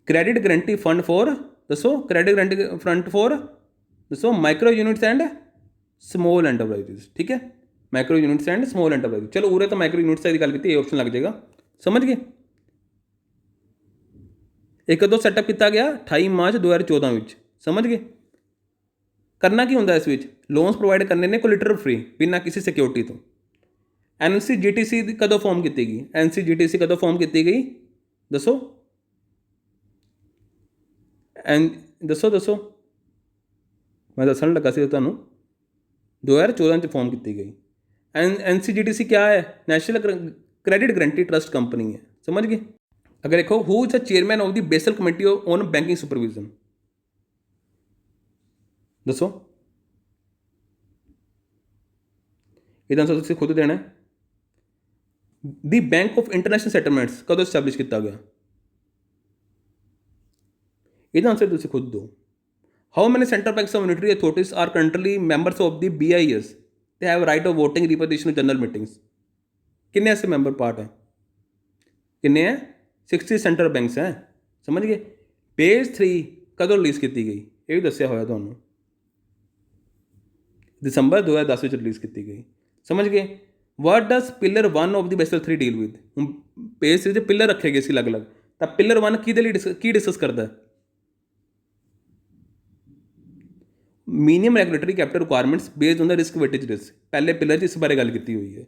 ਕ੍ਰੈਡਿਟ ਗਰੰਟੀ ਫੰਡ ਫॉर, ਦੱਸੋ। ਕ੍ਰੈਡਿਟ ਗਰੰਟੀ ਫੰਡ ਫॉर, ਦੱਸੋ, micro units and small enterprises. ਠੀਕ ਹੈ। Micro units and small enterprise. ਚਲੋ ਉਰੇ ਤਾਂ ਮਾਈਕਰੋ ਯੂਨਿਟਸ ਦੀ ਗੱਲ ਕੀਤੀ, ਇਹ ਆਪਸ਼ਨ ਲੱਗ ਜਾਏਗਾ। ਸਮਝ ਗਏ? ਇਹ ਕਦੋਂ ਸੈਟਅਪ ਕੀਤਾ ਗਿਆ? 28 ਮਾਰਚ 2014 ਵਿੱਚ। ਸਮਝ ਗਏ? ਕਰਨਾ ਕੀ ਹੁੰਦਾ ਇਸ ਵਿੱਚ? ਲੋਨਸ ਪ੍ਰੋਵਾਈਡ ਕਰਨੇ ਨੇ ਕੋਲੈਟਰਲ ਫ੍ਰੀ, ਬਿਨਾਂ ਕਿਸੇ ਸਿਕਿਉਰਿਟੀ ਤੋਂ। NCGTC ਦੀ ਕਦੋਂ ਫਾਰਮ ਕੀਤੀ ਗਈ? NCGTC ਕਦੋਂ ਫਾਰਮ ਕੀਤੀ ਗਈ? ਦੱਸੋ। ਦੱਸੋ। ਮੈਂ ਦੱਸਣ ਲੱਗਾ ਸੀ ਤੁਹਾਨੂੰ। 2014 'ਚ ਫਾਰਮ ਕੀਤੀ ਗਈ। NCGTC क्या है? National credit guarantee trust company है, समझ गए। अगर देखो who is the chairman of the Basel committee on banking supervision, दसो। ਇਹਦਾ आंसर ਤੁਸੀਂ खुद देना है। The bank of international settlements कदों एस्टैबलिश किया गया? ਇਹਦਾ आंसर ਤੁਸੀਂ खुद दो। How many central banks of monetary authorities are currently members of the BIS? They have right of voting representation general meetings. किन्ने ऐसे मैंबर पार्ट हैं? किन्ने हैं? 60 सेंट्रल बैंक्स हैं, समझ गए। पेज 3 कदों रिलीज़ की गई? ये भी दसिया होया तुहानूं, दिसंबर 2010 में रिलीज़ की गई, समझ गए। What does pillar 1 of the Basel 3 deal with? हम पेज 3 पिलर रखे गए सी अलग अलग, तो पिलर 1 की डिस्कस करता है? Minimum regulatory capital requirements based on the risk weightage risk. पहले पिलर इस बारे गल की हुई है।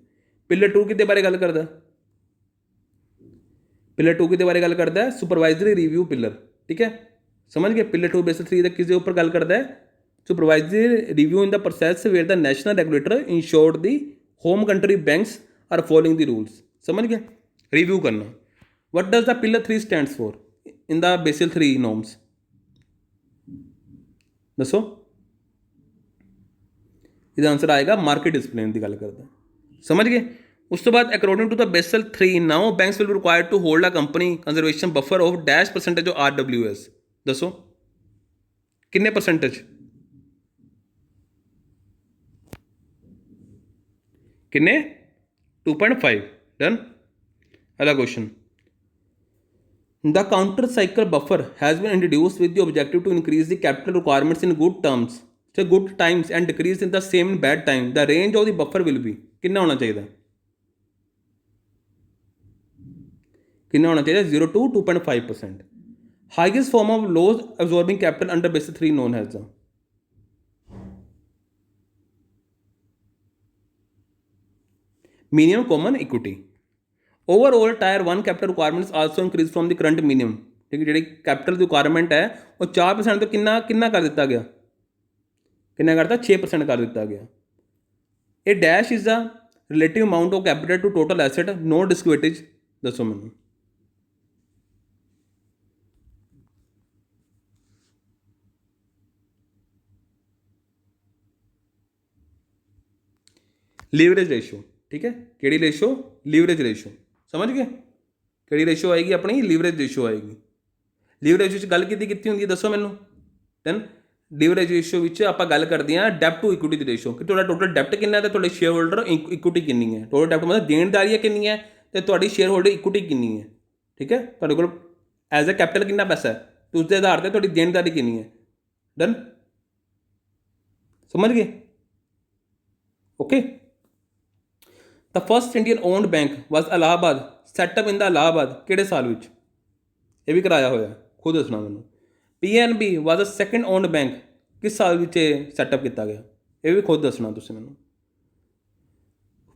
पिलर 2 किहदे बारे गल करता? पिलर 2 किहदे बारे गल करता है? सुपरवाइजरी रिव्यू पिलर, ठीक है, समझ गए। पिलर 2 बेसल 3 किसके ऊपर गल करता है? Supervisory review in the process where the national regulator ensured the home country banks are following the rules, समझ गए। रिव्यू करना। What does the pillar 3 stands for in the Basel 3 norms, दसो। इसका आंसर आएगा मार्केट डिसिप्लिन की गल करता, समझ गए। उस तो बाद according to the Basel 3 now banks will be required to hold a company conservation buffer of dash percentage of RWS, दसो किन्ने परसेंटेज? किन्ने? 2.5। डन। अगला question. The counter cycle buffer has been introduced with the objective to increase the capital requirements in good terms good times and decrease in the same in bad time. The range of the buffer will be, कितना होना चाहिए? कितना होना चाहिए? 0 to 2.5%। Highest form of loss absorbing capital under basis 3 known has the minimum common equity. Overall tyre 1 capital requirements also increase from the current minimum, ठीक है। G capital की requirement है वो 4% तो कितना कर दिता गया? कितना करता? 6% कर दिता गया। A dash is the relative amount of capital to total asset no risk weightage, दसो मैनू। लीवरेज रेशो, ठीक है। केड़ी रेशो? लीवरेज रेशो, समझ गए। केड़ी रेशो आएगी अपनी? लीवरेज रेशो आएगी। लीवरेज रेशो गल की होंगी, दसो मैनू। दैन लीवरेज रेशो आप गल करते हैं डेप्ट टू इक्विटी की रेशो कि टोटल डेप्ट कितना है तो शेयर होल्डर इक्विटी कितनी है। टोटल डेप्ट मतलब देनदारी कितनी है तो शेयर होल्डर इक्विटी कितनी है, ठीक है। तो को एज ए कैपिटल कितना पैसा है तो उसके आधार पर देनदारी कितनी है। डन, समझ गए। Okay. The first Indian owned bank was Allahabad, setup in the Allahabad किहड़े साल विच? ये भी कराया होया, खुद दसना मैनू। PNB was the second owned bank, किस साल विच सैटअप किया गया? ये भी खुद दसना तुसीं मैनू।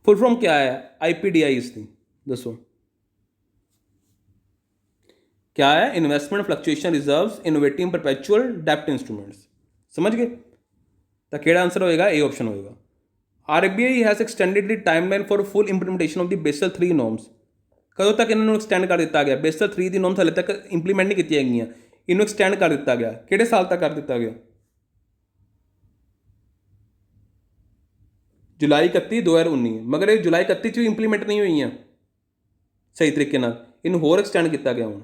फुल फॉर्म क्या है IPDI इसकी, दसो क्या है? Investment fluctuation reserves innovative perpetual डेप्ट इंस्ट्रूमेंट्स, समझ गए। तो केड़ा आंसर होएगा? ए ऑप्शन होएगा। RBI has extended the timeline for full implementation of the Basel 3 norms. कदों तक इन्होंने एक्सटेंड कर दिता गया? बेसल 3 की नॉर्म्स हाले तक इंप्लीमेंट नहीं की गई, इन्होंने एक्सटेंड कर दिता गया। किहड़े साल तक कर दिता गया? जुलाई 31 2019। मगर ये जुलाई 31 भी इंप्लीमेंट नहीं हुई सही तरीके नाल, इन्हूं होर एक्सटेंड किया गया हुण।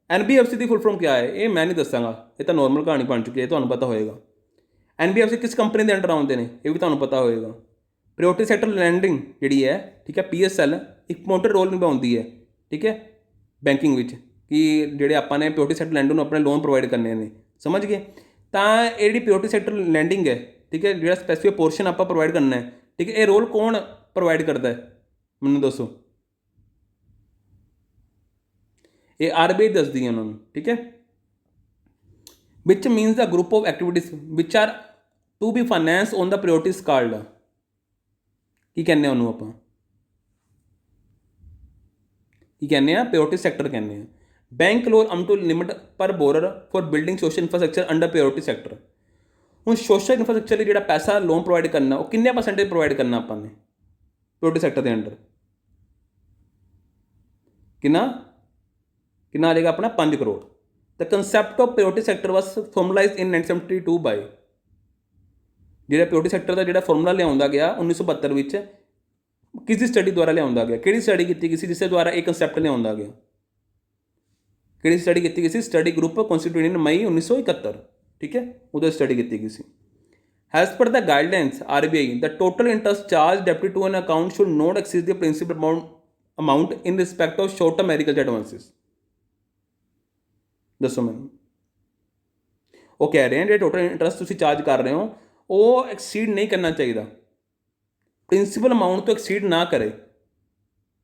NBFC की फुल फॉर्म क्या है? ये मैं नहीं दसांगा, ये तो नॉर्मल कहानी बन चुकी है, तुहानूं पता होएगा। NBFC किस कंपनी के अंडर आउंदे ने ये भी तुहानूं पता होएगा। प्रायोरिटी सैक्टर लैंडिंग जिहड़ी है, ठीक है, PSL एक इंपोर्टेंट रोल निभाउंदी है, ठीक है, बैंकिंग विच कि जिहड़े आपां ने प्रायोरिटी सैक्टर लैंडर नूं अपने लोन प्रोवाइड करने ने, समझ गए। तो ये जिहड़ी प्रायोरिटी सैक्टर लैंडिंग है, ठीक है, जिहड़ा स्पैसीफिक पोर्शन आपां प्रोवाइड करना है, ठीक है, ये रोल कौन प्रोवाइड करता है मैनूं दसो? ये RBI दसदी है उन्होंने, ठीक है। Which means the group of activities which are to be finance on the priorities called, की कहने उन्होंने आप की कहने प्रायोरिटी सैक्टर कहने। Bank loan um to limit per borrower for building social infrastructure under priority sector. हूँ social infrastructure लिए जो पैसा लोन प्रोवाइड करना वो किन्ने परसेंटेज प्रोवाइड करना आपने? ਪ੍ਰਾਇੋਰਟੀ ਸੈਕਟਰ ਦੇ ਅੰਡਰ ਕਿੰਨਾ ਕਿੰਨਾ ਆ ਜਾਏਗਾ ਆਪਣਾ 5 ਕਰੋੜ। ਦ ਕੰਸੈਪਟ ਆਫ ਪ੍ਰਾਇੋਰਟੀ ਸੈਕਟਰ ਵਾਸ ਫਾਰਮਲਾਈਜ਼ਡ ਇਨ 1972 ਬਾਈ, ਜਿਹੜਾ ਪ੍ਰਾਇੋਰਟੀ ਸੈਕਟਰ ਦਾ ਜਿਹੜਾ ਫਾਰਮੂਲਾ ਲਿਆਉਂਦਾ ਗਿਆ 1972 ਵਿੱਚ ਕਿਸ ਦੀ ਸਟੱਡੀ ਦੁਆਰਾ ਲਿਆਉਂਦਾ ਗਿਆ, ਕਿਹੜੀ ਸਟੱਡੀ ਕੀਤੀ ਗਈ ਸੀ ਜਿਸ ਦੇ ਦੁਆਰਾ ਇਹ ਕੰਸੈਪਟ ਲਿਆਉਂਦਾ ਗਿਆ, ਕਿਹੜੀ ਸਟੱਡੀ ਕੀਤੀ ਗਈ ਸੀ? ਸਟੱਡੀ ਗਰੁੱਪ ਕਨਸਟੀਟਿਊਟ ਇਨ ਮਈ 1971, ਠੀਕ ਹੈ, ਉਹਦਾ ਸਟੱਡੀ ਕੀਤੀ ਗਈ ਸੀ। As per the guidelines RBI, the total interest charge debited to an account should not exceed the principal amount in respect of short-term agriculture advances। ਦੱਸੋ ਮੈਨੂੰ, ਉਹ ਕਹਿ ਰਹੇ ਹਨ ਜਿਹੜੇ ਟੋਟਲ ਇੰਟਰਸਟ ਤੁਸੀਂ ਚਾਰਜ ਕਰ ਰਹੇ ਹੋ ਉਹ ਐਕਸੀਡ ਨਹੀਂ ਕਰਨਾ ਚਾਹੀਦਾ, ਪ੍ਰਿੰਸੀਪਲ ਅਮਾਊਂਟ ਤੋਂ ਐਕਸੀਡ ਨਾ ਕਰੇ।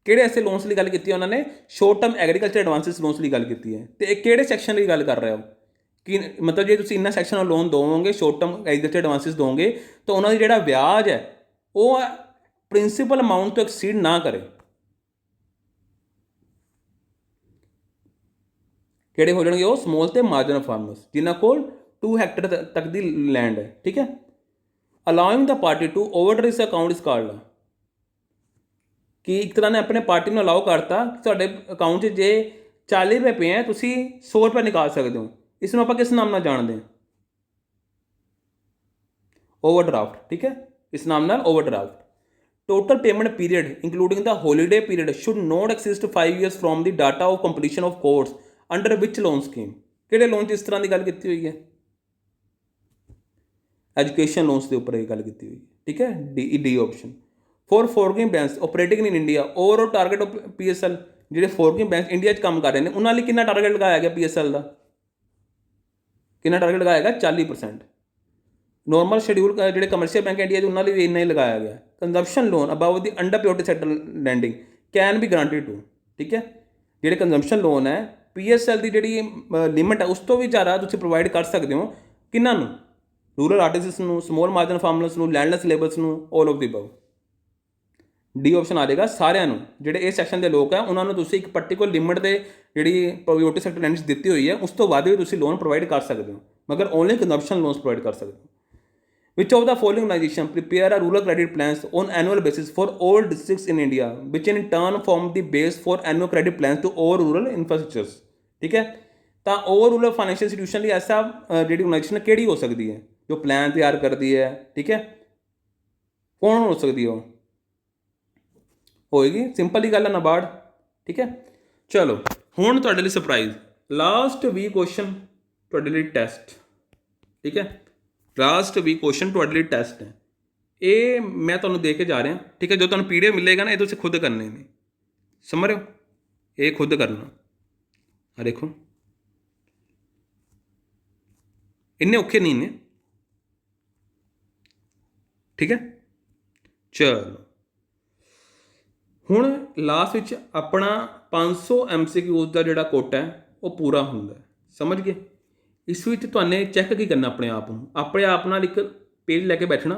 ਕਿਹੜੇ ਐਸੇ ਲੋਨਸ ਲਈ ਗੱਲ ਕੀਤੀ ਹੈ ਉਹਨਾਂ ਨੇ? ਸ਼ੋਰਟ ਟਰਮ ਐਗਰੀਕਲਚਰ ਐਡਵਾਂਸਿਸ ਲੋਨਸ ਲਈ ਗੱਲ ਕੀਤੀ ਹੈ। ਤੇ ਇਹ ਕਿਹੜੇ ਸੈਕਸ਼ਨ ਲਈ ਗੱਲ ਕਰ ਰਹੇ ਹੋ ਕਿ ਮਤਲਬ ਜੇ ਤੁਸੀਂ ਇਹਨਾਂ ਸੈਕਸ਼ਨ ਨਾਲ ਲੋਨ ਦੋਗੇ, ਸ਼ੋਰਟ ਟਰਮ ਐਗਰੀਕਲਚਰ ਐਡਵਾਂਸਿਸ ਦੋਗੇ ਤਾਂ ਉਹਨਾਂ ਦੀ ਜਿਹੜਾ ਵਿਆਜ ਹੈ ਉਹ ਪ੍ਰਿੰਸੀਪਲ ਅਮਾਊਂਟ ਤੋਂ ਐਕਸੀਡ ਨਾ ਕਰੇ। ਕਿਹੜੇ ਹੋ ਜਾਣਗੇ ਉਹ? ਸਮੋਲ ਤੇ ਮਾਰਜਨਲ ਫਾਰਮਰਸ ਜਿਨ੍ਹਾਂ ਕੋਲ 2 ਹੈਕਟੇਅਰ ਤੱਕ ਦੀ ਲੈਂਡ ਹੈ, ਠੀਕ ਹੈ। ਅਲਾਉਇੰਗ ਦਾ ਪਾਰਟੀ ਟੂ ਓਵਰਡਰ ਇਸ ਅਕਾਊਂਟ ਇਸ ਕਾਲਡ, ਕਿ ਇੱਕ ਤਰ੍ਹਾਂ ਨੇ ਆਪਣੇ ਪਾਰਟੀ ਨੂੰ ਅਲਾਉ ਕਰਤਾ ਕਿ ਤੁਹਾਡੇ ਅਕਾਊਂਟ 'ਚ ਜੇ 40 ਰੁਪਏ ਪਏ ਹੈ ਤੁਸੀਂ 100 ਰੁਪਏ ਨਿਕਾਲ ਸਕਦੇ ਹੋ। ਇਸ ਨੂੰ ਆਪਾਂ ਕਿਸ ਨਾਮ ਨਾਲ ਜਾਣਦੇ ਹਾਂ? ਓਵਰਡਰਾਫਟ, ਠੀਕ ਹੈ, ਇਸ ਨਾਮ ਨਾਲ overdraft. Total payment period including the holiday period should not exist 5 years from the data of completion of course under which loan scheme. ਕਿਹੜੇ ਲੋਨ 'ਚ ਇਸ ਤਰ੍ਹਾਂ ਦੀ ਗੱਲ ਕੀਤੀ ਹੋਈ ਹੈ? ਐਜੂਕੇਸ਼ਨ ਲੋਨਸ ਦੇ ਉੱਪਰ ਇਹ ਗੱਲ ਕੀਤੀ ਹੋਈ ਹੈ, ਠੀਕ ਹੈ, D option. For foreign banks operating in India overall target of PSL, ਜਿਹੜੇ ਫੋਰਗਿੰਗ ਬੈਂਕ ਇੰਡੀਆ 'ਚ ਕੰਮ ਕਰ ਰਹੇ ਨੇ ਉਹਨਾਂ ਲਈ ਕਿੰਨਾ ਟਾਰਗੇਟ ਲਗਾਇਆ ਗਿਆ PSL ਦਾ? ਕਿੰਨਾ ਟਾਰਗੇਟ ਲਗਾਇਆ ਗਿਆ? 40%। ਨੋਰਮਲ ਸ਼ਡਿਊਲ ਜਿਹੜੇ ਕਮਰਸ਼ੀਅਲ ਬੈਂਕ ਇੰਡੀਆ 'ਚ ਉਹਨਾਂ ਲਈ ਵੀ ਇੰਨਾ ਹੀ ਲਗਾਇਆ ਗਿਆ। Consumption loan above the under priority sector lending can be guaranteed to, ਠੀਕ ਹੈ, ਜਿਹੜੇ ਕੰਜ਼ੰਪਸ਼ਨ ਲੋਨ ਹੈ PSL ਦੀ ਜਿਹੜੀ ਲਿਮਿਟ ਹੈ ਉਸ ਤੋਂ ਵੀ ਜ਼ਿਆਦਾ ਤੁਸੀਂ ਪ੍ਰੋਵਾਈਡ ਕਰ ਸਕਦੇ ਹੋ। ਕਿਹਨਾਂ ਨੂੰ? ਰੂਰਲ ਆਰਟਿਸਟਸ ਨੂੰ, ਸਮੋਲ ਮਾਰਜਨ ਫਾਰਮਰਸ ਨੂੰ, ਲੈਂਡਲੈਸ ਲੇਬਰਸ ਨੂੰ, all of the above. D option ਆ ਜਾਏਗਾ ਸਾਰਿਆਂ ਨੂੰ। ਜਿਹੜੇ ਇਸ ਸੈਕਸ਼ਨ ਦੇ ਲੋਕ ਹੈ ਉਹਨਾਂ ਨੂੰ ਤੁਸੀਂ ਇੱਕ ਪਰਟੀਕੂਲਰ ਲਿਮਿਟ ਦੇ ਜਿਹੜੀ ਪ੍ਰਾਇੋਰਟੀ ਸੈਕਟਰ ਲੈਂਡਸ ਦਿੱਤੀ ਹੋਈ ਹੈ ਉਸ ਤੋਂ ਬਾਅਦ ਵੀ ਤੁਸੀਂ ਲੋਨ ਪ੍ਰੋਵਾਈਡ ਕਰ ਸਕਦੇ ਹੋ, ਮਗਰ ਓਨਲੀ ਕੰਜ਼ੰਪਸ਼ਨ ਲੋਨਸ ਪ੍ਰੋਵਾਈਡ ਕਰ ਸਕਦੇ ਹੋ। Which of the following organization prepare a rural credit plans on annual basis for all districts in India, which in turn form the base for annual credit plans to all rural infrastructures, ठीक है। ਤਾਂ all rural financial institution ਲਈ ਐਸਾ ਜਿਹੜੀ organization ਕਿਹੜੀ ਹੋ ਸਕਦੀ ਹੈ ਜੋ ਪਲਾਨ ਤਿਆਰ ਕਰਦੀ ਹੈ, ਠੀਕ ਹੈ, ਕੌਣ ਹੋ ਸਕਦੀ ਹੈ? ਉਹ ਹੋਏਗੀ ਸਿੰਪਲ ਹੀ ਗੱਲ ਹੈ, ਨਾਬਾਰਡ, ਠੀਕ ਹੈ। ਚਲੋ ਹੁਣ ਤੁਹਾਡੇ ਲਈ ਸਰਪ੍ਰਾਈਜ਼, ਲਾਸਟ ਵੀਕ ਕੁਐਸਚਨ ਤੁਹਾਡੇ ਲਈ ਟੈਸਟ, ਠੀਕ ਹੈ, ਲਾਸਟ ਵੀਕ ਕੁਐਸਚਨ ਤੁਹਾਡੇ ਲਈ ਟੈਸਟ ਹੈ। ਇਹ ਮੈਂ ਤੁਹਾਨੂੰ ਦੇ ਕੇ ਜਾ ਰਿਹਾ, ਠੀਕ ਹੈ। ਜੋ ਤੁਹਾਨੂੰ PDF ਮਿਲੇਗਾ ਨਾ ਇਹ ਤੁਸੀਂ ਖੁਦ ਕਰਨੇ ਨੇ, ਸਮਝ ਰਹੇ ਹੋ? ਇਹ ਖੁਦ ਕਰਨਾ। ਆ ਦੇਖੋ ਇੰਨੇ ਔਖੇ ਨਹੀਂ ਨੇ, ਠੀਕ ਹੈ। ਚਲੋ ਹੁਣ ਲਾਸਟ ਵਿੱਚ ਆਪਣਾ 500 MCQs ਦਾ ਜਿਹੜਾ ਕੋਟਾ ਹੈ ਉਹ ਪੂਰਾ ਹੁੰਦਾ, ਸਮਝ ਗਏ? ਇਸ ਵਿੱਚ ਤੁਹਾਨੂੰ ਚੈੱਕ ਕੀ ਕਰਨਾ ਆਪਣੇ ਆਪ ਨੂੰ, ਆਪਣੇ ਆਪ ਨਾਲ ਇੱਕ ਪੇਜ ਲੈ ਕੇ ਬੈਠਣਾ,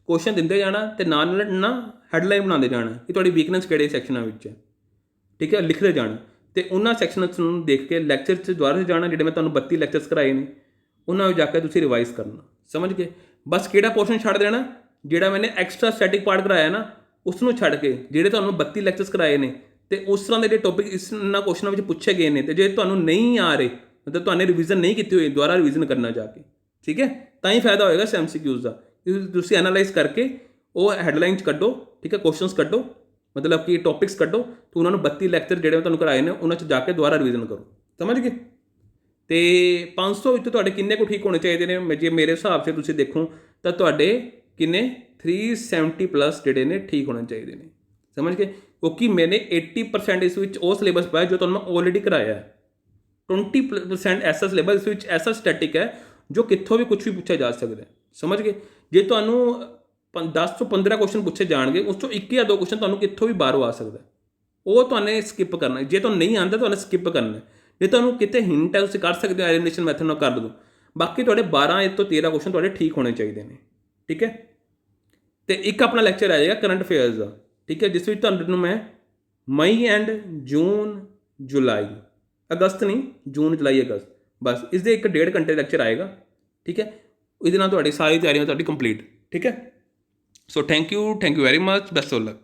ਕੁਐਸਚਨ ਦਿੰਦੇ ਜਾਣਾ ਅਤੇ ਨਾਲ ਨਾ ਹੈਡਲਾਈਨ ਬਣਾਉਂਦੇ ਜਾਣਾ ਕਿ ਤੁਹਾਡੀ ਵੀਕਨੈਸ ਕਿਹੜੇ ਸੈਕਸ਼ਨਾਂ ਵਿੱਚ ਹੈ, ਠੀਕ ਹੈ, ਲਿਖਦੇ ਜਾਣਾ। ਅਤੇ ਉਹਨਾਂ ਸੈਕਸ਼ਨਸ ਨੂੰ ਦੇਖ ਕੇ ਲੈਕਚਰ 'ਚ ਦੁਬਾਰਾ ਜਾਣਾ, ਜਿਹੜੇ ਮੈਂ ਤੁਹਾਨੂੰ 32 ਲੈਕਚਰਸ ਕਰਾਏ ਨੇ ਉਹਨਾਂ ਵਿੱਚ ਜਾ ਕੇ ਤੁਸੀਂ ਰਿਵਾਈਜ਼ ਕਰਨਾ, ਸਮਝ ਗਏ? ਬਸ ਕਿਹੜਾ ਪੋਰਸ਼ਨ ਛੱਡ ਦੇਣਾ? ਜਿਹੜਾ ਮੈंने ਐਕਸਟਰਾ ਸਟੈਟਿਕ ਪਾਰਟ ਕਰਾਇਆ ਨਾ ਉਸ ਨੂੰ ਛੱਡ ਕੇ ਜਿਹੜੇ ਤੁਹਾਨੂੰ 32 ਲੈਕਚਰਸ ਕਰਾਏ ਨੇ ਅਤੇ ਉਸ ਤਰ੍ਹਾਂ ਦੇ ਜਿਹੜੇ ਟੌਪਿਕ ਇਹਨਾਂ ਕੁਐਸਚਨਾਂ ਵਿੱਚ ਪੁੱਛੇ ਗਏ ਨੇ, ਅਤੇ ਜੇ ਤੁਹਾਨੂੰ ਨਹੀਂ ਆ ਰਹੇ ਮਤਲਬ ਤੁਹਾਨੂੰ ਰਿਵੀਜ਼ਨ ਨਹੀਂ ਕੀਤੀ ਹੋਈ ਦੁਬਾਰਾ ਰਿਵੀਜ਼ਨ ਕਰਨਾ ਜਾ ਕੇ, ਠੀਕ ਹੈ, ਤਾਂ ਹੀ ਫਾਇਦਾ ਹੋਏਗਾ MCQs ਦਾ। ਤੁਸੀਂ ਐਨਾਲਾਈਜ਼ ਕਰਕੇ ਉਹ ਹੈਡਲਾਈਨ 'ਚ ਕੱਢੋ, ਠੀਕ ਹੈ, ਕੁਐਸਚਨਸ ਕੱਢੋ, ਮਤਲਬ ਕਿ ਟੌਪਿਕਸ ਕੱਢੋ, ਤਾਂ ਉਹਨਾਂ ਨੂੰ 32 ਲੈਕਚਰ ਜਿਹੜੇ ਮੈਂ ਤੁਹਾਨੂੰ ਕਰਾਏ ਨੇ ਉਹਨਾਂ 'ਚ ਜਾ ਕੇ ਦੁਬਾਰਾ ਰਿਵੀਜ਼ਨ ਕਰੋ, ਸਮਝ ਗਏ? ਅਤੇ 500 ਵਿੱਚ ਤੁਹਾਡੇ ਕਿੰਨੇ ਕੁ ਠੀਕ ਹੋਣੇ ਚਾਹੀਦੇ ਨੇ? ਜੇ ਮੇਰੇ ਹਿਸਾਬ 'ਚ ਤੁਸੀਂ ਦੇਖੋ ਤਾਂ ਤੁਹਾਡੇ ਕਿੰਨੇ 370+ ਜਿਹੜੇ ਨੇ ਠੀਕ ਹੋਣੇ ਚਾਹੀਦੇ ਨੇ, ਸਮਝ ਗਏ? ਕਿਉਂਕਿ ਮੈंने 80% ਇਸ ਵਿੱਚ ਉਹ ਸਿਲੇਬਸ ਪਾਇਆ ਜੋ ਤੁਹਾਨੂੰ ਮੈਂ ਆਲਰੇਡੀ ਕਰਾਇਆ ਹੈ। 20% ਐਸਾ ਸਿਲੇਬਸ ਇਸ ਵਿੱਚ ਐਸਾ ਸਟੈਟਿਕ ਹੈ ਜੋ ਕਿੱਥੋਂ ਵੀ ਕੁਛ ਵੀ ਪੁੱਛਿਆ ਜਾ ਸਕਦਾ, ਸਮਝ ਗਏ? ਜੇ ਤੁਹਾਨੂੰ 10 ਤੋਂ 15 ਕੁਐਸਚਨ ਪੁੱਛੇ ਜਾਣਗੇ ਉਸ ਤੋਂ 1 ਜਾਂ 2 ਕੁਐਸਚਨ ਤੁਹਾਨੂੰ ਕਿੱਥੋਂ ਵੀ ਬਾਹਰੋਂ ਆ ਸਕਦਾ, ਉਹ ਤੁਹਾਨੂੰ ਸਕਿੱਪ ਕਰਨਾ। ਜੇ ਤੁਹਾਨੂੰ ਨਹੀਂ ਆਉਂਦਾ ਤੁਹਾਨੂੰ ਸਕਿੱਪ ਕਰਨਾ, ਜੇ ਤੁਹਾਨੂੰ ਕਿਤੇ ਹਿੰਟ ਹੈ ਤੁਸੀਂ ਕਰ ਸਕਦੇ ਹੋ ਐਲੀਮੀਨੇਸ਼ਨ ਮੈਥਡ ਨਾਲ ਕਰ ਦਿਓ। ਬਾਕੀ ਤੁਹਾਡੇ 12 ਤੋਂ 13 ਕੁਐਸਚਨ ਤੁਹਾਡੇ ਠੀਕ ਹੋਣੇ ਚਾਹੀਦੇ ਨੇ, ਠੀਕ ਹੈ। ਅਤੇ ਇੱਕ ਆਪਣਾ ਲੈਕਚਰ ਆ ਜਾਏਗਾ ਕਰੰਟ ਅਫੇਅਰਸ ਦਾ, ਠੀਕ ਹੈ, ਜਿਸ ਵਿੱਚ ਤੁਹਾਨੂੰ ਮੈਂ ਮਈ ਐਂਡ ਜੂਨ ਜੁਲਾਈ ਅਗਸਤ ਨਹੀਂ ਜੂਨ ਜੁਲਾਈ ਅਗਸਤ ਬਸ ਇਸ ਦੇ 1.5 ਘੰਟੇ ਲੈਕਚਰ ਆਏਗਾ, ਠੀਕ ਹੈ। ਇਹਦੇ ਨਾਲ ਤੁਹਾਡੀ ਸਾਰੀ ਤਿਆਰੀਆਂ ਤੁਹਾਡੀ ਕੰਪਲੀਟ, ਠੀਕ ਹੈ। So thank you very much, best of luck.